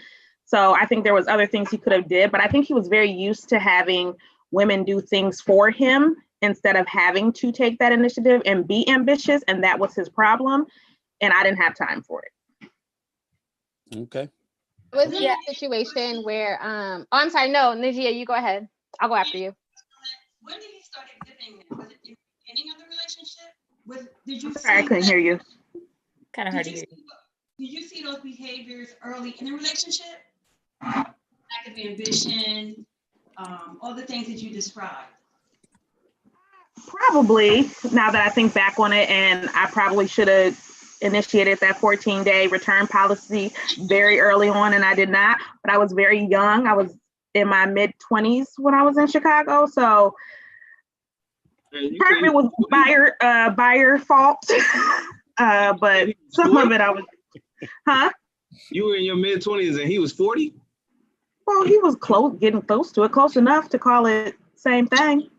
So I think there was other things he could have did, but I think he was very used to having women do things for him instead of having to take that initiative and be ambitious. And that was his problem. And I didn't have time for it. Okay. Was it a situation where, I'm sorry, no, Nigia, you go ahead. I'll go after you. When did he start exhibiting that? Was it in the beginning of the relationship? Did you Sorry, I couldn't hear you. Kind of hard to hear you. Did you see those behaviors early in the relationship? Lack of ambition, all the things that you described. Probably, now that I think back on it, and I probably should have initiated that 14-day return policy very early on, and I did not, but I was very young. I was in my mid-20s when I was in Chicago, so part of it was buyer fault, but some of it I was, You were in your mid-20s and he was 40? Well, he was getting close to it, close enough to call it same thing.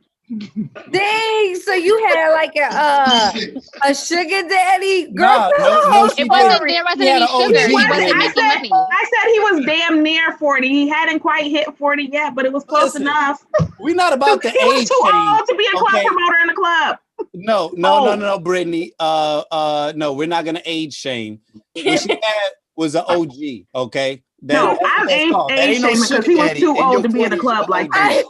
Dang, so you had like a sugar daddy girl? No, it wasn't, there wasn't any sugar. He wasn't making money. I said he was damn near 40. He hadn't quite hit 40 yet, but it was close enough. We're not about the age. He was too old to be a club promoter in the club. No, Brittany. No, we're not gonna age shame. What she had was an OG, okay? I'm age shaming because he was too old to be in a club like that.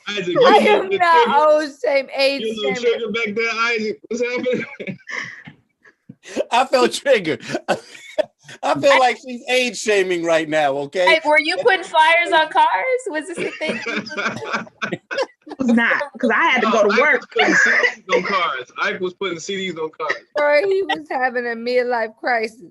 I am not old shame, age you little trigger back there, Isaac. What's happening? I felt triggered. I feel like she's age shaming right now, okay? Hey, were you putting flyers on cars? Was this a thing? It was not, because I had to go to work. CDs on cars. Ike was putting CDs on cars. Or he was having a midlife crisis.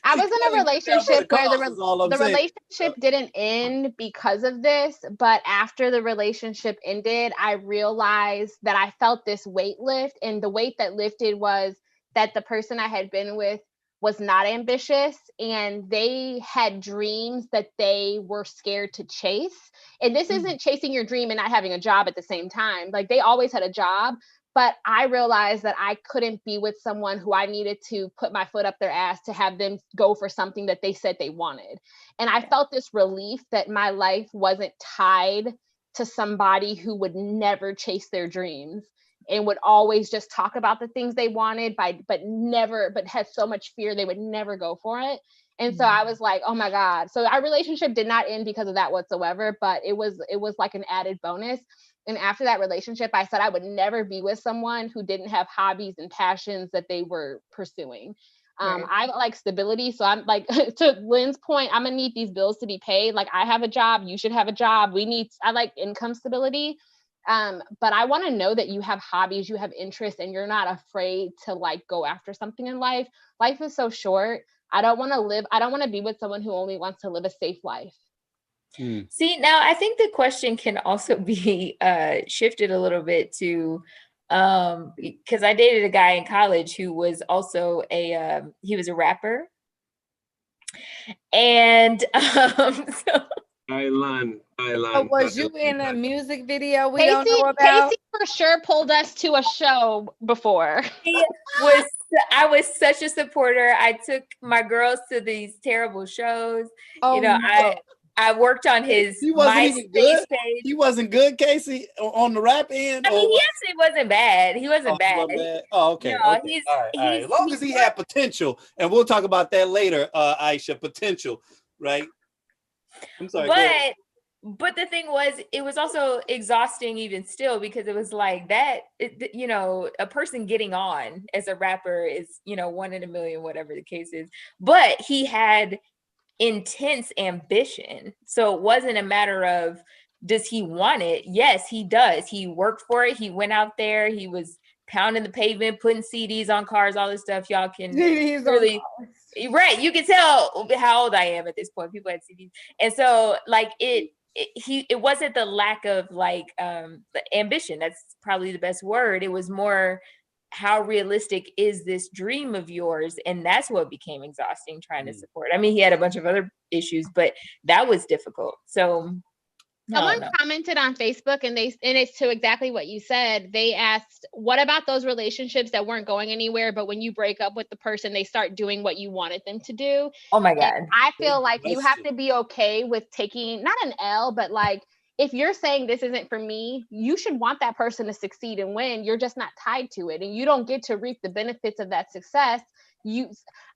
I was in a relationship where the relationship didn't end because of this, but after the relationship ended, I realized that I felt this weight lift, and the weight that lifted was that the person I had been with was not ambitious, and they had dreams that they were scared to chase. And this isn't chasing your dream and not having a job at the same time. Like, they always had a job. But I realized that I couldn't be with someone who I needed to put my foot up their ass to have them go for something that they said they wanted. And I felt this relief that my life wasn't tied to somebody who would never chase their dreams and would always just talk about the things they wanted, but had so much fear they would never go for it. And so I was like, oh my God. So our relationship did not end because of that whatsoever, but it was like an added bonus. And after that relationship, I said I would never be with someone who didn't have hobbies and passions that they were pursuing. Right. I like stability. So I'm like, to Lynn's point, I'm gonna need these bills to be paid. Like, I have a job, you should have a job. I like income stability. But I want to know that you have hobbies, you have interests, and you're not afraid to like go after something in life. Life is so short. I don't want to be with someone who only wants to live a safe life. See, now I think the question can also be shifted a little bit to, because I dated a guy in college who was also he was a rapper. And so was you in a music video we don't know about? Casey for sure pulled us to a show before. He was such a supporter. I took my girls to these terrible shows. Oh, I worked on his He wasn't MySpace even good. page. He wasn't good, Casey, on the rap end. I mean, he actually wasn't bad. He wasn't bad. Oh, okay. No, Okay. All right. As long as he had potential, and we'll talk about that later, Aisha. Potential, right? I'm sorry. But the thing was, it was also exhausting even still, because it was like that, a person getting on as a rapper is, 1 in a million, whatever the case is. But he had intense ambition. So it wasn't a matter of, does he want it? Yes, he does. He worked for it. He went out there. He was pounding the pavement, putting CDs on cars, all this stuff. Y'all can really, right? You can tell how old I am at this point. People had CDs, and so like it wasn't the lack of like the ambition. That's probably the best word. It was more, how realistic is this dream of yours? And that's what became exhausting, trying to support. I mean, he had a bunch of other issues, but that was difficult. So someone commented on Facebook, and it's to exactly what you said. They asked, what about those relationships that weren't going anywhere, but when you break up with the person, they start doing what you wanted them to do? Oh my God. And I feel like you have to be okay with taking not an L, but like, if you're saying this isn't for me, you should want that person to succeed and win. You're just not tied to it, and you don't get to reap the benefits of that success.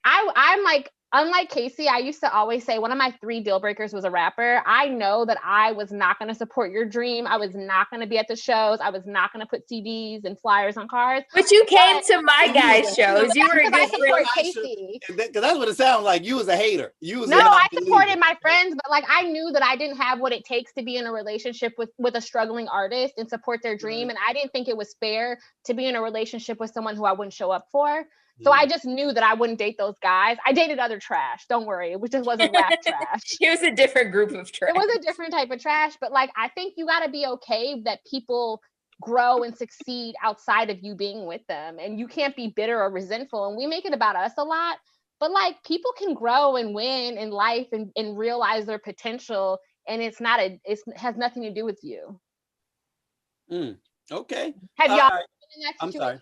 I'm like, unlike Casey, I used to always say one of my 3 deal breakers was a rapper. I know that I was not going to support your dream. I was not going to be at the shows. I was not going to put CDs and flyers on cars. But you came to my guys' shows. You were a good friend. Casey. Because that's what it sounded like. You was a hater. I supported my friends, but like I knew that I didn't have what it takes to be in a relationship with a struggling artist and support their dream. And I didn't think it was fair to be in a relationship with someone who I wouldn't show up for. So I just knew that I wouldn't date those guys. I dated other trash. Don't worry. It just wasn't rap trash. It was a different group of trash. It was a different type of trash. But like, I think you got to be okay that people grow and succeed outside of you being with them. And you can't be bitter or resentful. And we make it about us a lot. But like, people can grow and win in life and realize their potential. And it has nothing to do with you. Okay. Have y'all been in that situation? I'm sorry.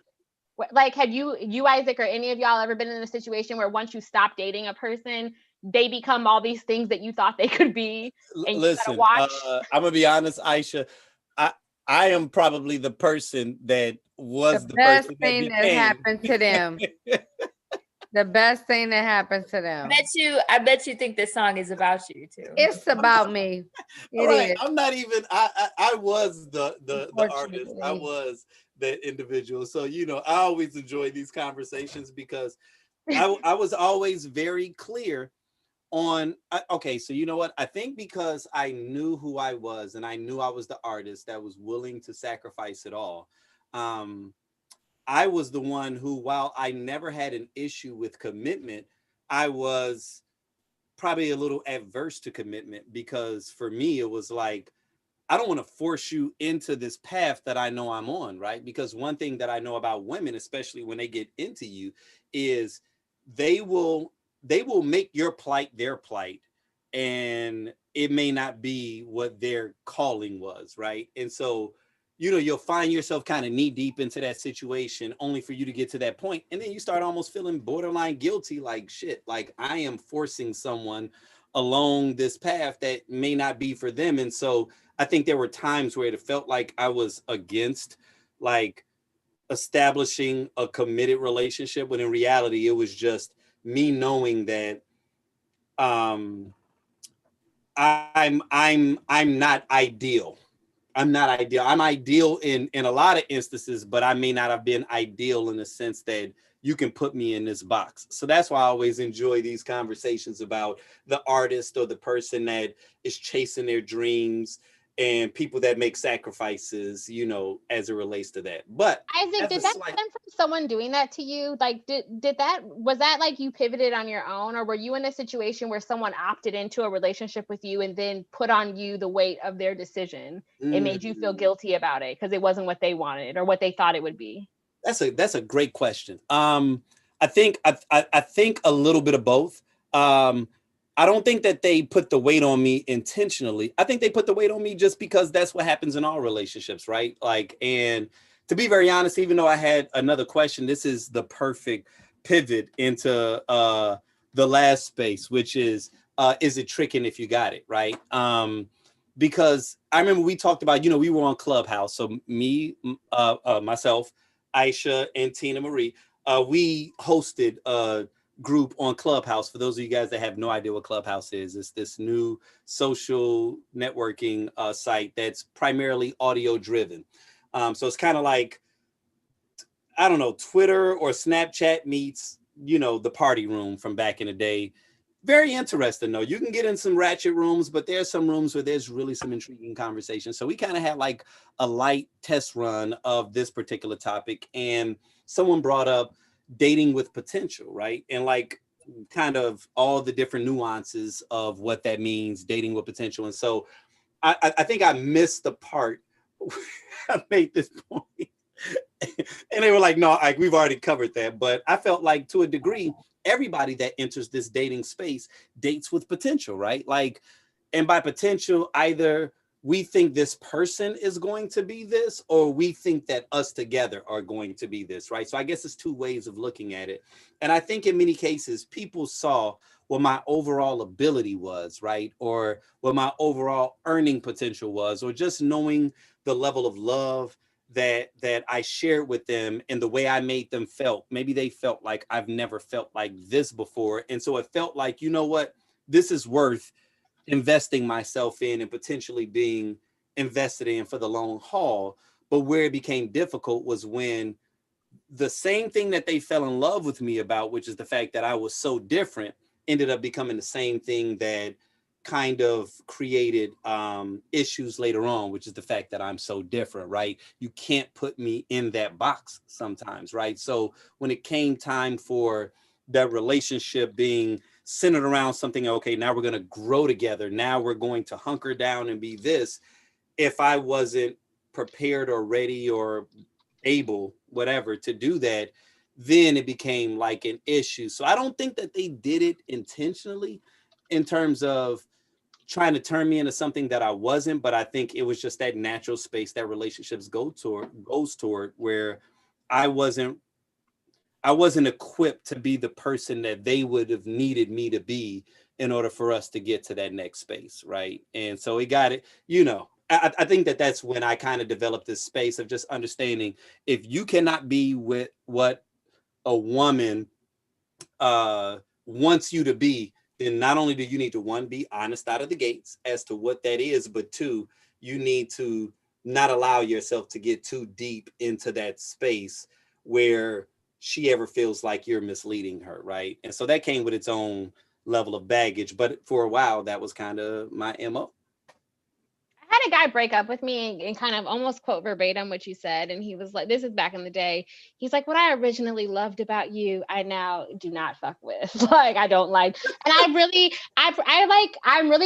Like, have you Isaac, or any of y'all ever been in a situation where once you stop dating a person, they become all these things that you thought they could be? And listen, you gotta watch? I'm gonna be honest, Aisha. I am probably the person that was the best thing that happened to them. The best thing that happened to them. I bet you think this song is about you too. It's about me. It is. I'm not even. I was the artist. I was that individual. So I always enjoy these conversations because I was always very clear on. Okay, so you know what? I think because I knew who I was and I knew I was the artist that was willing to sacrifice it all. I was the one who, while I never had an issue with commitment, I was probably a little adverse to commitment, because for me, it was like, I don't want to force you into this path that I know I'm on, right? Because one thing that I know about women, especially when they get into you, is they will make your plight their plight, and it may not be what their calling was, right? And so, you'll find yourself kind of knee deep into that situation, only for you to get to that point. And then you start almost feeling borderline guilty, like shit, like I am forcing someone along this path that may not be for them. And so I think there were times where it felt like I was against like establishing a committed relationship, when in reality, it was just me knowing that I'm not ideal. I'm not ideal. I'm ideal in a lot of instances, but I may not have been ideal in the sense that you can put me in this box. So that's why I always enjoy these conversations about the artist or the person that is chasing their dreams, and people that make sacrifices, as it relates to that. But Isaac, did that stem from someone doing that to you? Like, was that like you pivoted on your own, or were you in a situation where someone opted into a relationship with you and then put on you the weight of their decision? It made you feel guilty about it because it wasn't what they wanted or what they thought it would be? That's a great question. I think a little bit of both. I don't think that they put the weight on me intentionally. I think they put the weight on me just because that's what happens in all relationships, right? Like, and to be very honest, even though I had another question, this is the perfect pivot into the last space, which is it tricking if you got it, right? Because I remember we talked about, we were on Clubhouse. So me, myself, Aisha, and Tina Marie, we hosted a group on Clubhouse. For those of you guys that have no idea what Clubhouse is, it's this new social networking site that's primarily audio driven. So it's kind of like, I don't know, Twitter or Snapchat meets, the party room from back in the day. Very interesting, though. You can get in some ratchet rooms, but there's some rooms where there's really some intriguing conversation. So we kind of had like a light test run of this particular topic. And someone brought up dating with potential, right? And like kind of all the different nuances of what that means, dating with potential. And so I think I missed the part I made this point. And they were like, no, we've already covered that. But I felt like to a degree, everybody that enters this dating space dates with potential, right? Like, and by potential, either we think this person is going to be this, or we think that us together are going to be this, right? So I guess it's two ways of looking at it. And I think in many cases, people saw what my overall ability was, right? Or what my overall earning potential was, or just knowing the level of love that I shared with them and the way I made them felt. Maybe they felt like I've never felt like this before. And so it felt like, you know what, this is worth investing myself in and potentially being invested in for the long haul. But where it became difficult was when the same thing that they fell in love with me about, which is the fact that I was so different, ended up becoming the same thing that kind of created issues later on, which is the fact that I'm so different, right? You can't put me in that box sometimes, right? So when it came time for that relationship being centered around something, okay, now we're going to grow together. Now we're going to hunker down and be this. If I wasn't prepared or ready or able, whatever, to do that, then it became like an issue. So I don't think that they did it intentionally in terms of trying to turn me into something that I wasn't, but I think it was just that natural space that relationships goes toward where I wasn't equipped to be the person that they would have needed me to be in order for us to get to that next space, right? And so it got it, I think that that's when I kind of developed this space of just understanding if you cannot be with what a woman wants you to be, then not only do you need to, one, be honest out of the gates as to what that is, but two, you need to not allow yourself to get too deep into that space where she ever feels like you're misleading her, right? And so that came with its own level of baggage, but for a while, that was kind of my MO. I had a guy break up with me and kind of almost quote verbatim what you said. And he was like, this is back in the day. He's like, what I originally loved about you, I now do not fuck with. Like, I don't like. And I'm really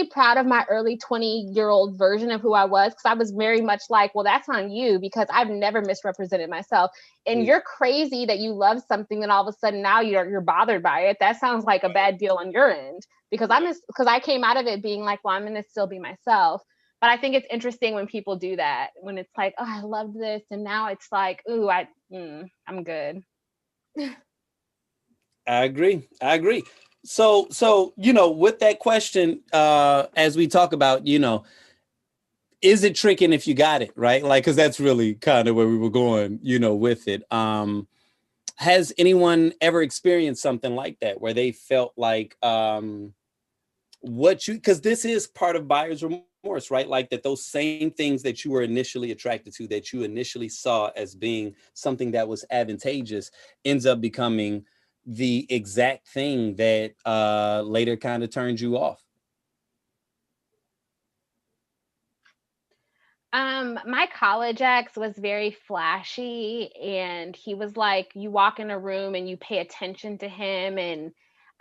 proud of my early 20-year-old version of who I was, because I was very much like, well, that's on you, because I've never misrepresented myself. And you're crazy that you love something and all of a sudden now you're bothered by it. That sounds like a bad deal on your end, because I came out of it being like, well, I'm going to still be myself. But I think it's interesting when people do that, when it's like, oh, I loved this. And now it's like, ooh, I'm good. I agree. So, with that question, as we talk about, is it tricking if you got it, right? Like, because that's really kind of where we were going, with it. Has anyone ever experienced something like that where they felt like because this is part of buyer's remorse, right? Like that those same things that you were initially attracted to, that you initially saw as being something that was advantageous, ends up becoming the exact thing that later kind of turns you off. My college ex was very flashy, and he was like, you walk in a room and you pay attention to him, and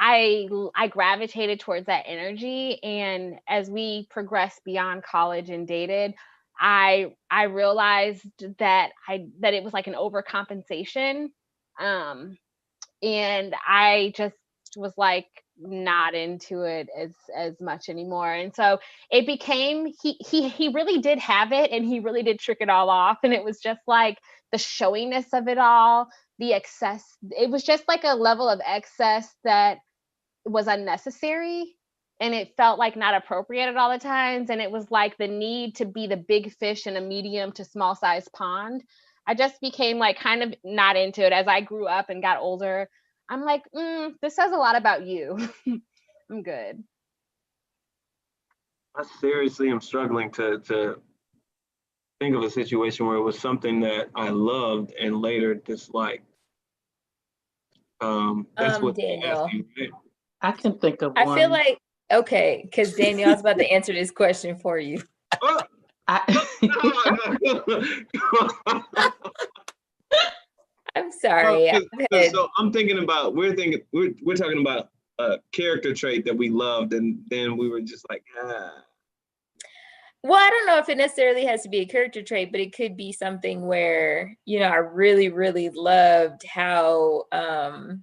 I gravitated towards that energy. And as we progressed beyond college and dated, I realized that it was like an overcompensation. And I just just was like not into it as much anymore. And so it became he really did have it, and he really did trick it all off. And it was just like the showiness of it all, the excess. It was just like a level of excess that was unnecessary, and it felt like not appropriate at all the times. And it was like the need to be the big fish in a medium to small size pond. I just became like kind of not into it as I grew up and got older. I'm like, this says a lot about you. I'm good. I seriously am struggling to think of a situation where it was something that I loved and later disliked. That's what Daniel. asking, right? I can think of I one. feel like, okay, because Daniel, I was about to answer this question for you. I'm sorry. So I'm thinking about, we're talking about a character trait that we loved, and then we were just like, Well, I don't know if it necessarily has to be a character trait, but it could be something where, you know, I really, really loved how oh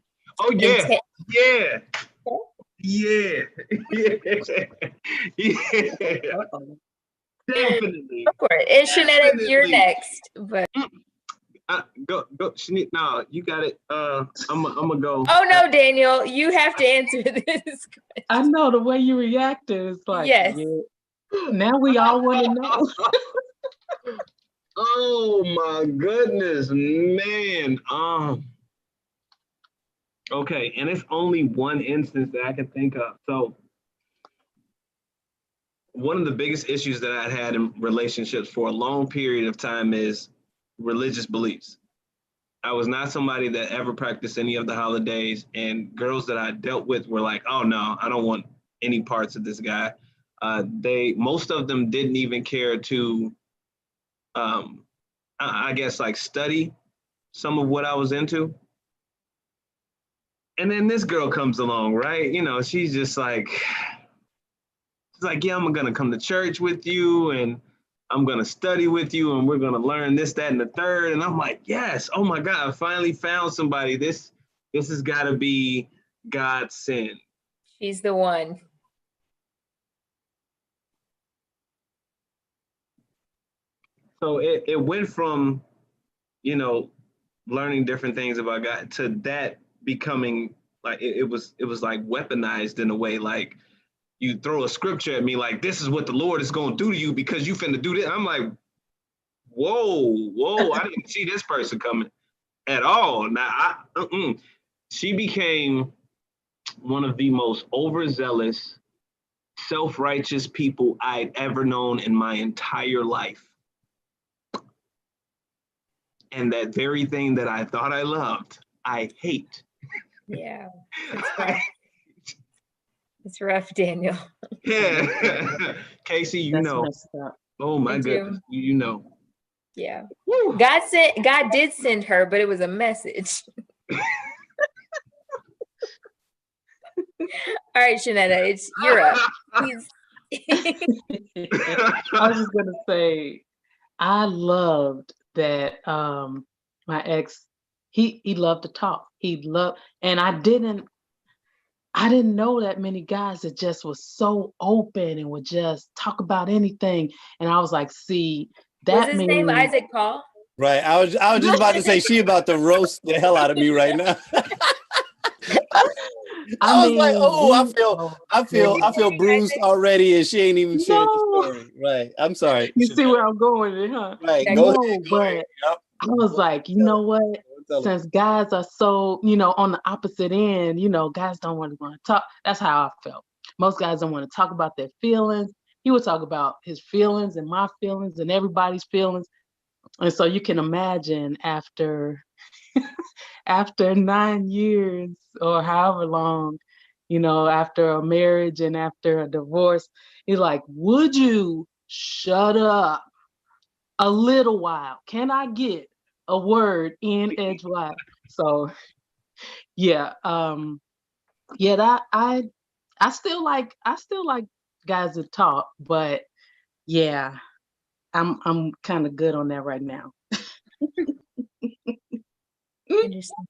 yeah, yeah. Yeah. Yeah. Definitely. Of course. And Shanetta, you're next. But go, Shanetta. No, you got it. I'm gonna go. Oh no, Daniel, you have to answer this question. I know the way you reacted is like, yes. Yeah. Now we all want to know. Oh my goodness, man. Okay, and it's only one instance that I can think of. So one of the biggest issues that I had in relationships for a long period of time is religious beliefs. I was not somebody that ever practiced any of the holidays, and girls that I dealt with were like, oh no, I don't want any parts of this guy. Most of them didn't even care to, I guess, like study some of what I was into. And then this girl comes along, right? You know, she's like, yeah, I'm gonna come to church with you, and I'm gonna study with you, and we're gonna learn this, that, and the third. And I'm like, yes, oh my God, I finally found somebody. This has gotta be God's sin. She's the one. So it went from, you know, learning different things about God to that becoming like, it was like weaponized in a way. Like, you throw a scripture at me like, this is what the Lord is going to do to you because you finna do this. I'm like, whoa, I didn't see this person coming at all. Now, she became one of the most overzealous, self-righteous people I'd ever known in my entire life. And that very thing that I thought I loved, I hate. Yeah, it's rough, Daniel. Yeah. Casey, you know. Oh my goodness, you know. Yeah. Woo. God did send her, but it was a message. All right, Shanetta, you're up. I was just gonna say, I loved that my ex, he loved to talk. And I didn't know that many guys that just was so open and would just talk about anything. And I was like, see, that was his name Isaac Paul? Right. I was just about to say, she about to roast the hell out of me right now. I was like, oh, I feel bruised already, and she ain't even shared the story. Right. I'm sorry. You see where I'm going, huh? Right. Go ahead. Yep. I was like, you know what? Since guys are so, you know, on the opposite end, you know, guys don't really want to talk. That's how I felt. Most guys don't want to talk about their feelings. He would talk about his feelings and my feelings and everybody's feelings. And so you can imagine after 9 years or however long, you know, after a marriage and after a divorce, he's like, would you shut up a little while? Can I get a word in edgewise? So yeah, that I still like guys that talk, but yeah, I'm kind of good on that right now. Interesting.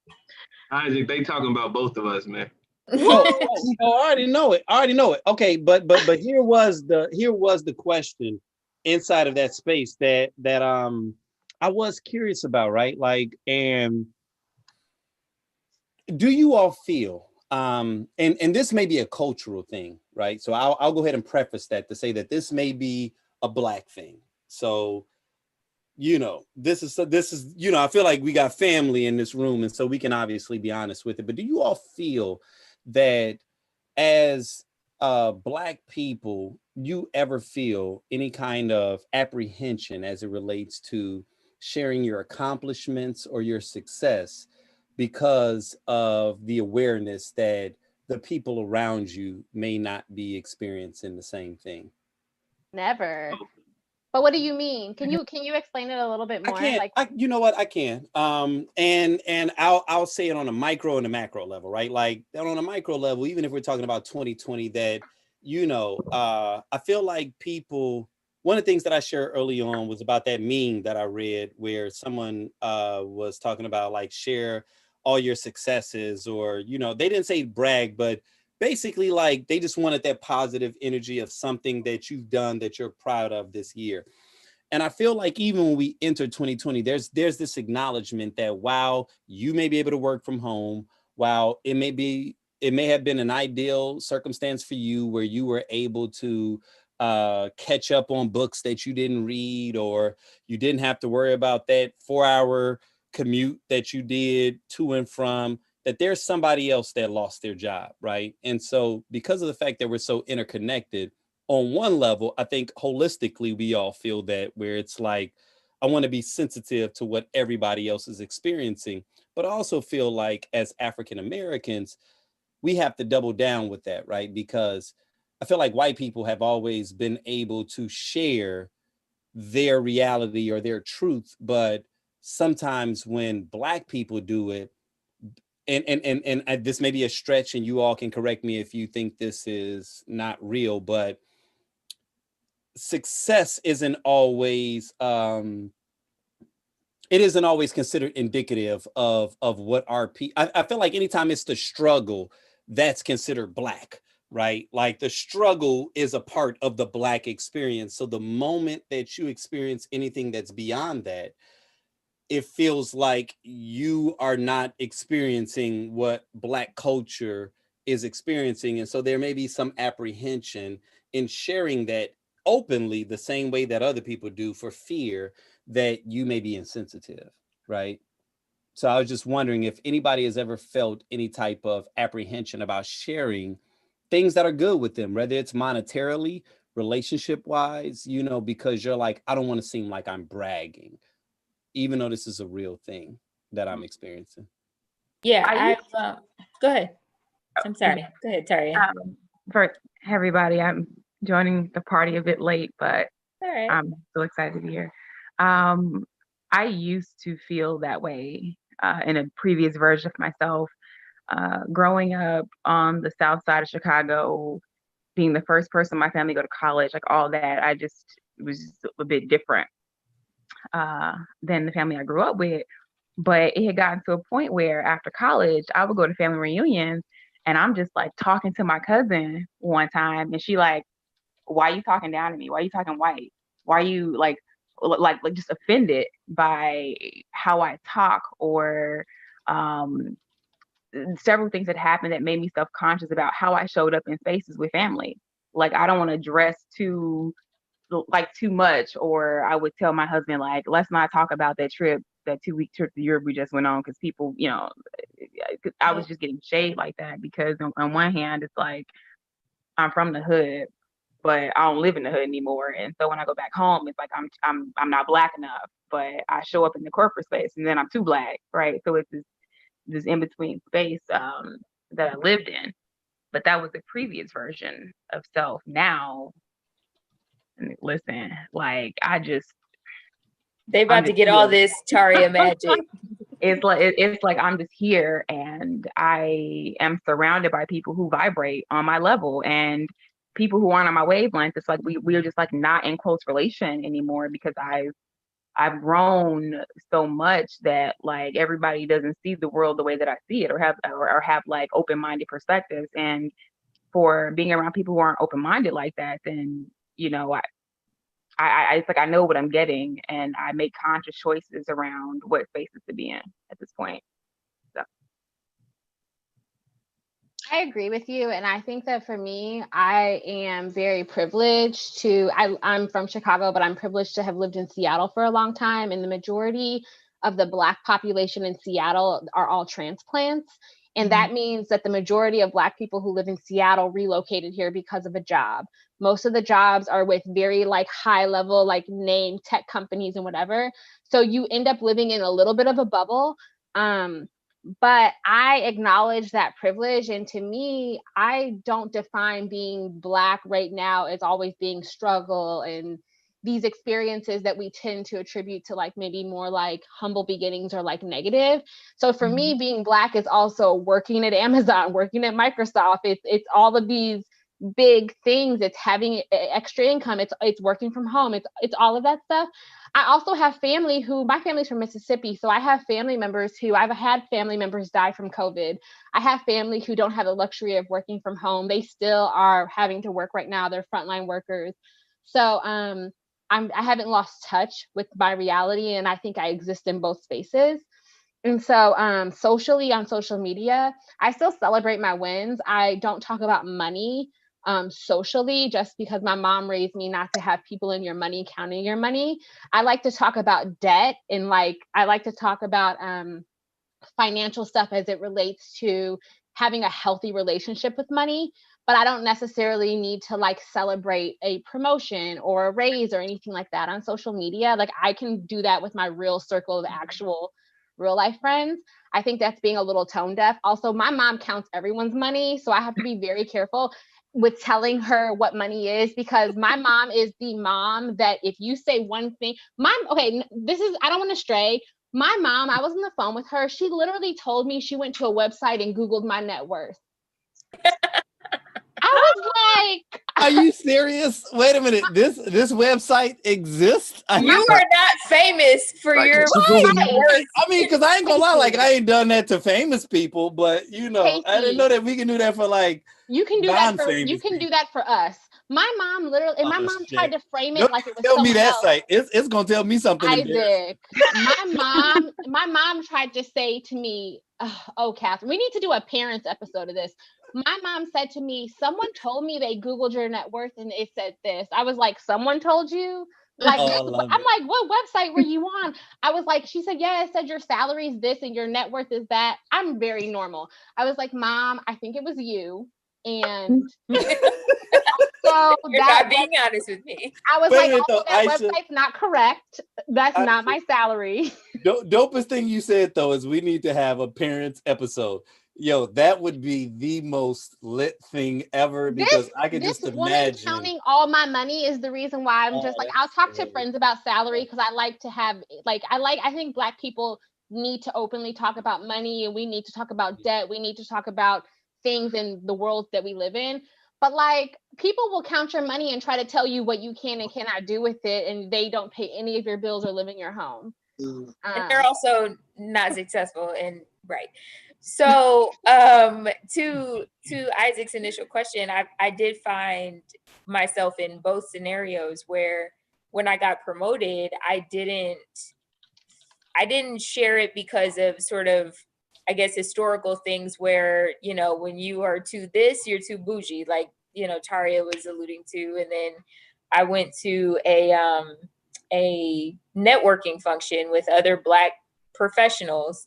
Isaac, they talking about both of us, man. I already know it. I already know it. Okay, but here was the question inside of that space that I was curious about, right? Like, and do you all feel and this may be a cultural thing, right? So I'll go ahead and preface that to say that this may be a Black thing. So this is I feel like we got family in this room, and so we can obviously be honest with it. But do you all feel that as Black people, you ever feel any kind of apprehension as it relates to sharing your accomplishments or your success because of the awareness that the people around you may not be experiencing the same thing? Never. But what do you mean? Can you explain it a little bit more? You know what? I can. And I'll say it on a micro and a macro level, right? Like on a micro level, even if we're talking about 2020, that I feel like people. One of the things that I shared early on was about that meme that I read where someone was talking about like share all your successes, or they didn't say brag, but basically like they just wanted that positive energy of something that you've done that you're proud of this year. And I feel like even when we enter 2020, there's this acknowledgement that while you may be able to work from home, while it may have been an ideal circumstance for you where you were able to catch up on books that you didn't read, or you didn't have to worry about that 4-hour commute that you did to and from, that there's somebody else that lost their job, right? And so because of the fact that we're so interconnected, on one level, I think holistically, we all feel that, where it's like, I want to be sensitive to what everybody else is experiencing, but I also feel like as African Americans, we have to double down with that, right? Because I feel like white people have always been able to share their reality or their truth, but sometimes when Black people do it, and this may be a stretch, and you all can correct me if you think this is not real, but success isn't always it isn't always considered indicative of what I feel like anytime it's the struggle that's considered Black, right? Like the struggle is a part of the Black experience. So the moment that you experience anything that's beyond that, it feels like you are not experiencing what Black culture is experiencing. And so there may be some apprehension in sharing that openly the same way that other people do, for fear that you may be insensitive, right? So I was just wondering if anybody has ever felt any type of apprehension about sharing things that are good with them, whether it's monetarily, relationship wise, because you're like, I don't want to seem like I'm bragging, even though this is a real thing that I'm experiencing. Yeah, go ahead. I'm sorry. Go ahead, Taria. For everybody, I'm joining the party a bit late, but all right. I'm so excited to be here. I used to feel that way in a previous version of myself. Growing up on the south side of Chicago, being the first person in my family to go to college, like all that, it was a bit different than the family I grew up with. But it had gotten to a point where after college, I would go to family reunions, and I'm just like talking to my cousin one time, and she like, why are you talking down to me? Why are you talking white? Why are you like just offended by how I talk? Or several things that happened that made me self-conscious about how I showed up in spaces with family. Like, I don't want to dress too much, or I would tell my husband, like, let's not talk about that 2-week trip to Europe we just went on, because people, I was just getting shade like that, because on one hand, it's like, I'm from the hood, but I don't live in the hood anymore. And so when I go back home, it's like I'm not Black enough, but I show up in the corporate space and then I'm too Black, right? So it's this in-between space that I lived in. But that was the previous version of self. Now, listen, like they about to get all this Taria magic. It's like I'm just here, and I am surrounded by people who vibrate on my level, and people who aren't on my wavelength. It's like we are just like not in close relation anymore, because I've grown so much that like everybody doesn't see the world the way that I see it, or have like open-minded perspectives. And for being around people who aren't open-minded like that, then I it's like I know what I'm getting, and I make conscious choices around what spaces to be in at this point. So I agree with you. And I think that for me, I am very privileged I'm from Chicago, but I'm privileged to have lived in Seattle for a long time. And the majority of the Black population in Seattle are all transplants. And that means that the majority of Black people who live in Seattle relocated here because of a job. Most of the jobs are with very like high level, like name tech companies and whatever. So you end up living in a little bit of a bubble. But I acknowledge that privilege. And to me, I don't define being Black right now as always being struggle and these experiences that we tend to attribute to like maybe more like humble beginnings or like negative. So for me, being Black is also working at Amazon, working at Microsoft. It's all of these big things. It's having extra income. It's working from home. It's all of that stuff. I also have family my family's from Mississippi. So I have family members I've had family members die from COVID. I have family who don't have the luxury of working from home. They still are having to work right now. They're frontline workers. So I haven't lost touch with my reality. And I think I exist in both spaces. And so socially on social media, I still celebrate my wins. I don't talk about money socially, just because my mom raised me not to have people in your money counting your money. I like to talk about debt, and like I like to talk about financial stuff as it relates to having a healthy relationship with money. But I don't necessarily need to like celebrate a promotion or a raise or anything like that on social media. Like I can do that with my real circle of actual real life friends. I think that's being a little tone deaf. Also, my mom counts everyone's money, so I have to be very careful with telling her what money is, because my mom is the mom that if you say one thing, I don't want to stray. My mom, I was on the phone with her. She literally told me she went to a website and Googled my net worth. I was like, are you serious? Wait a minute. This website exists? You are not famous for your net worth. I mean, because I ain't gonna lie, like I ain't done that to famous people, but I didn't know that we can do that for like you can do that for us. My mom literally, and my mom tried to frame it like it was tell me that else. site. It's gonna tell me something. Isaac, my mom tried to say to me, "Oh, Catherine, we need to do a parents episode of this." My mom said to me, "Someone told me they Googled your net worth and it said this." I was like, "Someone told you?" Like, I'm like, "What website were you on?" I was like, she said, "Yeah, it said your salary is this and your net worth is that." I'm very normal. I was like, "Mom, I think it was you." And so you're not being honest with me. I was like, that website's not correct. That's not my salary. Dopest thing you said though is we need to have a parents episode. Yo, that would be the most lit thing ever, because I could just imagine. Counting all my money is the reason why I'm just like, I'll talk to friends about salary, because I like to have I think Black people need to openly talk about money, and we need to talk about debt. We need to talk about things in the world that we live in. But like, people will count your money and try to tell you what you can and cannot do with it, and they don't pay any of your bills or live in your home. And they're also not successful. And right. So to Isaac's initial question, I did find myself in both scenarios where when I got promoted, I didn't share it because of sort of, I guess, historical things where, when you are too this, you're too bougie, like, Taria was alluding to. And then I went to a networking function with other Black professionals.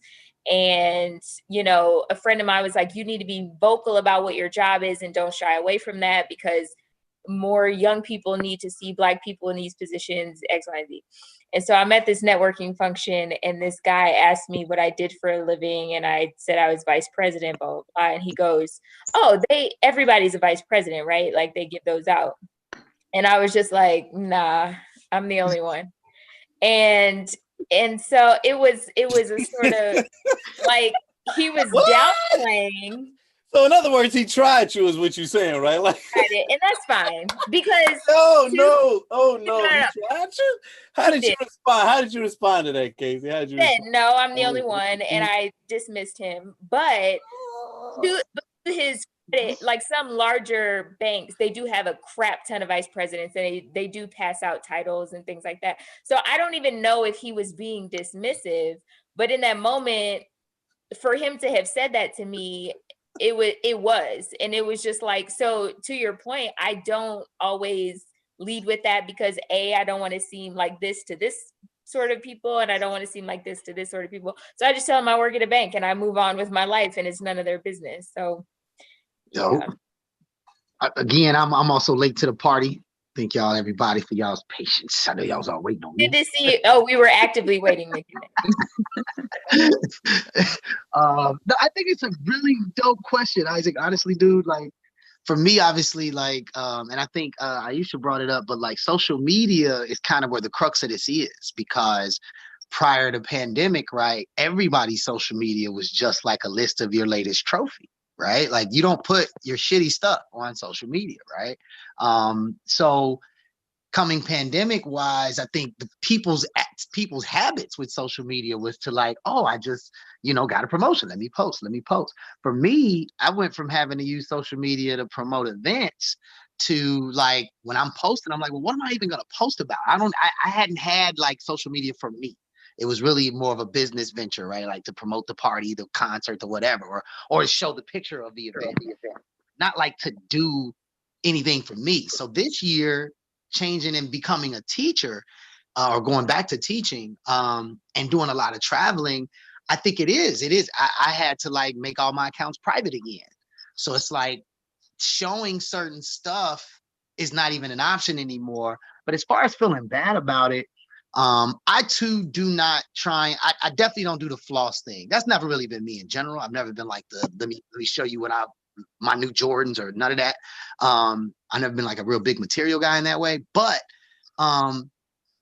And, a friend of mine was like, you need to be vocal about what your job is and don't shy away from that, because more young people need to see Black people in these positions, X, Y, and Z. And so I'm at this networking function, and this guy asked me what I did for a living. And I said I was vice president, blah, blah, blah. And he goes, "Oh, everybody's a vice president, right? Like they give those out." And I was just like, "Nah, I'm the only one." And so it was a sort of like, he was downplaying. So in other words, he tried you, is what you're saying, right? Like, and that's fine because oh no, no, he tried you. How did you respond? How did you respond to that, Casey? How did you respond? No, I'm the only one, and I dismissed him. But to his credit, like some larger banks, they do have a crap ton of vice presidents, and they do pass out titles and things like that. So I don't even know if he was being dismissive, but in that moment, for him to have said that to me, it was just like, so to your point, I don't always lead with that because I don't want to seem like this to this sort of people, and I don't want to seem like this to this sort of people. So I just tell them I work at a bank and I move on with my life, and it's none of their business. So yeah. Again, I'm also late to the party. Thank y'all, everybody, for y'all's patience. I know y'all was all waiting on me. Good to see you. Oh, we were actively waiting. No, I think it's a really dope question, Isaac. Honestly, dude, like for me, obviously, like, and I think Aisha brought it up, but like social media is kind of where the crux of this is, because prior to pandemic, right, everybody's social media was just like a list of your latest trophy. Right? Like you don't put your shitty stuff on social media, right? So coming pandemic wise, I think the people's habits with social media was to like, oh, I just, got a promotion. Let me post. For me, I went from having to use social media to promote events to like, when I'm posting, I'm like, well, what am I even going to post about? I hadn't had like social media for me. It was really more of a business venture, right? Like to promote the party, the concert, or whatever, or show the picture of the event, not like to do anything for me. So this year, changing and becoming a teacher, or going back to teaching, and doing a lot of traveling, I think it is. I had to like make all my accounts private again. So it's like showing certain stuff is not even an option anymore. But as far as feeling bad about it, I too do not try. I definitely don't do the floss thing. That's never really been me in general. I've never been like let me show you my new Jordans or none of that. I've never been like a real big material guy in that way. But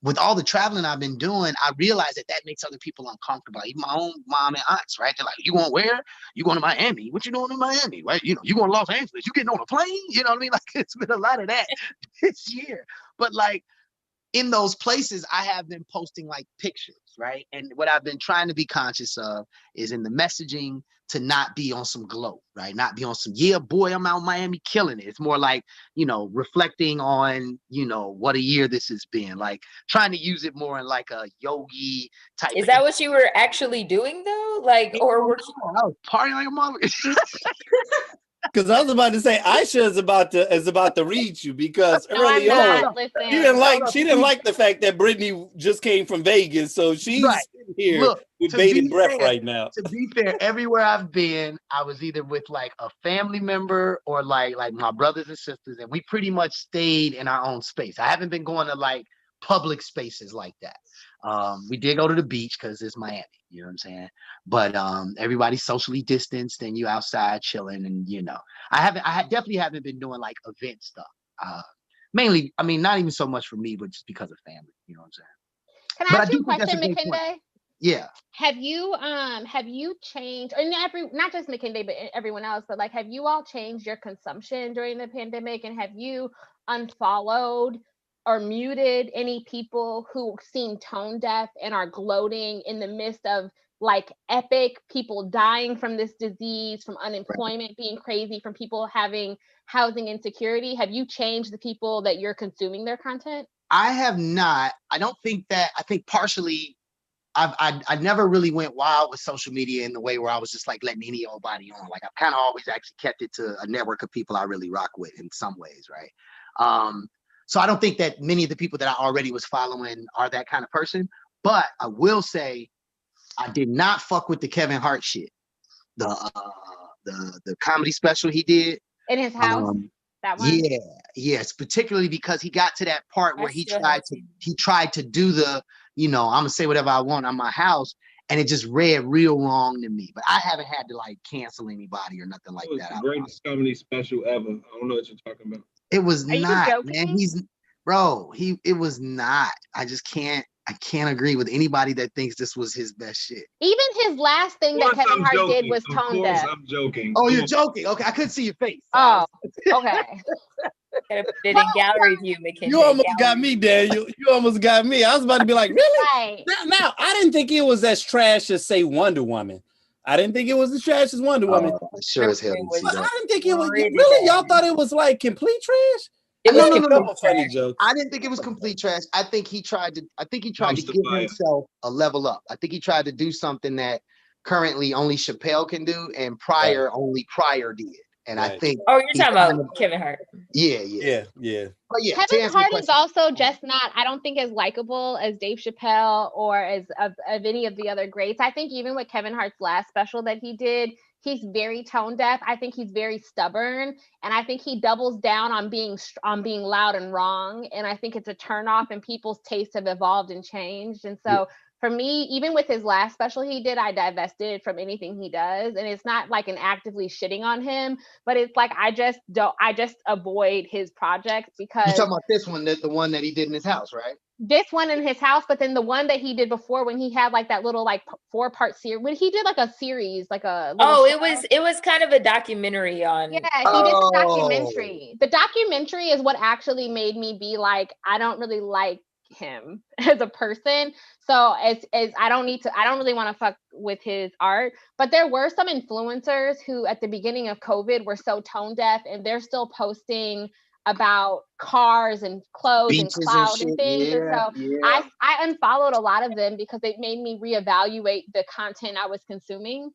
with all the traveling I've been doing, I realize that makes other people uncomfortable. Even my own mom and aunts, right? They're like, "You going where? You going to Miami? What you doing in Miami? Right? You going to Los Angeles? You getting on a plane? You know what I mean? Like it's been a lot of that this year. But like, in those places, I have been posting like pictures, right? And what I've been trying to be conscious of is in the messaging to not be on some gloat, right? Not be on some, yeah, boy, I'm out in Miami killing it. It's more like, reflecting on, what a year this has been. Like trying to use it more in like a yogi type. Is that what you were actually doing though? Like, or were you? I was partying like a mother. Because I was about to say Aisha is about to read you, because early on she didn't like the fact that Brittany just came from Vegas, so she's here with bated breath right now. To be fair, everywhere I've been, I was either with like a family member or like my brothers and sisters, and we pretty much stayed in our own space. I haven't been going to like public spaces like that. We did go to the beach because it's Miami, you know what I'm saying? But everybody's socially distanced and you outside chilling, and I definitely haven't been doing like event stuff. Mainly, I mean, not even so much for me, but just because of family, you know what I'm saying? Can I ask you a question, McKinday? Yeah. Have you changed, or not just McKinday, but everyone else, but like, have you all changed your consumption during the pandemic, and have you unfollowed or muted any people who seem tone deaf and are gloating in the midst of like epic people dying from this disease, from unemployment being crazy, from people having housing insecurity? Have you changed the people that you're consuming their content? I have not. I think partially I never really went wild with social media in the way where I was just like letting any old body on. Like I've kind of always actually kept it to a network of people I really rock with in some ways, right? So I don't think that many of the people that I already was following are that kind of person. But I will say I did not fuck with the Kevin Hart shit. The comedy special he did. In his house? That one? Yeah, yes, particularly because he got to that part where he tried to do the, I'm gonna say whatever I want on my house, and it just read real wrong to me. But I haven't had to like cancel anybody or nothing like that. The greatest comedy special ever. I don't know what you're talking about. It was not, man. It was not. I just can't I can't agree with anybody that thinks this was his best shit. Even his last thing that Kevin Hart did was tone deaf. I'm joking. Oh, you're joking. Okay, I couldn't see your face. Oh, okay. Gotta put it in gallery view, McKinsey. You almost got me, Daniel. You almost got me. I was about to be like, really? Right. Now, I didn't think it was as trash as, say, Wonder Woman. I didn't think it was as trash as Wonder Woman. Sure as hell didn't see that. I didn't think it was. Really? Y'all thought it was like complete trash? No. Funny jokes. I didn't think it was complete trash. I think he tried to give himself a level up. I think he tried to do something that currently only Chappelle can do, and only Pryor did. And I think. Oh, you're talking about Kevin Hart. Yeah. But yeah, Kevin Hart is also just not, I don't think, as likable as Dave Chappelle or as of any of the other greats. I think even with Kevin Hart's last special that he did, he's very tone deaf. I think he's very stubborn, and I think he doubles down on being loud and wrong. And I think it's a turnoff, and people's tastes have evolved and changed. And so for me, even with his last special he did, I divested from anything he does. And it's not like an actively shitting on him, but it's like I just avoid his projects because you're talking about this one, the one that he did in his house, right? This one in his house, but then the one that he did before when he had like that little like 4-part series, when he did like a series, like a it was kind of a documentary on. Yeah, he did the documentary. The documentary is what actually made me be like, I don't really like him as a person. So as I don't really want to fuck with his art. But there were some influencers who at the beginning of COVID were so tone deaf, and they're still posting about cars and clothes beaches and clouds and things. Yeah, and so I unfollowed a lot of them because it made me reevaluate the content I was consuming.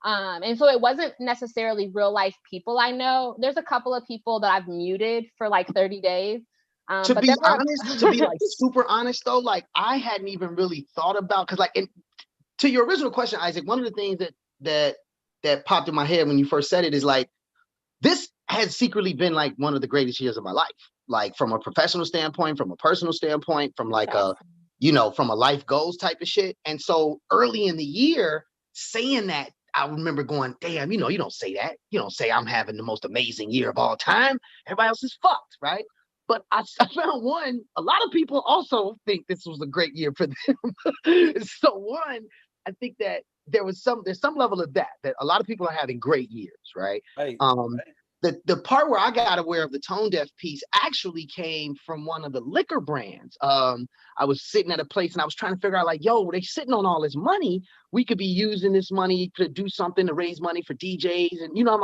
And so it wasn't necessarily real life people I know. There's a couple of people that I've muted for like 30 days. To be like super honest though, like I hadn't even really thought about, because like to your original question, Isaac, one of the things that popped in my head when you first said it is like, this has secretly been like one of the greatest years of my life, like from a professional standpoint, from a personal standpoint, from like from a life goals type of shit. And so early in the year saying that, I remember going, damn, you don't say that. You don't say I'm having the most amazing year of all time. Everybody else is fucked, right? But I found a lot of people also think this was a great year for them. So one, I think that there's some level of that a lot of people are having great years, right? Right. The part where I got aware of the tone deaf piece actually came from one of the liquor brands. I was sitting at a place and I was trying to figure out like, yo, they sitting on all this money. We could be using this money to do something to raise money for DJs. And I'm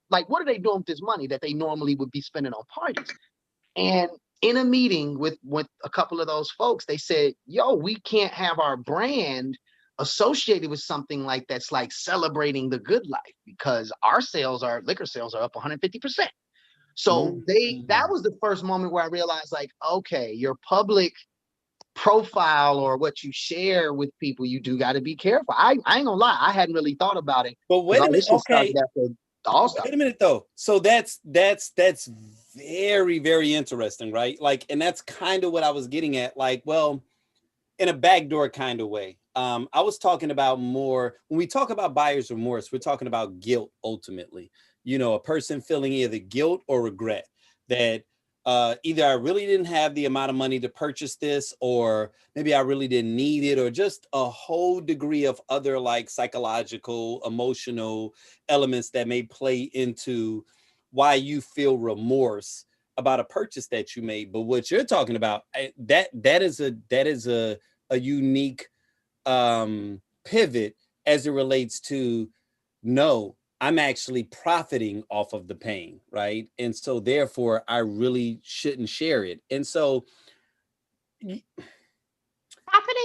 like, what are they doing with this money that they normally would be spending on parties? And in a meeting with a couple of those folks, they said, yo, we can't have our brand associated with something like that's like celebrating the good life, because our liquor sales are up 150%. So that was the first moment where I realized like, okay, your public profile or what you share with people, you do got to be careful. I ain't gonna lie, I hadn't really thought about it. But wait a minute, okay. Wait a minute though. So that's very, very interesting, right? Like, and that's kind of what I was getting at. Like, well, in a backdoor kind of way. I was talking about more when we talk about buyer's remorse, we're talking about guilt ultimately. A person feeling either guilt or regret that either I really didn't have the amount of money to purchase this, or maybe I really didn't need it, or just a whole degree of other like psychological, emotional elements that may play into why you feel remorse about a purchase that you made. But what you're talking about, that is a unique pivot as it relates to, no, I'm actually profiting off of the pain, right? And so therefore I really shouldn't share it. And so profiting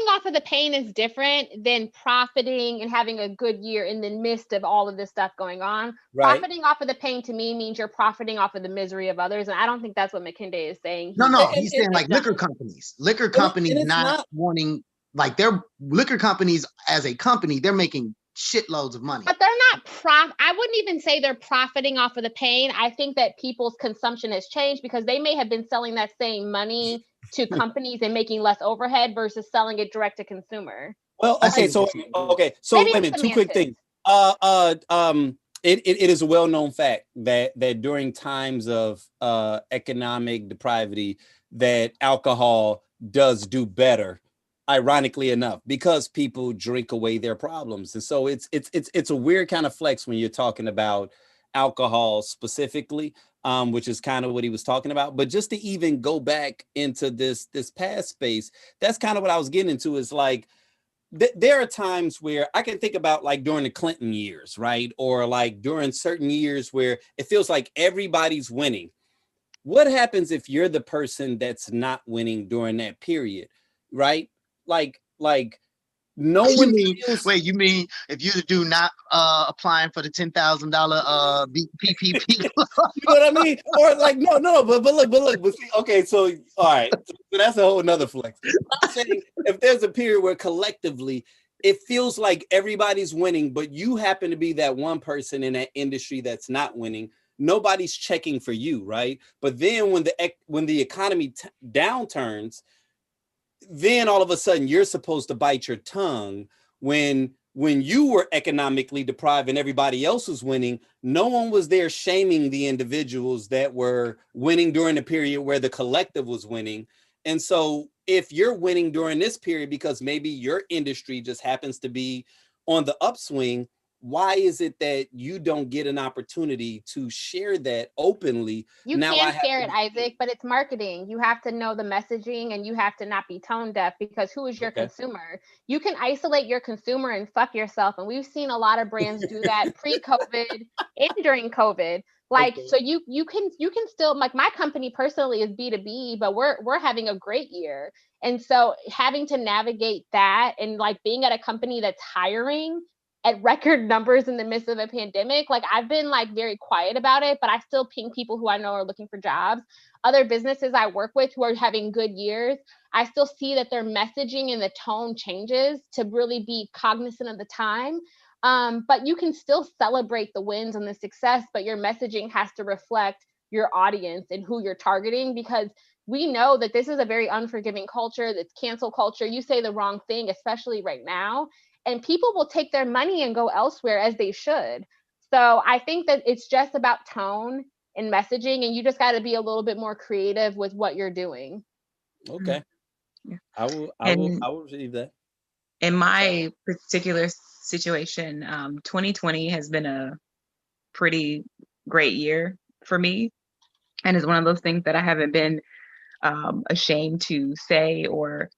off of the pain is different than profiting and having a good year in the midst of all of this stuff going on. Right. Profiting off of the pain to me means you're profiting off of the misery of others. And I don't think that's what McKinsey is saying. No, he's saying like liquor companies not wanting, like their liquor companies as a company, they're making shitloads of money. But they're not I wouldn't even say they're profiting off of the pain. I think that people's consumption has changed because they may have been selling that same money to companies and making less overhead versus selling it direct to consumer. Well, okay, so wait a minute, two quick things. It is a well-known fact that during times of economic depravity, that alcohol does do better ironically enough, because people drink away their problems. And so it's a weird kind of flex when you're talking about alcohol specifically, which is kind of what he was talking about. But just to even go back into this past space, that's kind of what I was getting into, is like, there are times where I can think about, like during the Clinton years, right? Or like during certain years where it feels like everybody's winning. What happens if you're the person that's not winning during that period, right? Like no one feels. Wait, you mean if you do not applying for the $10,000 PPP? You know what I mean? Or like, no, but look, but see, okay, so all right, so that's a whole nother flex. I'm saying if there's a period where collectively it feels like everybody's winning, but you happen to be that one person in that industry that's not winning, nobody's checking for you, right? But then when the economy downturns, then all of a sudden you're supposed to bite your tongue when you were economically deprived and everybody else was winning. No one was there shaming the individuals that were winning during the period where the collective was winning. And so if you're winning during this period because maybe your industry just happens to be on the upswing, why is it that you don't get an opportunity to share that openly? You can share it, Isaac, but it's marketing. You have to know the messaging, and you have to not be tone deaf, because who is your consumer? You can isolate your consumer and fuck yourself. And we've seen a lot of brands do that pre-COVID and during COVID. Like, so you can still, like, my company personally is B2B, but we're having a great year. And so having to navigate that, and like being at a company that's hiring at record numbers in the midst of a pandemic, like, I've been like very quiet about it, but I still ping people who I know are looking for jobs. Other businesses I work with who are having good years, I still see that their messaging and the tone changes to really be cognizant of the time. But you can still celebrate the wins and the success, but your messaging has to reflect your audience and who you're targeting, because we know that this is a very unforgiving culture. That's cancel culture. You say the wrong thing, especially right now, and people will take their money and go elsewhere, as they should. So I think that it's just about tone and messaging, and you just got to be a little bit more creative with what you're doing. Okay. Yeah. I will receive that. In my particular situation, 2020 has been a pretty great year for me. And it's one of those things that I haven't been ashamed to say or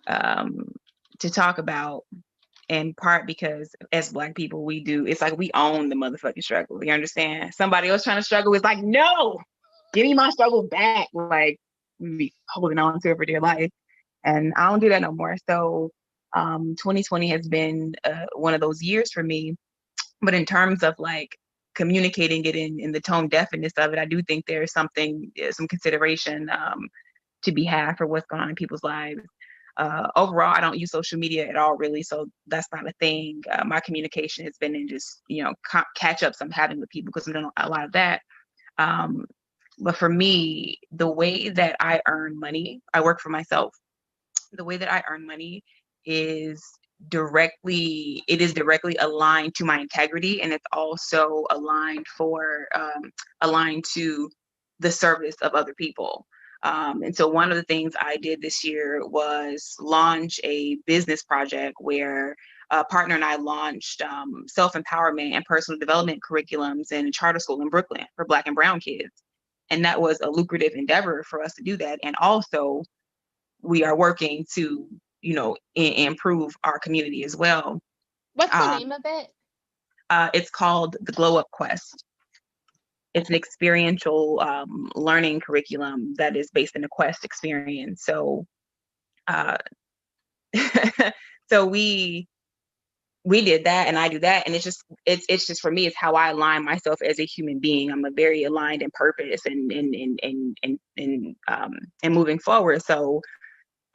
to talk about, in part because as Black people, it's like we own the motherfucking struggle. You understand? Somebody else trying to struggle is like, no, give me my struggle back. Like, me holding on to it for dear life. And I don't do that no more. So 2020 has been one of those years for me. But in terms of like communicating it in the tone deafness of it, I do think there's some consideration to be had for what's going on in people's lives. Overall, I don't use social media at all, really. So that's not a thing. My communication has been in just, catch ups I'm having with people, because I'm doing a lot of that. But for me, the way that I earn money, I work for myself. The way that I earn money is directly aligned to my integrity, and it's also aligned to the service of other people. And so one of the things I did this year was launch a business project where a partner and I launched self-empowerment and personal development curriculums in a charter school in Brooklyn for Black and brown kids. And that was a lucrative endeavor for us to do that. And also we are working to, improve our community as well. What's the name of it? It's called the Glow Up Quest. It's an experiential learning curriculum that is based in a quest experience. So, so we did that, and I do that, and it's just for me, it's how I align myself as a human being. I'm a very aligned in purpose and moving forward. So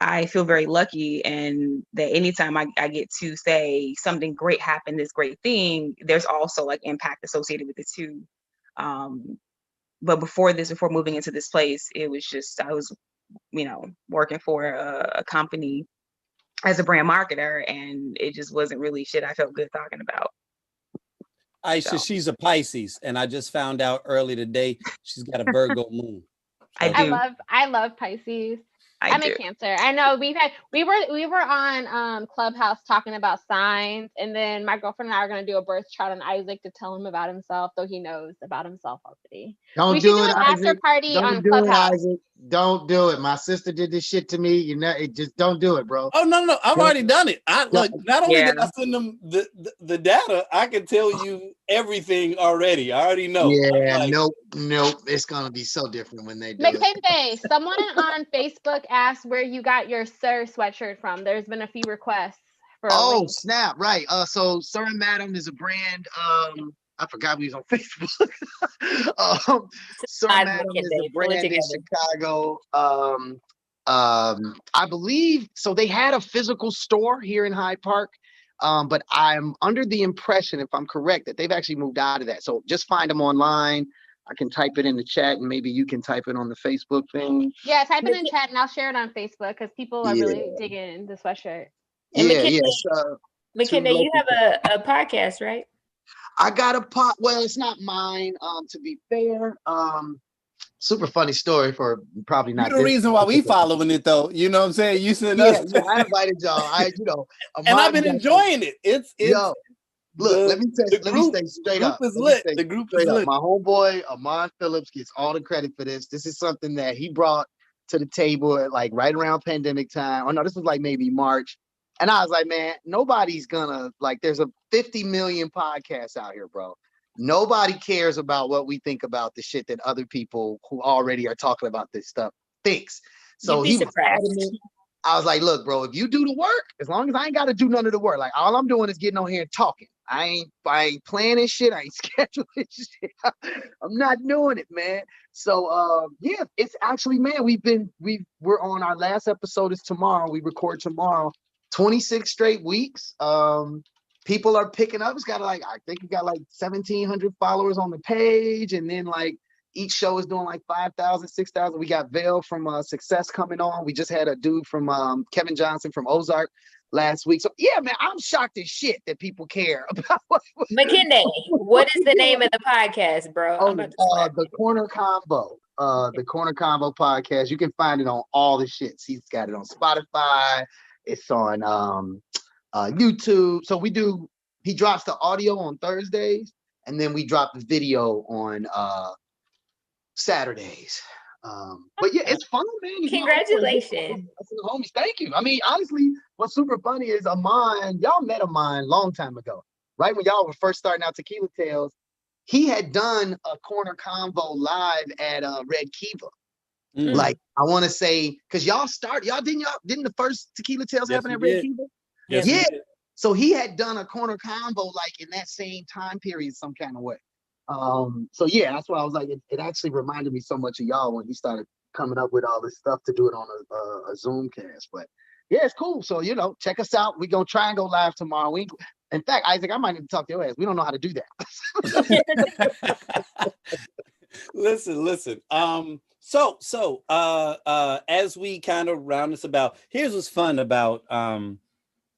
I feel very lucky, and that anytime I get to say something great happened, this great thing, there's also like impact associated with it too. But before moving into this place, it was just, I was, working for a company as a brand marketer, and it just wasn't really shit I felt good talking about. Aisha, she's a Pisces, and I just found out early today she's got a Virgo moon. I love Pisces. I'm a Cancer. I know we were on Clubhouse talking about signs, and then my girlfriend and I are gonna do a birth chart on Isaac to tell him about himself, though he knows about himself already. Don't We should do do it, an after Isaac. party on Don't do it, Clubhouse. Isaac. Don't do it. My sister did this shit to me. You know, it just don't do it, bro. Oh no, I've already done it. I look. Not only did I Yeah. send them the data, I can tell you everything already. I already know. Yeah, Like, nope. It's gonna be so different when they do it. McKinsey, someone on Facebook asked where you got your Sir sweatshirt from. There's been a few requests for a Oh link. snap! Right. So Sir and Madam is a brand. I forgot we was on Facebook. Sir and Madam is a brand in Chicago. I believe so. They had a physical store here in Hyde Park. But I'm under the impression, if I'm correct, that they've actually moved out of that. So just find them online. I can type it in the chat, and maybe you can type it on the Facebook thing. Yeah, type it in chat, and I'll share it on Facebook because people are really digging the sweatshirt. And Yeah, McKinney, you have a podcast, right? I got a pot. Well, it's not mine. To be fair, super funny story for probably not. You're the reason why we following it, though. You know what I'm saying? You send us. Yeah, I invited y'all. And I've been enjoying it. It's yo. Look, let me say straight up. The group is lit. My homeboy, Amon Phillips, gets all the credit for this. This is something that he brought to the table at like right around pandemic time. Oh no, this was like maybe March. And I was like, man, nobody's gonna there's a 50 million podcasts out here, bro. Nobody cares about what we think about the shit that other people who already are talking about this stuff thinks. So he was adamant. I was like, look, bro, if you do the work, as long as I ain't got to do none of the work, like all I'm doing is getting on here and talking. I ain't planning shit. I ain't scheduling shit. I'm not doing it, man. So yeah, it's actually, man, we're on our last episode is tomorrow. We record tomorrow, 26 straight weeks. People are picking up. It's got I think we got 1,700 followers on the page, and then each show is doing 5,000, 6,000. We got Vale from Success coming on. We just had a dude from Kevin Johnson from Ozark last week. So yeah, man, I'm shocked as shit that people care about McKinney, what is the name of the podcast, bro? The Corner Combo. The Corner Combo podcast. You can find it on all the shits. He's got it on Spotify. It's on YouTube. So he drops the audio on Thursdays, and then we drop the video on Saturdays. But yeah, it's fun, man. Congratulations. Homies, thank you. I mean, honestly, what's super funny is y'all met Amon long time ago, right? When y'all were first starting out Tequila Tales, he had done a Corner Convo live at Red Kiva. I want to say, because y'all didn't the first Tequila Tales happen at Red Kiva? Yes, yeah. So he had done a Corner Convo in that same time period some kind of way. So yeah, that's why I was like, it actually reminded me so much of y'all when he started coming up with all this stuff to do it on a Zoom cast. But yeah, it's cool. So check us out. We're gonna try and go live tomorrow. In fact, Isaac, I might need to talk to your ass. We don't know how to do that. Listen. So as we kind of round this about, here's what's fun about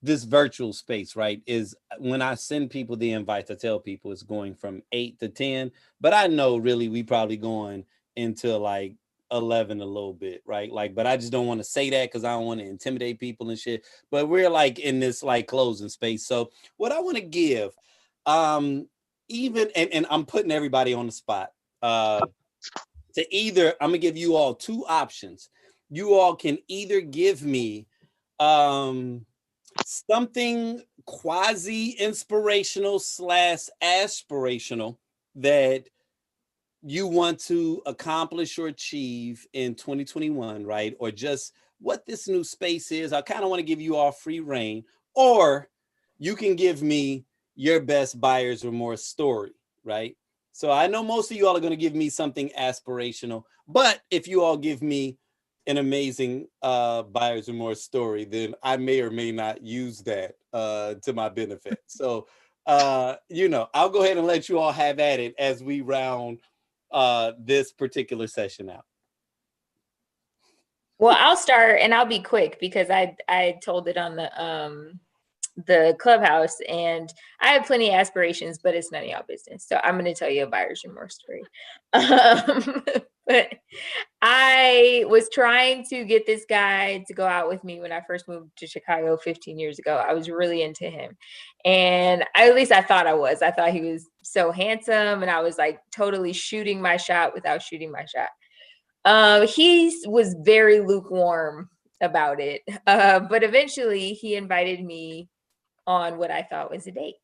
this virtual space, right? Is when I send people the invites, I tell people it's going from 8 to 10, but I know really we probably going into 11 a little bit, right? But I just don't want to say that because I don't want to intimidate people and shit. But we're in this closing space. So what I want to give, even and I'm putting everybody on the spot. To either, I'm gonna give you all two options. You all can either give me something quasi-inspirational / aspirational that you want to accomplish or achieve in 2021, right? Or just what this new space is. I kind of want to give you all free reign. Or you can give me your best buyer's remorse story, right? So I know most of you all are going to give me something aspirational, but if you all give me an amazing buyer's remorse story, then I may or may not use that to my benefit. So, I'll go ahead and let you all have at it as we round this particular session out. Well, I'll start and I'll be quick because I told it on the Clubhouse, and I have plenty of aspirations, but it's none of y'all business. So I'm going to tell you a buyer's remorse story. But I I was trying to get this guy to go out with me when I first moved to Chicago 15 years ago. I was really into him. And at least I thought I was. I thought he was so handsome, and I was like totally shooting my shot without shooting my shot. He was very lukewarm about it. But eventually he invited me on what I thought was a date.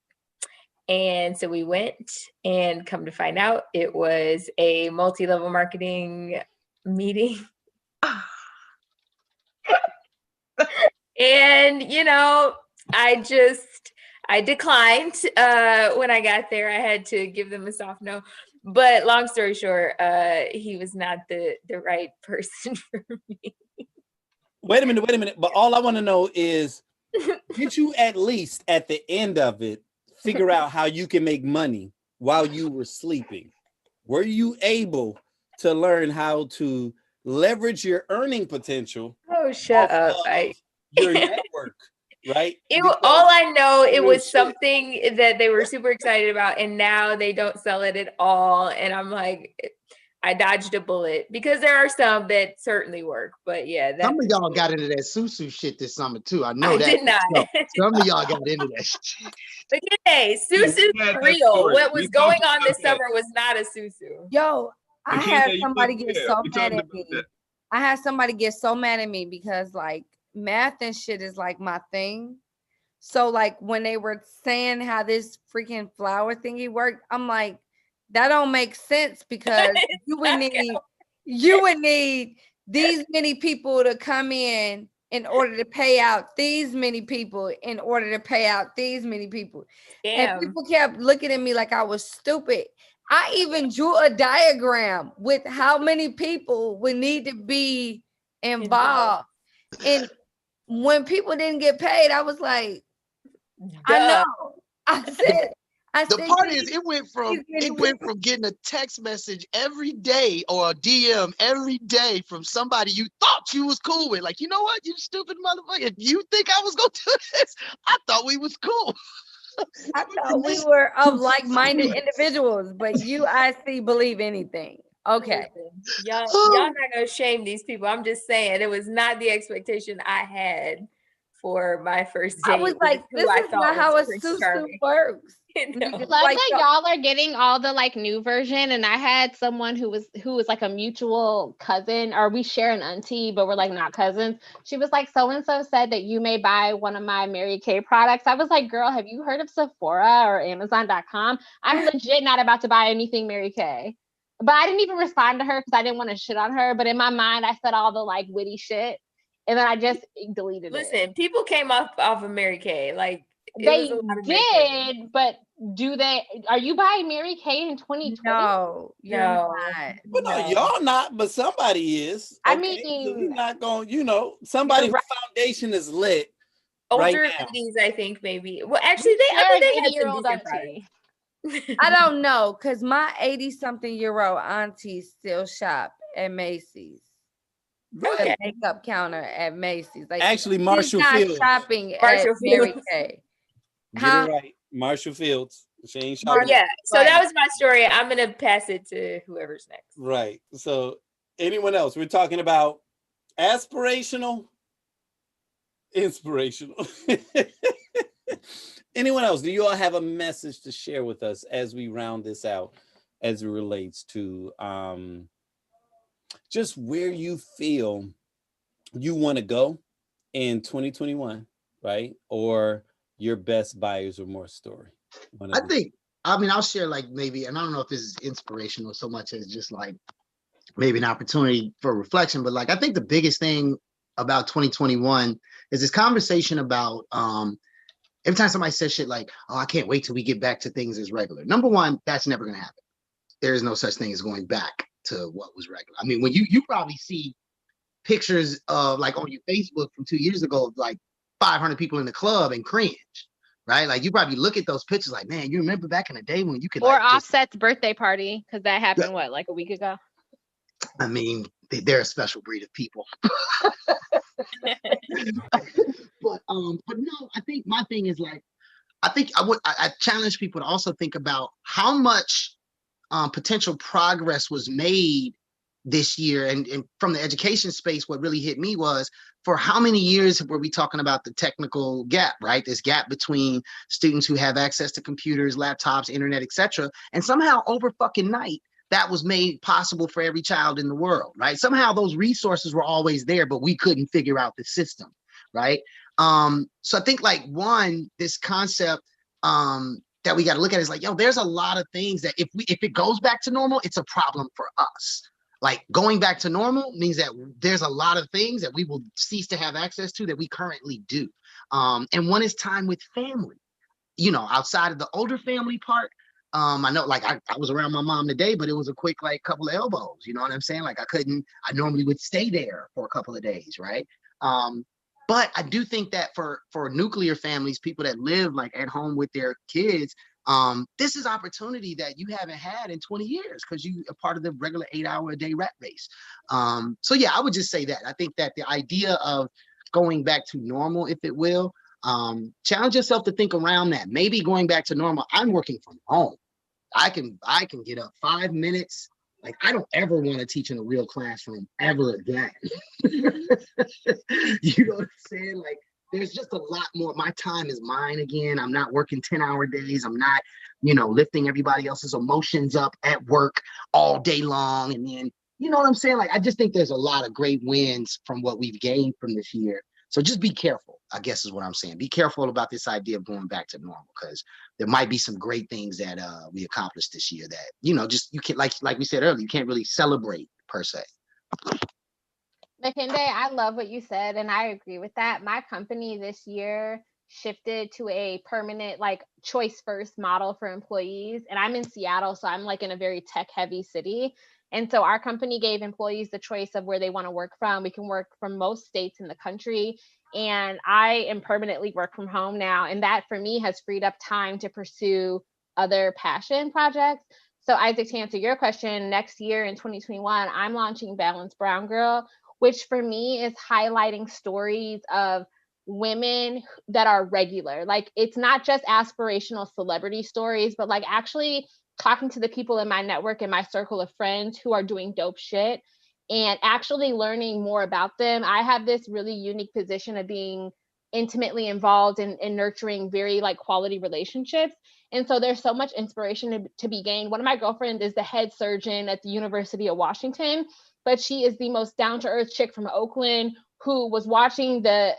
And so we went, and come to find out, it was a multi-level marketing meeting. And, I declined when I got there. I had to give them a soft no. But long story short, he was not the right person for me. Wait a minute. But all I want to know is, did you at least at the end of it figure out how you can make money while you were sleeping? Were you able to learn how to leverage your earning potential? Oh, shut up. Your network, right? All I know, it was something that they were super excited about, and now they don't sell it at all. And I'm like, I dodged a bullet, because there are some that certainly work. But yeah, some of y'all got into that susu shit this summer too. I know I that. did not. Some of y'all got into that shit. But hey, susu's real. What was going on this summer was not a susu. Yo, I had somebody get so mad at me. I had somebody get so mad at me because like math and shit is like my thing. So like when they were saying how this freaking flower thingy worked, I'm like, that don't make sense, because you would need these many people to come in order to pay out these many people, in order to pay out these many people. Damn. And people kept looking at me like I was stupid. I even drew a diagram with how many people would need to be involved. And when people didn't get paid, I was like, I know. I said, the part is, it went from getting a text message every day or a DM every day from somebody you thought you was cool with. Like, you know what, you stupid motherfucker. If you think I was gonna do this, I thought we was cool. I thought we were of like-minded individuals, but you, I see, believe anything. Okay. Y'all not gonna shame these people. I'm just saying, it was not the expectation I had for my first date. I was like, this is not how a susu works. Love that y'all are getting all the like new version, and I had someone who was like a mutual cousin, or we share an auntie, but we're like not cousins. She was like, so and so said that you may buy one of my Mary Kay products. I was like, girl, have you heard of Sephora or Amazon.com? I'm legit not about to buy anything Mary Kay. But I didn't even respond to her because I didn't want to shit on her. But in my mind, I said all the like witty shit, and then I just deleted it. Listen, people came off of Mary Kay. Like, they did, but do they? Are you buying Mary Kay in 2020? No, you're not. Well, no, y'all not, but somebody is. Okay? I mean, so you're not going. Somebody whose foundation is lit. Older right now. ladies, I think maybe. Well, actually, I think they had some decent auntie. I don't know, because my 80-something-year-old auntie still shop at Macy's. Okay. The makeup counter at Macy's. Like, actually, Marshall she's not Fields. shopping at Mary Kay. Get it right, Marshall Fields. She ain't Oh, shopping. yeah. So that was my story. I'm gonna pass it to whoever's next. Right. So, anyone else? We're talking about aspirational, inspirational. Anyone else? Do you all have a message to share with us as we round this out, as it relates to just where you feel you want to go in 2021, right? Or your best buyer's remorse story? I'll share like maybe, and I don't know if this is inspirational so much as just like maybe an opportunity for reflection, but like I think the biggest thing about 2021 is this conversation about every time somebody says shit like, oh, I can't wait till we get back to things as regular. Number one, that's never gonna happen. There is no such thing as going back to what was regular. I mean, when you probably see pictures of like on your Facebook from 2 years ago of like 500 people in the club and cringe, right? Like you probably look at those pictures like, man, you remember back in the day when you could or like, Offset's birthday party, because that happened like a week ago. I mean, they're a special breed of people. but no, I think my thing is like, I challenge people to also think about how much potential progress was made this year, and from the education space, what really hit me was, for how many years were we talking about the technical gap, right? This gap between students who have access to computers, laptops, internet, etc. And somehow over fucking night, that was made possible for every child in the world, right? Somehow those resources were always there, but we couldn't figure out the system, right? So I think, like, one, this concept that we got to look at is like, yo, there's a lot of things that if it goes back to normal, it's a problem for us. Like, going back to normal means that there's a lot of things that we will cease to have access to that we currently do. And one is time with family, outside of the older family part. I know, like, I was around my mom today, but it was a quick, like, couple of elbows, you know what I'm saying? Like, I normally would stay there for a couple of days, right? But I do think that for nuclear families, people that live, like, at home with their kids, this is opportunity that you haven't had in 20 years because you are part of the regular 8-hour-a-day rat race. So yeah, I would just say that. I think that the idea of going back to normal, if it will, challenge yourself to think around that. Maybe going back to normal, I'm working from home. I can get up 5 minutes. Like, I don't ever want to teach in a real classroom ever again. You know what I'm saying? Like, there's just a lot more. My time is mine again. I'm not working 10-hour days. I'm not, lifting everybody else's emotions up at work all day long. And then, you know what I'm saying? Like, I just think there's a lot of great wins from what we've gained from this year. So just be careful, I guess is what I'm saying. Be careful about this idea of going back to normal, because there might be some great things that we accomplished this year that, just you can't, like we said earlier, you can't really celebrate per se. Makinde, I love what you said, and I agree with that. My company this year shifted to a permanent, like, choice first model for employees. And I'm in Seattle, so I'm, like, in a very tech heavy city. And so our company gave employees the choice of where they want to work from. We can work from most states in the country. And I am permanently work from home now. And that for me has freed up time to pursue other passion projects. So Isaac, to answer your question, next year in 2021, I'm launching Balanced Brown Girl, which for me is highlighting stories of women that are regular. Like, it's not just aspirational celebrity stories, but, like, actually talking to the people in my network and my circle of friends who are doing dope shit and actually learning more about them. I have this really unique position of being intimately involved in nurturing very, like, quality relationships. And so there's so much inspiration to be gained. One of my girlfriends is the head surgeon at the University of Washington, but she is the most down-to-earth chick from Oakland who was watching the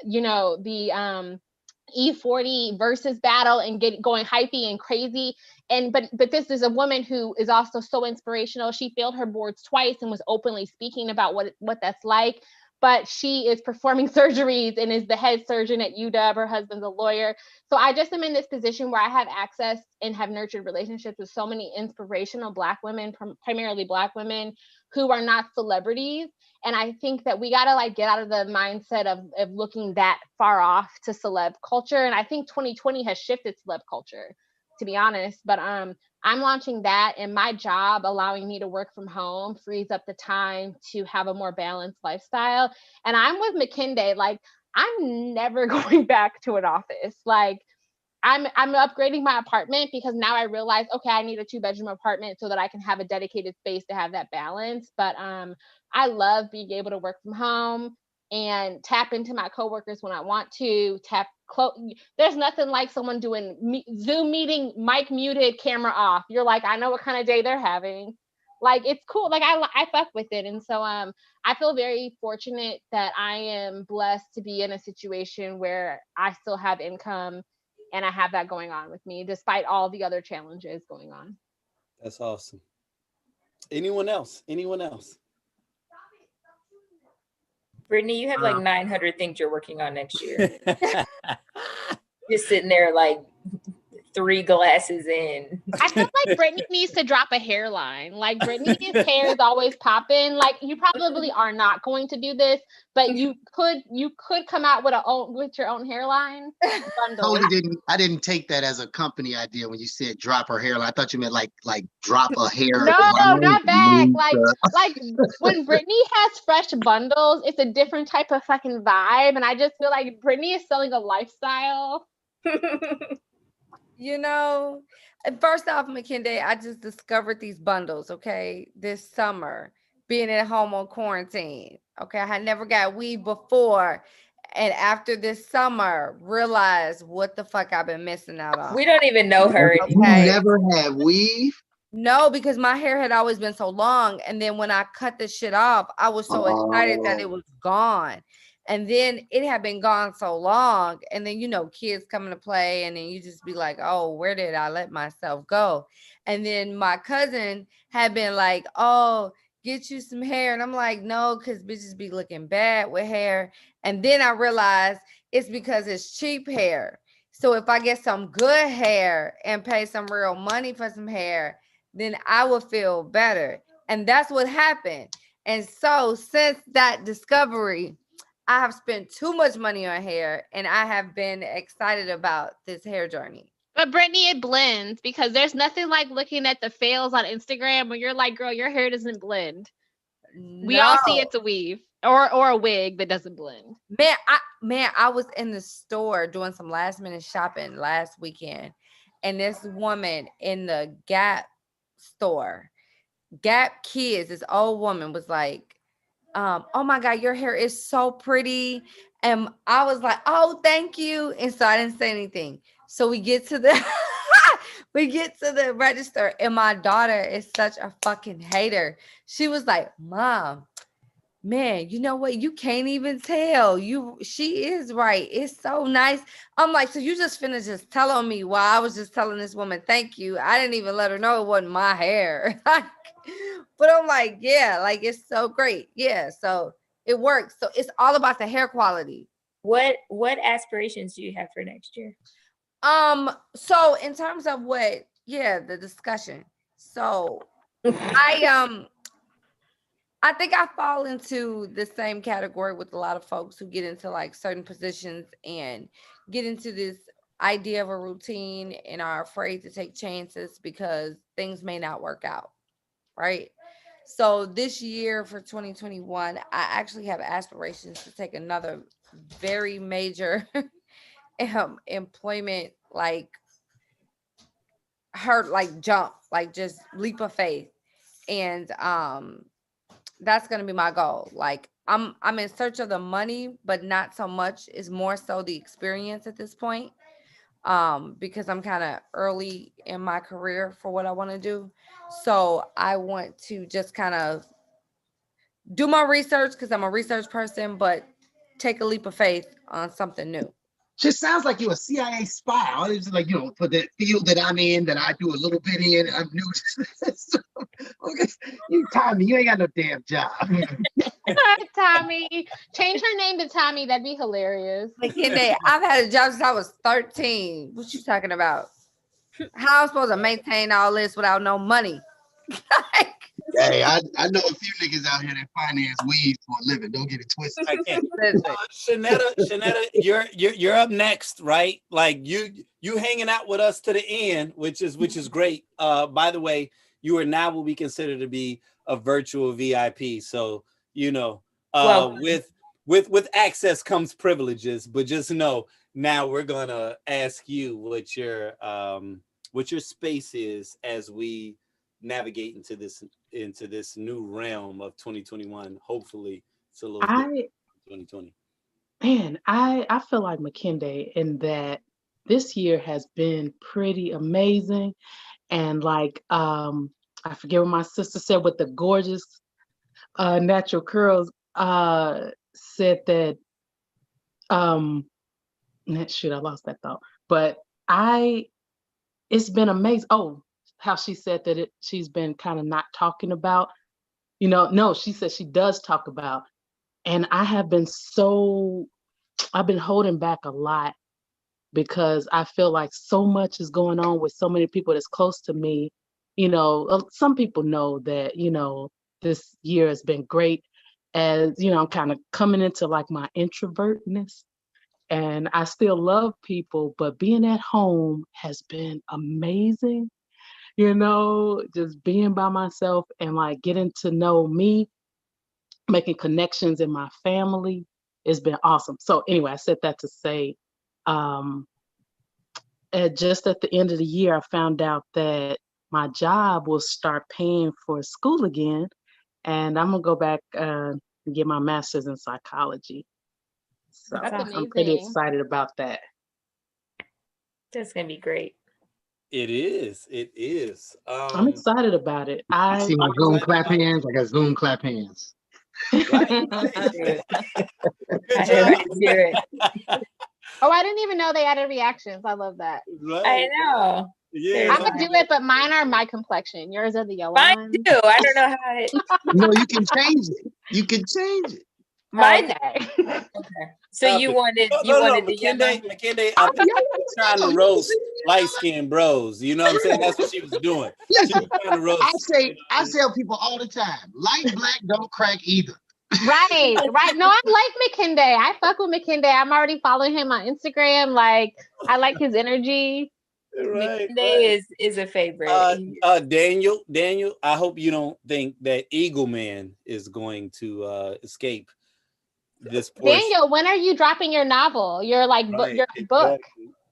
E40 versus battle and going hypey and crazy. And but this is a woman who is also so inspirational. She failed her boards twice and was openly speaking about what that's like. But she is performing surgeries and is the head surgeon at UW. Her husband's a lawyer. So I just am in this position where I have access and have nurtured relationships with so many inspirational Black women, primarily Black women, who are not celebrities. And I think that we got to, like, get out of the mindset of looking that far off to celeb culture. And I think 2020 has shifted celeb culture, to be honest. But I'm launching that, and my job allowing me to work from home frees up the time to have a more balanced lifestyle. And I'm with Makinde, like, I'm never going back to an office. Like, I'm upgrading my apartment because now I realize, okay, I need a 2-bedroom apartment so that I can have a dedicated space to have that balance. But I love being able to work from home and tap into my coworkers when I want to. There's nothing like someone doing Zoom meeting, mic muted, camera off. You're like, I know what kind of day they're having. Like, it's cool. Like, I fuck with it. And so I feel very fortunate that I am blessed to be in a situation where I still have income and I have that going on with me, despite all the other challenges going on. That's awesome. Anyone else? Brittany, you have like 900 things you're working on next year. Just sitting there like 3 glasses in. I feel like Brittany needs to drop a hairline. Like, Brittany's hair is always popping. Like, you probably are not going to do this, but you could come out with your own hairline. I didn't take that as a company idea when you said drop her hairline. I thought you meant like drop a hair. No, not back. Like when Brittany has fresh bundles, it's a different type of fucking vibe. And I just feel like Brittany is selling a lifestyle. First off, Makinde, I just discovered these bundles, okay, this summer. being at home on quarantine. Okay, I had never got weed before. And after this summer, realized what the fuck I've been missing out on. We don't even know her You anymore. never had weave? No, because my hair had always been so long. And then when I cut the shit off, I was so excited that it was gone. And then it had been gone so long. And then, kids come into play. And then you just be like, oh, where did I let myself go? And then my cousin had been like, oh, get you some hair. And I'm like, no, because bitches be looking bad with hair. And then I realized it's because it's cheap hair. So if I get some good hair and pay some real money for some hair, then I will feel better. And that's what happened. And so since that discovery, I have spent too much money on hair, and I have been excited about this hair journey. But Brittany, it blends, because there's nothing like looking at the fails on Instagram when you're like, girl, your hair doesn't blend. We all see it's a weave or a wig that doesn't blend. I was in the store doing some last minute shopping last weekend, and this woman in the Gap store, Gap Kids, this old woman was like, oh my God, your hair is so pretty. And I was like, oh, thank you. And so I didn't say anything. So we get to the register, and my daughter is such a fucking hater. She was like, Mom, man, you know what? You can't even tell. She is right. It's so nice. I'm like, so you just finished just telling me while I was just telling this woman, thank you. I didn't even let her know it wasn't my hair. But I'm like, yeah, like it's so great. Yeah. So it works. So it's all about the hair quality. What aspirations do you have for next year? So in terms of the discussion. So I think I fall into the same category with a lot of folks who get into like certain positions and get into this idea of a routine and are afraid to take chances because things may not work out. Right. So this year for 2021, I actually have aspirations to take another very major employment, jump, like just leap of faith. And that's going to be my goal. Like I'm in search of the money, but not so much. It's more so the experience at this point. Because I'm kind of early in my career for what I want to do. So I want to just kind of do my research because I'm a research person, but take a leap of faith on something new. Just sounds like you're a CIA spy. It's like, for the field that I'm in, that I do a little bit in, I'm new. Okay, Tommy, you ain't got no damn job. Tommy, change her name to Tommy. That'd be hilarious. I've had a job since I was 13. What you talking about? How am I supposed to maintain all this without no money? Hey, I know a few niggas out here that finance weed for a living. Don't get it twisted. Shanetta, you're up next, right? Like you hanging out with us to the end, which is great. By the way, you are now what we consider to be a virtual VIP. So with access comes privileges, but just know now we're gonna ask you what your space is as we navigate into this new realm of 2021. Hopefully it's a little different 2020. Man, I feel like McKinday in that this year has been pretty amazing. And I forget what my sister said with the gorgeous natural curls, said that shoot, I lost that thought. But it's been amazing. Oh, how she said that she's been kind of not talking about, no, she said she does talk about. And I've been holding back a lot because I feel like so much is going on with so many people that's close to me. Some people know that, this year has been great, as, I'm kind of coming into like my introvertness. And I still love people, but being at home has been amazing. Just being by myself and like getting to know me, making connections in my family has been awesome. So anyway, I said that to say, just at the end of the year, I found out that my job will start paying for school again. and I'm gonna go back and get my master's in psychology. So I'm pretty excited about that. That's gonna be great. It is. It is. I'm excited about it. I see my Zoom clap hands. I got Zoom clap hands. Right. I hear it. Oh, I didn't even know they added reactions. I love that. Right. I know. Yeah. I could do it, but mine are my complexion. Yours are the yellow Mine ones. too. I don't know how it. No, you can change it. You can change it. Mine. Okay. Okay. So you wanted the yellow? McKinney, I'm trying to roast light-skinned bros. You know what I'm saying? That's what she was doing. She was trying to roast. I tell people all the time, light black don't crack either. Right. No, I like McKinney. I fuck with McKinney. I'm already following him on Instagram. Like, I like his energy. Right, McKinney is a favorite. Daniel, I hope you don't think that Eagle Man is going to escape this portion. Daniel, when are you dropping your novel? Your book?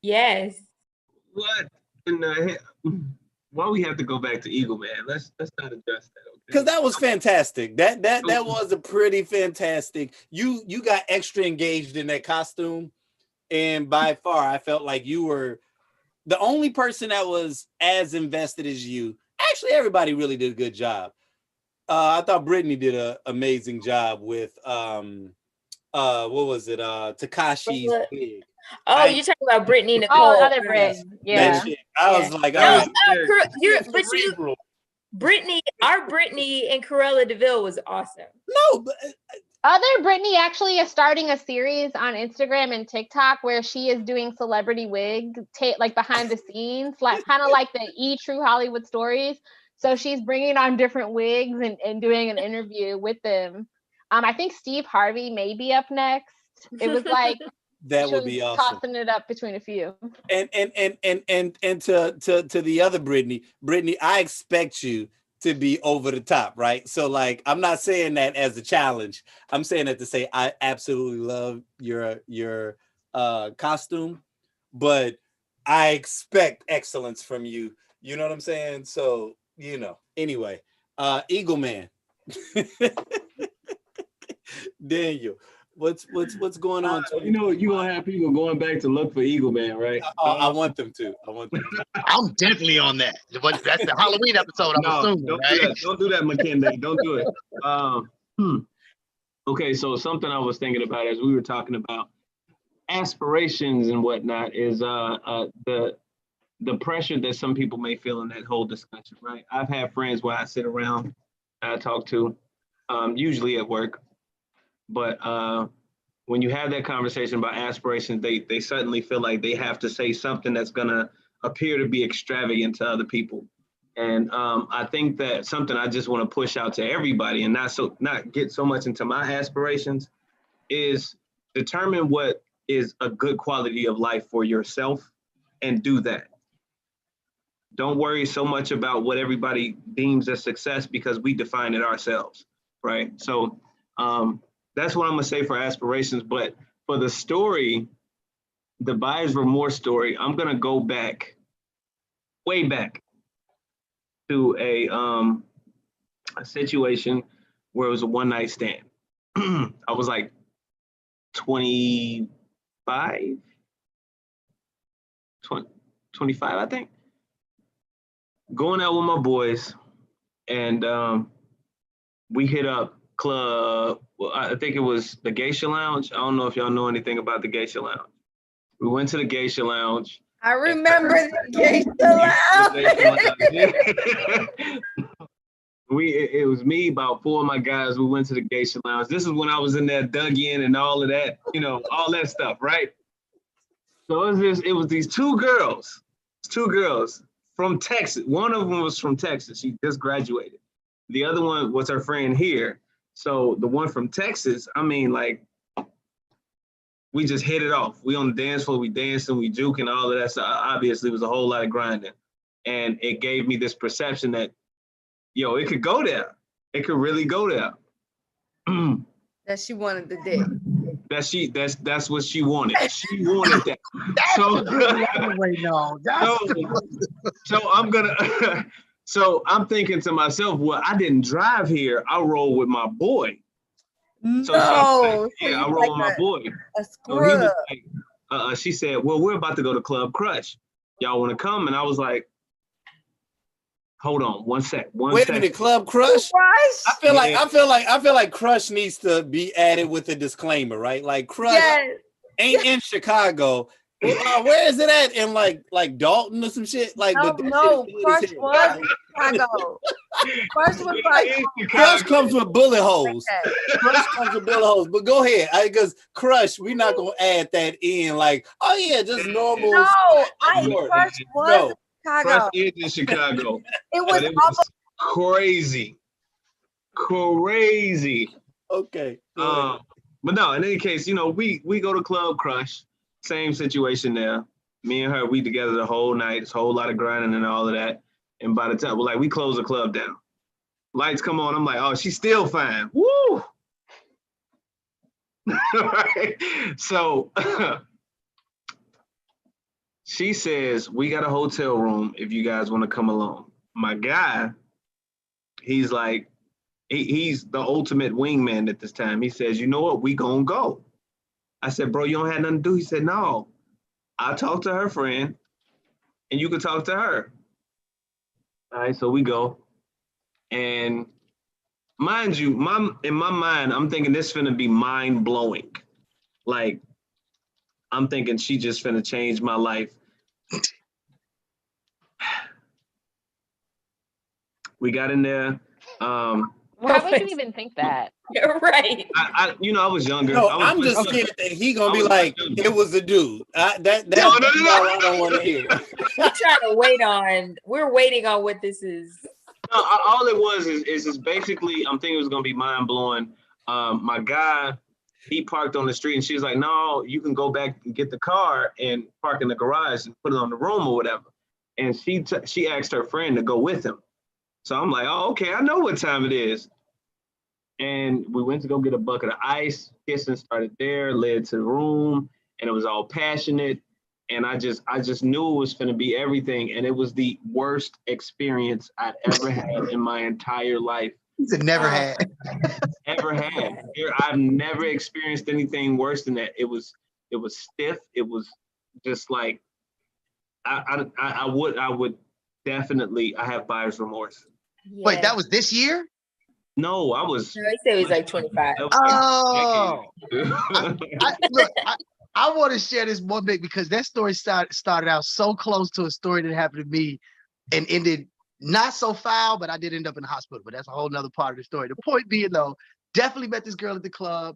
Yes. What? Why we have to go back to Eagle Man? Let's not address that. Okay? Because that was fantastic. That was a pretty fantastic. You got extra engaged in that costume, and by far, I felt like you were the only person that was as invested as you. Actually, everybody really did a good job. I thought Brittany did an amazing job with what was it? Takashi's wig. Oh, you're talking about Brittany Nicole. Oh, other Brit. Yeah. I was like, Brittany, our Brittany and Corella DeVille was awesome. No, but other Brittany actually is starting a series on Instagram and TikTok where she is doing celebrity wig, like behind the scenes, like kind of like the True Hollywood Stories. So she's bringing on different wigs and doing an interview with them. I think Steve Harvey may be up next. It was like that would be awesome. Tossing it up between a few. And to the other Brittany, I expect you to be over the top, right? So like, I'm not saying that as a challenge. I'm saying that to say I absolutely love your costume, but I expect excellence from you. You know what I'm saying? So, anyway, Eagle Man. Daniel, what's going on? You're gonna have people going back to look for Eagle Man, right? I want them to. I'm definitely on that. But that's the Halloween episode, I'm assuming, right? Don't do that, McKinney. Don't do it. Okay, so something I was thinking about as we were talking about aspirations and whatnot is the pressure that some people may feel in that whole discussion, right? I've had friends where I sit around, I talk to, usually at work. But when you have that conversation about aspirations, they suddenly feel like they have to say something that's gonna appear to be extravagant to other people. And I think that something I just want to push out to everybody and not get so much into my aspirations is determine what is a good quality of life for yourself and do that. Don't worry so much about what everybody deems as success because we define it ourselves, right? So that's what I'm gonna say for aspirations. But for the story, the Buyer's Remorse story, I'm gonna go back, way back to a situation where it was a one-night stand. I was like 25, 25, I think. Going out with my boys, and we hit up club. Well, I think it was the Geisha Lounge. I don't know if y'all know anything about the Geisha Lounge. We went to the Geisha Lounge. I remember the Geisha Lounge. It was me, about 4 of my guys. We went to the Geisha Lounge. This is when I was in there dug in and all of that, all that stuff, right? So it was these two girls from Texas. One of them was from Texas. She just graduated. The other one was her friend here. So the one from Texas, we just hit it off. We on the dance floor, we dancing, we juking, all of that. So obviously it was a whole lot of grinding. And it gave me this perception that, it could go there. It could really go there. That she wanted the dick. That's what she wanted. She wanted that. So I'm thinking to myself, well, I didn't drive here. I roll with my boy. So No, I roll with my boy. a So he was scrub. like, she said, well, we're about to go to Club Crush. Y'all want to come? And I was like, hold on, one sec. Wait a minute, Club Crush? I feel like Crush needs to be added with a disclaimer, right? Like Crush ain't in Chicago. Where is it at? In like Dalton or some shit? Like, no, but no, Crush was in Chicago. Crush was like Crush comes with bullet holes. Crush comes with bullet holes. But go ahead, because Crush, we're not gonna add that in. Like, oh yeah, just normal. No, Crush was in Chicago. Crush is in Chicago. It was crazy. Okay. But no, in any case, you know, we go to Club Crush, same situation there. Me and her, we together the whole night. It's a whole lot of grinding and all of that. And by the time we close the club down, lights come on. I'm like, oh, she's still fine. Woo! Right? So she says, we got a hotel room if you guys want to come along. My guy, he's like, he's the ultimate wingman at this time. He says, you know what? We gonna go. I said, bro, you don't have nothing to do. He said, no. I'll talk to her friend and you can talk to her. All right, so we go. And mind you, in my mind, I'm thinking this finna be mind blowing. Like, I'm thinking she just finna change my life. We got in there. Why would you even think that? You're right. I was younger. No, I'm just scared that he gonna be like, it was a dude. That's all I don't want to hear. We're waiting on what this is. No, all it was is basically, I'm thinking it was gonna be mind blowing. My guy, he parked on the street and she was like, no, you can go back and get the car and park in the garage and put it on the room or whatever. And she asked her friend to go with him. So I'm like, oh, okay, I know what time it is. And we went to go get a bucket of ice. Kissing started there, led to the room, and it was all passionate. And I just knew it was going to be everything. And it was the worst experience I'd ever had in my entire life. He's never had. Ever had. I've never experienced anything worse than that. It was stiff. It was just like, I would definitely, I have buyer's remorse. Yeah. Wait, that was this year? No, I was. No, he said he was like 25. Oh, I want to share this one bit because that story started out so close to a story that happened to me and ended not so foul, but I did end up in the hospital. But that's a whole nother part of the story. The point being, though, definitely met this girl at the club.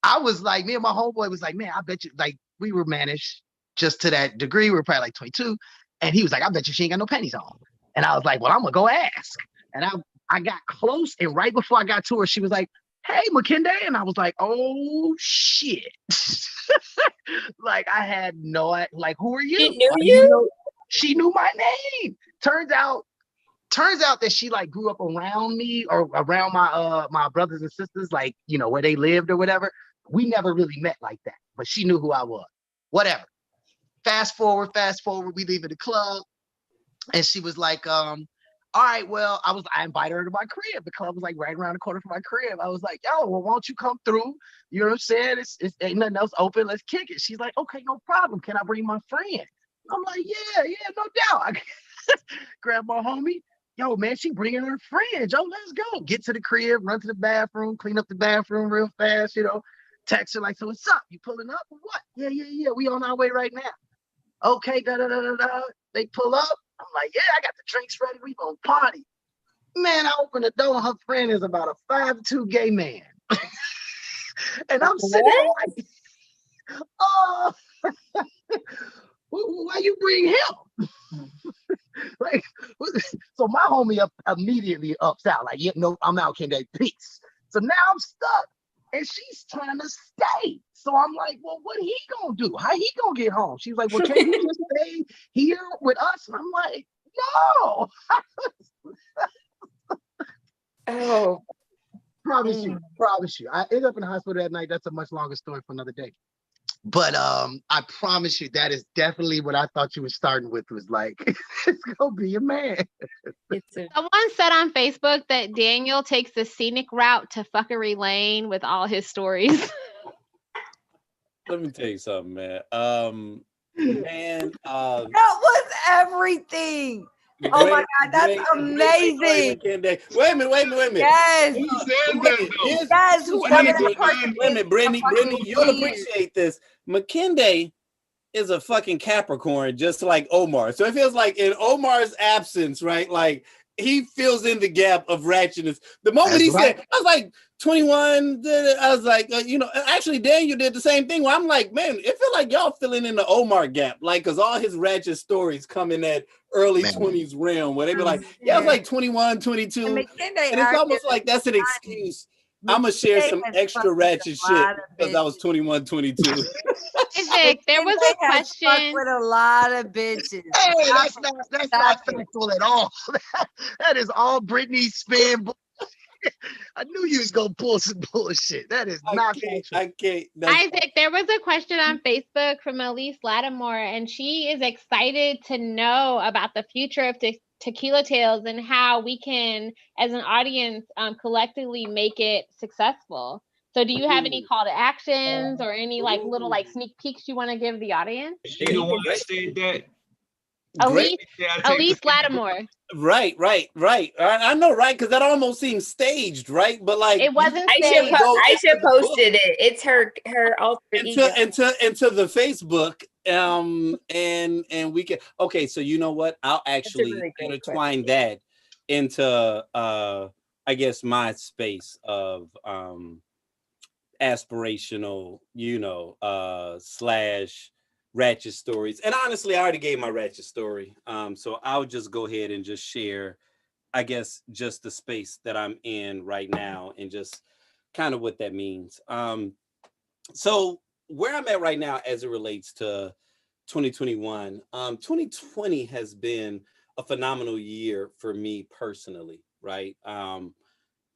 I was like, me and my homeboy was like, man, I bet you, like, we were managed just to that degree. We were probably like 22. And he was like, I bet you she ain't got no panties on. And I was like, well, I'm going to go ask. And I got close, and right before I got to her, she was like, hey, McKinney. And I was like, oh, shit. Like, I had no, like, who are you? She knew you? She knew my name. Turns out that she, like, grew up around me or around my brothers and sisters, like, you know, where they lived or whatever. We never really met like that, but she knew who I was. Whatever. Fast forward, we leave at the club, and she was like, all right, well, I invited her to my crib. The club was like right around the corner from my crib. I was like, yo, well, why don't you come through? You know what I'm saying? It's ain't nothing else open. Let's kick it. She's like, okay, no problem. Can I bring my friend? I'm like, yeah, no doubt. I grab my homie. Yo, man, she bringing her friend. Yo, let's go. Get to the crib, run to the bathroom, clean up the bathroom real fast, you know. Text her like, so what's up? You pulling up or what? Yeah. We on our way right now. Okay, da-da-da-da-da. They pull up. I'm like, yeah, I got the drinks ready. We gonna party. Man, I open the door. Her friend is about a 5'2" gay man. And I'm sitting there like, oh, why you bring him? Like, so my homie immediately ups out. Like, yeah, no, I'm out, Kende, peace. So now I'm stuck. And she's trying to stay. So I'm like, well, what he gonna do? How he gonna get home? She's like, well, can you just stay here with us? And I'm like, no. Oh. Promise you. I ended up in the hospital that night. That's a much longer story for another day. But I promise you, that is definitely what I thought you were starting with. Was like, it's gonna be a man. Someone said on Facebook that Daniel takes the scenic route to fuckery lane with all his stories. Let me tell you something, man. That was everything. Oh my God, that's amazing. Wait a minute. Yes. Who said that though? Yes, whoever that person Wait a minute, Brittany, you'll weird. appreciate this. McKinday is a fucking Capricorn, just like Omar. So it feels like in Omar's absence, right? Like he fills in the gap of ratchetness. The moment he said, I was like 21, I was like, actually Daniel did the same thing where I'm like, man, it feel like y'all filling in the Omar gap. Like, cause all his ratchet stories come in that early 20s realm where they be like, yeah, I was like 21, 22. And it's almost like that's an excuse. I'm gonna share some extra ratchet shit because I was 21, 22. Isaac, there was a question with a lot of bitches. Hey, that's not factual at all. That is all Brittany's spin. I knew you was gonna pull some bullshit. That is not factual. I can't. Isaac, there was a question on Facebook from Elise Lattimore, and she is excited to know about the future of Tequila Tales and how we can, as an audience, collectively make it successful. So do you have any call to actions or any like little like sneak peeks you want to give the audience? You the one that said that? Elise Lattimore. Right. I know, right? Because that almost seems staged, right? But like it wasn't staged. Aisha posted it. It's her alter ego. into the Facebook. And we can. Okay, so you know what? I'll actually really intertwine that into I guess my space of aspirational, slash ratchet stories. And honestly, I already gave my ratchet story. So I'll just go ahead and just share, I guess, just the space that I'm in right now and just kind of what that means. So where I'm at right now as it relates to 2021, 2020 has been a phenomenal year for me personally, right? On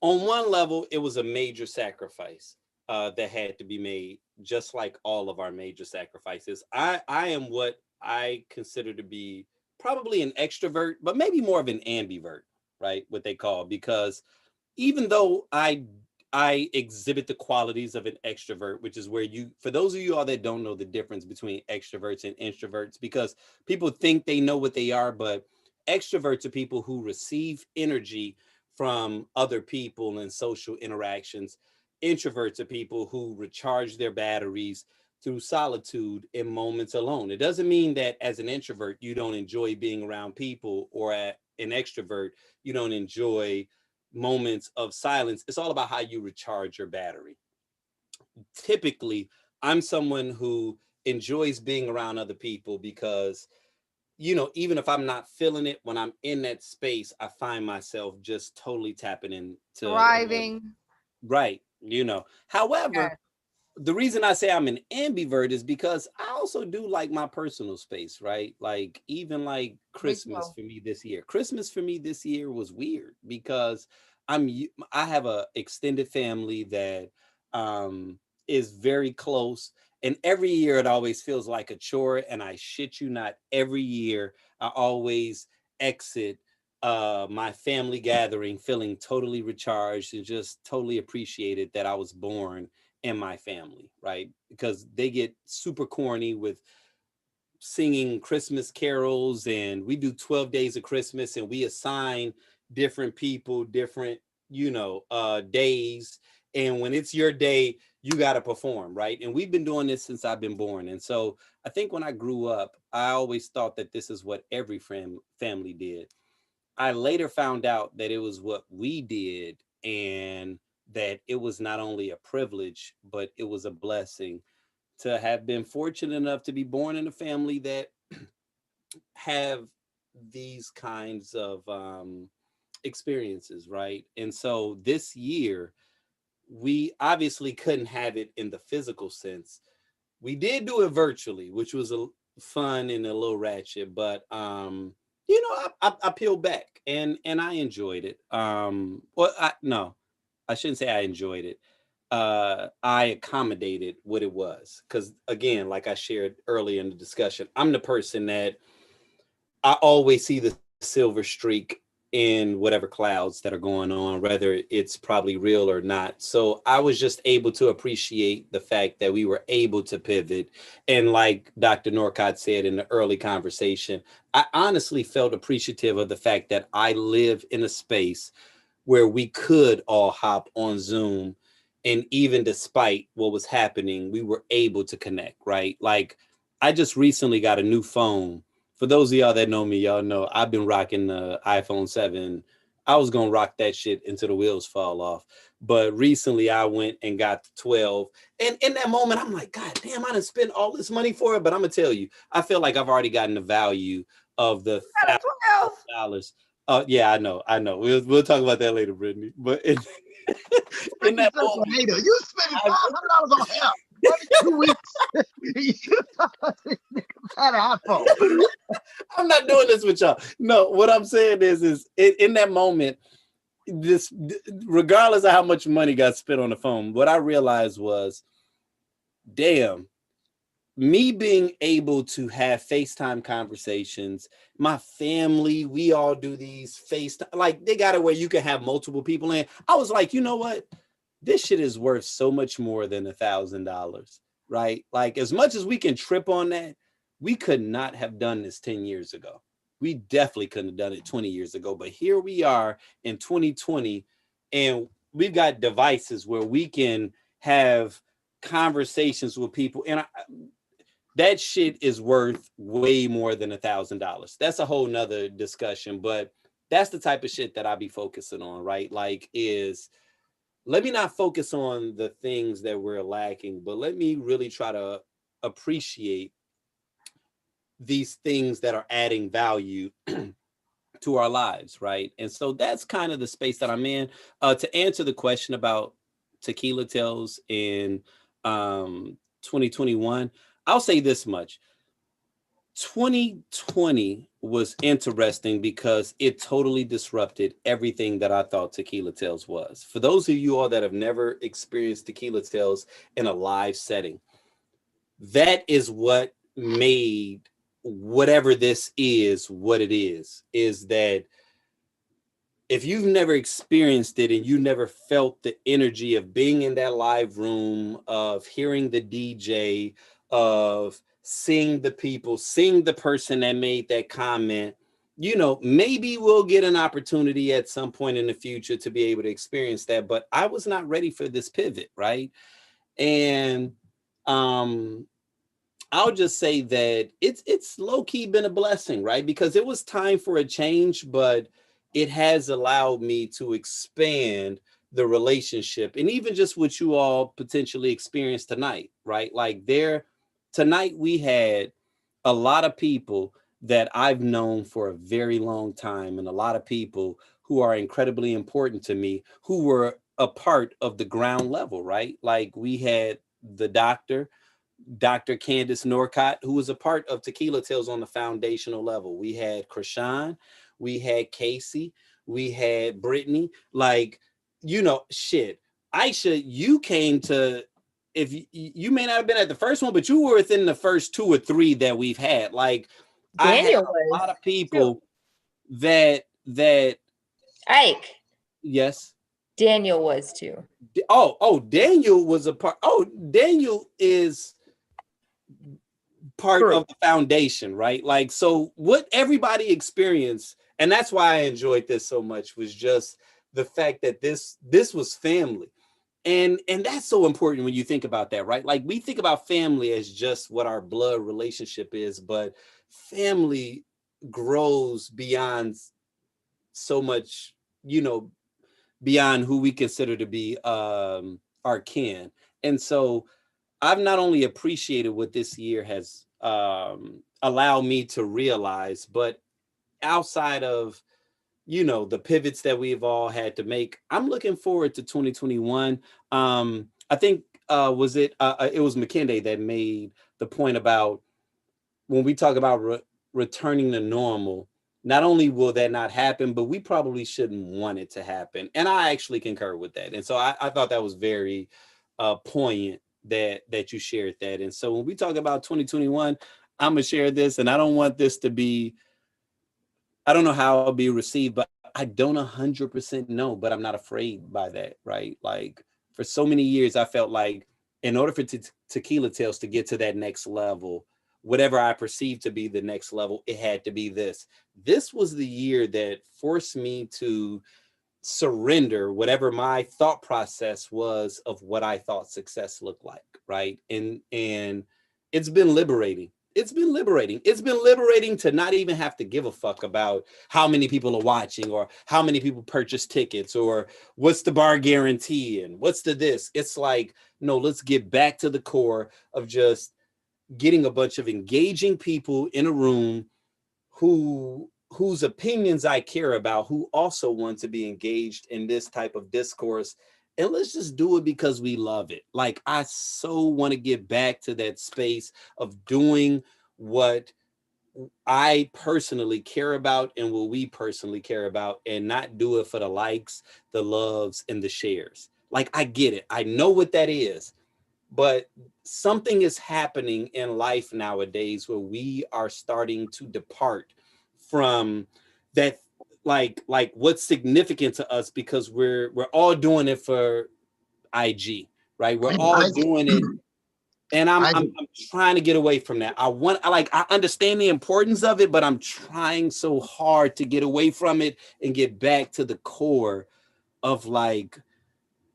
one level, it was a major sacrifice that had to be made, just like all of our major sacrifices. I am what I consider to be probably an extrovert, but maybe more of an ambivert, right? What they call, because even though I exhibit the qualities of an extrovert, which is where for those of you all that don't know the difference between extroverts and introverts, because people think they know what they are, but extroverts are people who receive energy from other people and social interactions. Introverts are people who recharge their batteries through solitude in moments alone. It doesn't mean that as an introvert, you don't enjoy being around people, or an extrovert, you don't enjoy moments of silence. It's all about how you recharge your battery. Typically, I'm someone who enjoys being around other people because, even if I'm not feeling it, when I'm in that space, I find myself just totally tapping into thriving. Right. However, the reason I say I'm an ambivert is because I also do like my personal space, right? Like even like Christmas for me this year. Christmas for me this year was weird because I have a extended family that is very close, and every year it always feels like a chore, and I shit you not, every year I always exit my family gathering feeling totally recharged and just totally appreciated that I was born in my family, right? Because they get super corny with singing Christmas carols, and we do 12 days of Christmas, and we assign different people different, days. And when it's your day, you got to perform, right? And we've been doing this since I've been born. And so I think when I grew up, I always thought that this is what every family did. I later found out that it was what we did, and that it was not only a privilege, but it was a blessing to have been fortunate enough to be born in a family that have these kinds of experiences, right? And so this year, we obviously couldn't have it in the physical sense. We did do it virtually, which was fun and a little ratchet, but I peeled back and I enjoyed it. I shouldn't say I enjoyed it. I accommodated what it was. Because again, like I shared earlier in the discussion, I'm the person that I always see the silver streak in whatever clouds that are going on, whether it's probably real or not. So I was just able to appreciate the fact that we were able to pivot. And like Dr. Norcott said in the early conversation, I honestly felt appreciative of the fact that I live in a space where we could all hop on Zoom. And even despite what was happening, we were able to connect, right? Like I just recently got a new phone. For those of y'all that know me, y'all know I've been rocking the iPhone 7. I was going to rock that shit until the wheels fall off. But recently I went and got the 12. And in that moment, I'm like, God damn, I done spent all this money for it. But I'm going to tell you, I feel like I've already gotten the value of the $1,000. Yeah, I know. We'll talk about that later, Brittany. But in that moment, you spending $500 on him every 2 weeks. You thought this nigga had an iPhone. I'm not doing this with y'all. No, what I'm saying is in that moment, this, regardless of how much money got spent on the phone, what I realized was, damn, me being able to have FaceTime conversations, my family, we all do these FaceTime, like they got it where you can have multiple people in. I was like, you know what? This shit is worth so much more than $1,000, right? Like as much as we can trip on that, we could not have done this 10 years ago. We definitely couldn't have done it 20 years ago, but here we are in 2020 and we've got devices where we can have conversations with people. And that shit is worth way more than $1,000. That's a whole nother discussion, but that's the type of shit that I be focusing on, right? Like let me not focus on the things that we're lacking, but let me really try to appreciate these things that are adding value to our lives, right? And so that's kind of the space that I'm in. To answer the question about Tequila Tales in 2021, I'll say this much. 2020 was interesting because it totally disrupted everything that I thought Tequila Tales was. For those of you all that have never experienced Tequila Tales in a live setting, that is what made whatever this is what it is that if you've never experienced it and you never felt the energy of being in that live room, of hearing the DJ, of seeing the people, seeing the person that made that comment, you know, maybe we'll get an opportunity at some point in the future to be able to experience that. But I was not ready for this pivot, right? And I'll just say that it's low-key been a blessing, right? Because it was time for a change, but it has allowed me to expand the relationship and even just what you all potentially experienced tonight, right? Like tonight we had a lot of people that I've known for a very long time and a lot of people who are incredibly important to me who were a part of the ground level, right? Like we had the Dr. Candace Norcott, who was a part of Tequila Tales on the foundational level. We had Krishan, we had Casey, we had Brittany. Like, you know, shit. Aisha, you came to, if you may not have been at the first one, but you were within the first 2 or 3 that we've had. Like, Daniel I had a lot of people that Ike. Yes. Daniel was too. Daniel was a part. Daniel is part of the foundation, right? Like, so what everybody experienced, and that's why I enjoyed this so much, was just the fact that this was family. And that's so important when you think about that, right? Like we think about family as just what our blood relationship is, but family grows beyond so much, you know, beyond who we consider to be our kin. And so I've not only appreciated what this year has allowed me to realize, but outside of, you know, the pivots that we've all had to make, I'm looking forward to 2021. I think it was McKenday that made the point about when we talk about returning to normal, not only will that not happen, but we probably shouldn't want it to happen. And I actually concur with that. And so I thought that was very poignant that you shared that. And so when we talk about 2021, I'm gonna share this, and I don't want this to be, I don't know how it'll be received, but I don't 100% know, but I'm not afraid by that, right? Like for so many years, I felt like in order for Tequila Tales to get to that next level, whatever I perceived to be the next level, it had to be this. This was the year that forced me to surrender whatever my thought process was of what I thought success looked like, right? And it's been liberating. It's been liberating. It's been liberating to not even have to give a fuck about how many people are watching or how many people purchase tickets or what's the bar guarantee and what's the this. It's like, no, let's get back to the core of just getting a bunch of engaging people in a room whose opinions I care about, who also want to be engaged in this type of discourse. And let's just do it because we love it. Like, I so want to get back to that space of doing what I personally care about and what we personally care about, and not do it for the likes, the loves, and the shares. Like, I get it. I know what that is. But something is happening in life nowadays where we are starting to depart from that, like what's significant to us, because we're all doing it for IG, right? We're all doing it. And I'm trying to get away from that. I understand the importance of it, but I'm trying so hard to get away from it and get back to the core of like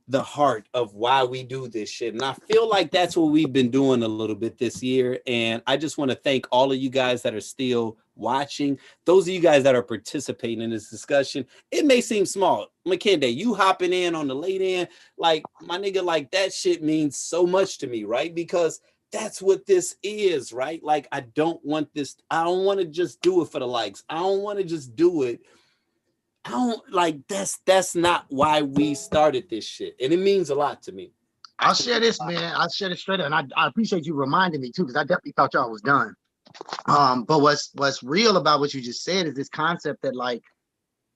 the heart of why we do this shit. And I feel like that's what we've been doing a little bit this year. And I just want to thank all of you guys that are still watching. Those of you guys that are participating in this discussion. It may seem small. McKenday, you hopping in on the late end, like my nigga, like that shit means so much to me, right? Because that's what this is, right? Like, I don't want this. I don't want to just do it for the likes. I don't want to just do it. I don't like that's not why we started this shit. And it means a lot to me. I'll share this, man. I'll share this straight up. And I appreciate you reminding me too, because I definitely thought y'all was done. But what's real about what you just said is this concept that, like,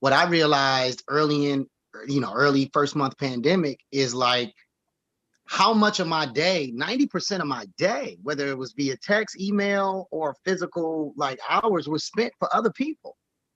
what I realized early first month pandemic is like how much of my day, 90% of my day, whether it was via text, email, or physical like hours, was spent for other people.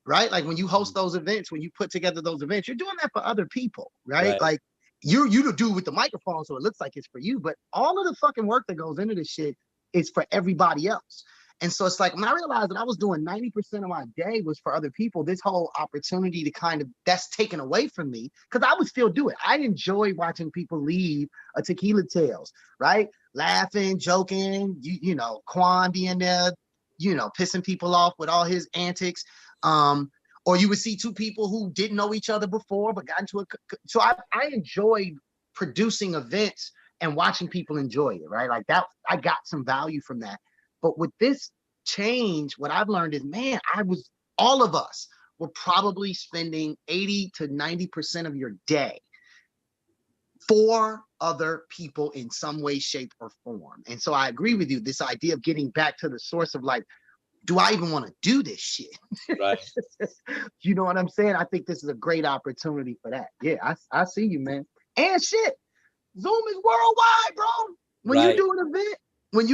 Right? Like when you host those events, when you put together those events, you're doing that for other people, right? Like you to do with the microphone, so it looks like it's for you, but all of the fucking work that goes into this shit is for everybody else. And so it's like when I realized that I was doing 90% of my day was for other people, this whole opportunity to kind of, that's taken away from me, because I would still do it. I enjoy watching people leave a Tequila Tales, right? Laughing, joking, you know, Quan being there, you know, pissing people off with all his antics. Or you would see two people who didn't know each other before but got into so I enjoyed producing events and watching people enjoy it, right? Like that, I got some value from that. But with this change, what I've learned is, man, all of us were probably spending 80 to 90% of your day for other people in some way, shape, or form. And so I agree with you, this idea of getting back to the source of like, do I even want to do this shit? Right. You know what I'm saying? I think this is a great opportunity for that. Yeah, I see you, man. And shit, Zoom is worldwide, bro. When you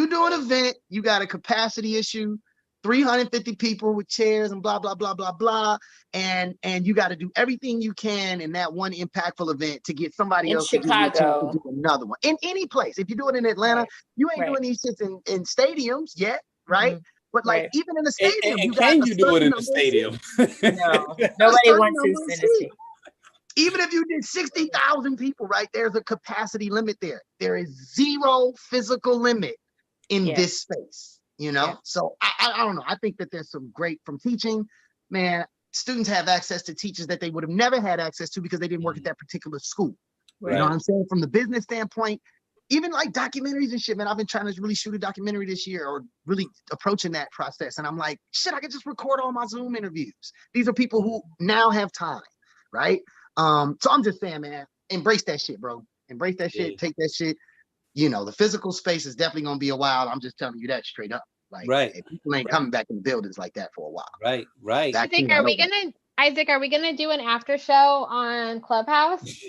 do an event, you got a capacity issue, 350 people with chairs and blah, blah, blah, blah, blah. And you got to do everything you can in that one impactful event to get somebody else to do another one. In any place. If you do it in Atlanta, you ain't doing these shits in stadiums yet, right? Mm-hmm. But like even in the stadium, and can you do it in the stadium? No, nobody wants to in the stadium. Even if you did 60,000 people, right? There's a capacity limit there. There is zero physical limit in this space, you know? Yeah. So I don't know. I think that there's some great from teaching, man. Students have access to teachers that they would have never had access to because they didn't work at that particular school. Right. You know what I'm saying? From the business standpoint, even like documentaries and shit, man, I've been trying to really shoot a documentary this year, or really approaching that process. And I'm like, shit, I could just record all my Zoom interviews. These are people who now have time, right? So I'm just saying, man, embrace that shit, bro. Embrace that shit, take that shit. You know, the physical space is definitely gonna be a while. I'm just telling you that straight up. Like, people ain't coming back in the buildings like that for a while. Right. Isaac, are we gonna do an after show on Clubhouse?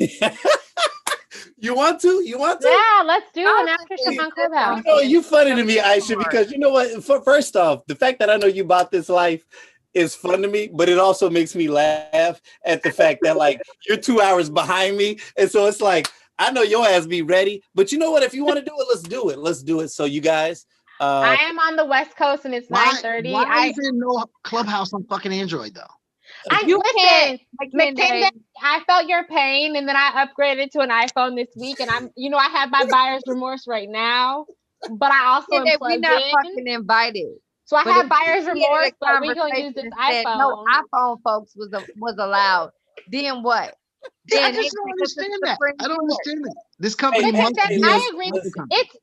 You want to? You want to? Yeah, let's do an after show on Clubhouse. You know, you funny to me, Aisha, because you know what? First off, the fact that I know you bought this life is fun to me, but it also makes me laugh at the fact that like you're 2 hours behind me. And so it's like, I know your ass be ready, but you know what? If you want to do it, let's do it. Let's do it. So you guys, I am on the West Coast and it's 9:30. Why is there no Clubhouse on fucking Android though? Listen, McKinney, I felt your pain, and then I upgraded to an iPhone this week, and I have my buyer's remorse right now, but I also am we're plugged not in. fucking invited. So I But have if buyer's we remorse, had a but we're gonna use this conversation and said no iPhone. iPhone folks was allowed, then what? Yeah, I Then just don't understand that. I don't understand that. This company must Listen, be I agree.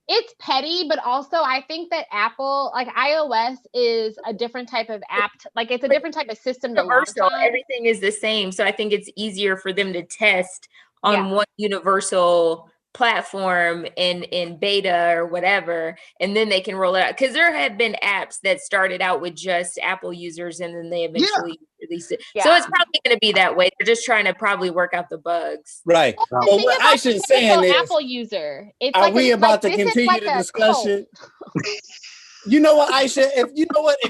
It's petty, but also I think that Apple, like iOS, is a different type of app. Like it's a different type of system to launch Universal, on. everything is the same. So I think it's easier for them to test on one universal platform in beta or whatever, and then they can roll it out. Because there have been apps that started out with just Apple users and then they eventually released it. So it's probably going to be that way. They're just trying to probably work out the bugs. Right. Well, Well, what Aisha's saying is, Apple user. It's are like we about to this is continue like the a discussion? You know what, Aisha? If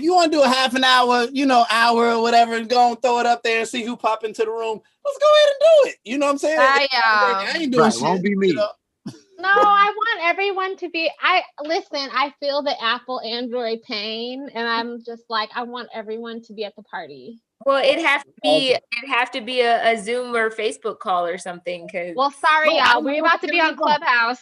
you want to do a half an hour, hour or whatever, and go and throw it up there and see who pop into the room, let's go ahead and do it. You know what I'm saying? I ain't doing shit. Won't be me. No, I want everyone to be. I feel the Apple Android pain, and I'm just like, I want everyone to be at the party. Well, it'd have to be a Zoom or Facebook call or something. Well, sorry, y'all. We're about to be on Clubhouse.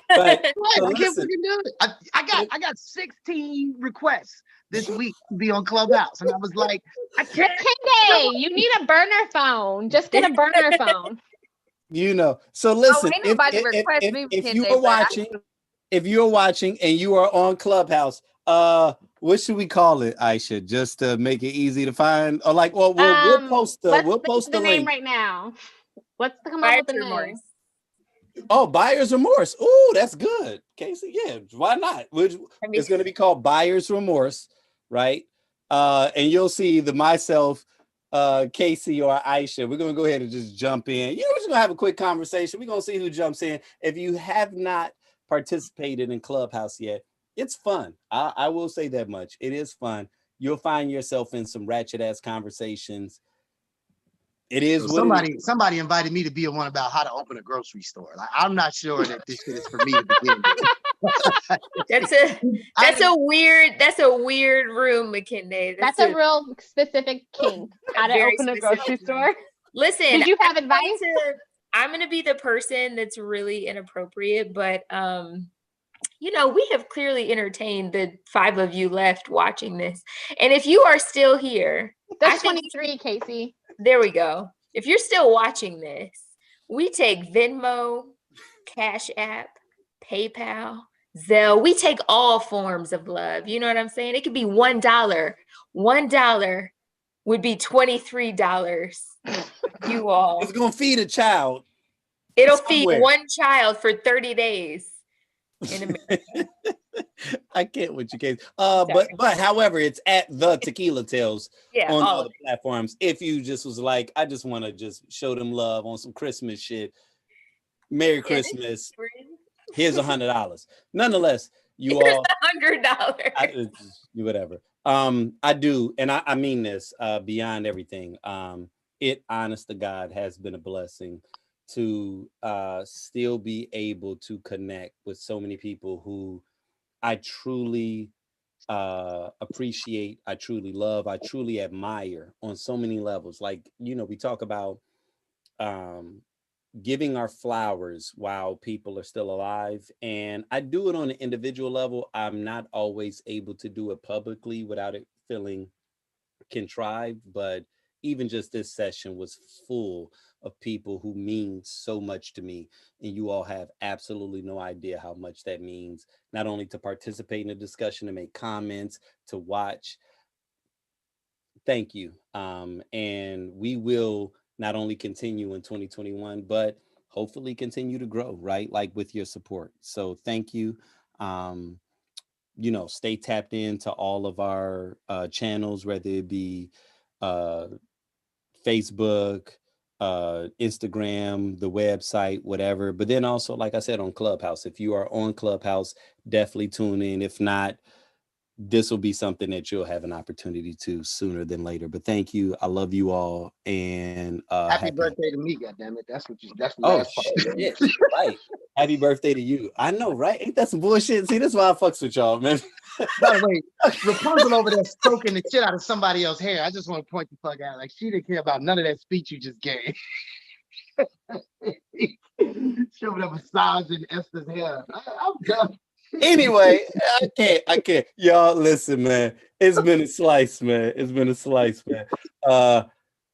I can't fucking do it. I got 16 requests this week to be on Clubhouse, and I was like, I can't. McKinney, you need a burner phone. Just get a burner phone. So listen, ain't nobody request me, if McKinney, you are but watching, and you are on Clubhouse, what should we call it, Aisha? Just to make it easy to find, or like, well, we'll post the name link right now. Let's come up with the name. Oh, buyer's remorse. Oh, that's good, Casey. Yeah, why not? It's going to be called buyer's remorse, right? And you'll see either myself, Casey, or Aisha. We're going to go ahead and just jump in. We're just going to have a quick conversation. We're going to see who jumps in. If you have not participated in Clubhouse yet, it's fun. I will say that much. It is fun. You'll find yourself in some ratchet ass conversations. It is so somebody invited me to be on one about how to open a grocery store. Like, I'm not sure that this shit is for me to begin with. That's a weird room, McKinney. That's a real specific kink. How to open a grocery store. Listen, did you have advice? I'm going to be the person that's really inappropriate, but we have clearly entertained the 5 of you left watching this. And if you are still here, there's 23, Casey. There we go. If you're still watching this, we take Venmo, Cash App, PayPal, Zelle. We take all forms of love. You know what I'm saying? It could be $1. $1 would be $23. You all. It's going to feed a child. It'll feed one child for 30 days. In America. I can't with you, Casey. But however, it's at the Tequila Tales on all the platforms. If you just was like, I just want to just show them love on some Christmas shit. Merry Christmas. Here's $100. Nonetheless, you all $100. Whatever. I do, and I mean this beyond everything. It, honest to God, has been a blessing to still be able to connect with so many people who I truly appreciate, I truly love, I truly admire on so many levels. Like, we talk about giving our flowers while people are still alive. And I do it on an individual level. I'm not always able to do it publicly without it feeling contrived, but even just this session was full of people who mean so much to me, and you all have absolutely no idea how much that means, not only to participate in the discussion, to make comments, to watch. Thank you. And we will not only continue in 2021, but hopefully continue to grow, right? Like with your support. So thank you. Stay tapped into all of our channels, whether it be Facebook, Instagram, the website, whatever. But then also, like I said, on Clubhouse. If you are on Clubhouse, definitely tune in. If not, this will be something that you'll have an opportunity to sooner than later. But thank you. I love you all. And happy birthday to me, goddammit. That's the oh last part. shit. Right. Happy birthday to you. I know, right? Ain't that some bullshit? See, that's why I fucks with y'all, man. By the way, Rapunzel over there stroking the shit out of somebody else's hair. I just want to point the fuck out. Like, she didn't care about none of that speech you just gave. Shoving up massaging Esther's hair. I'm done. Anyway, I can't. Y'all listen, man. It's been a slice, man. It's been a slice, man.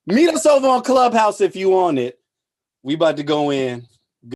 Meet us over on Clubhouse if you want it. We about to go in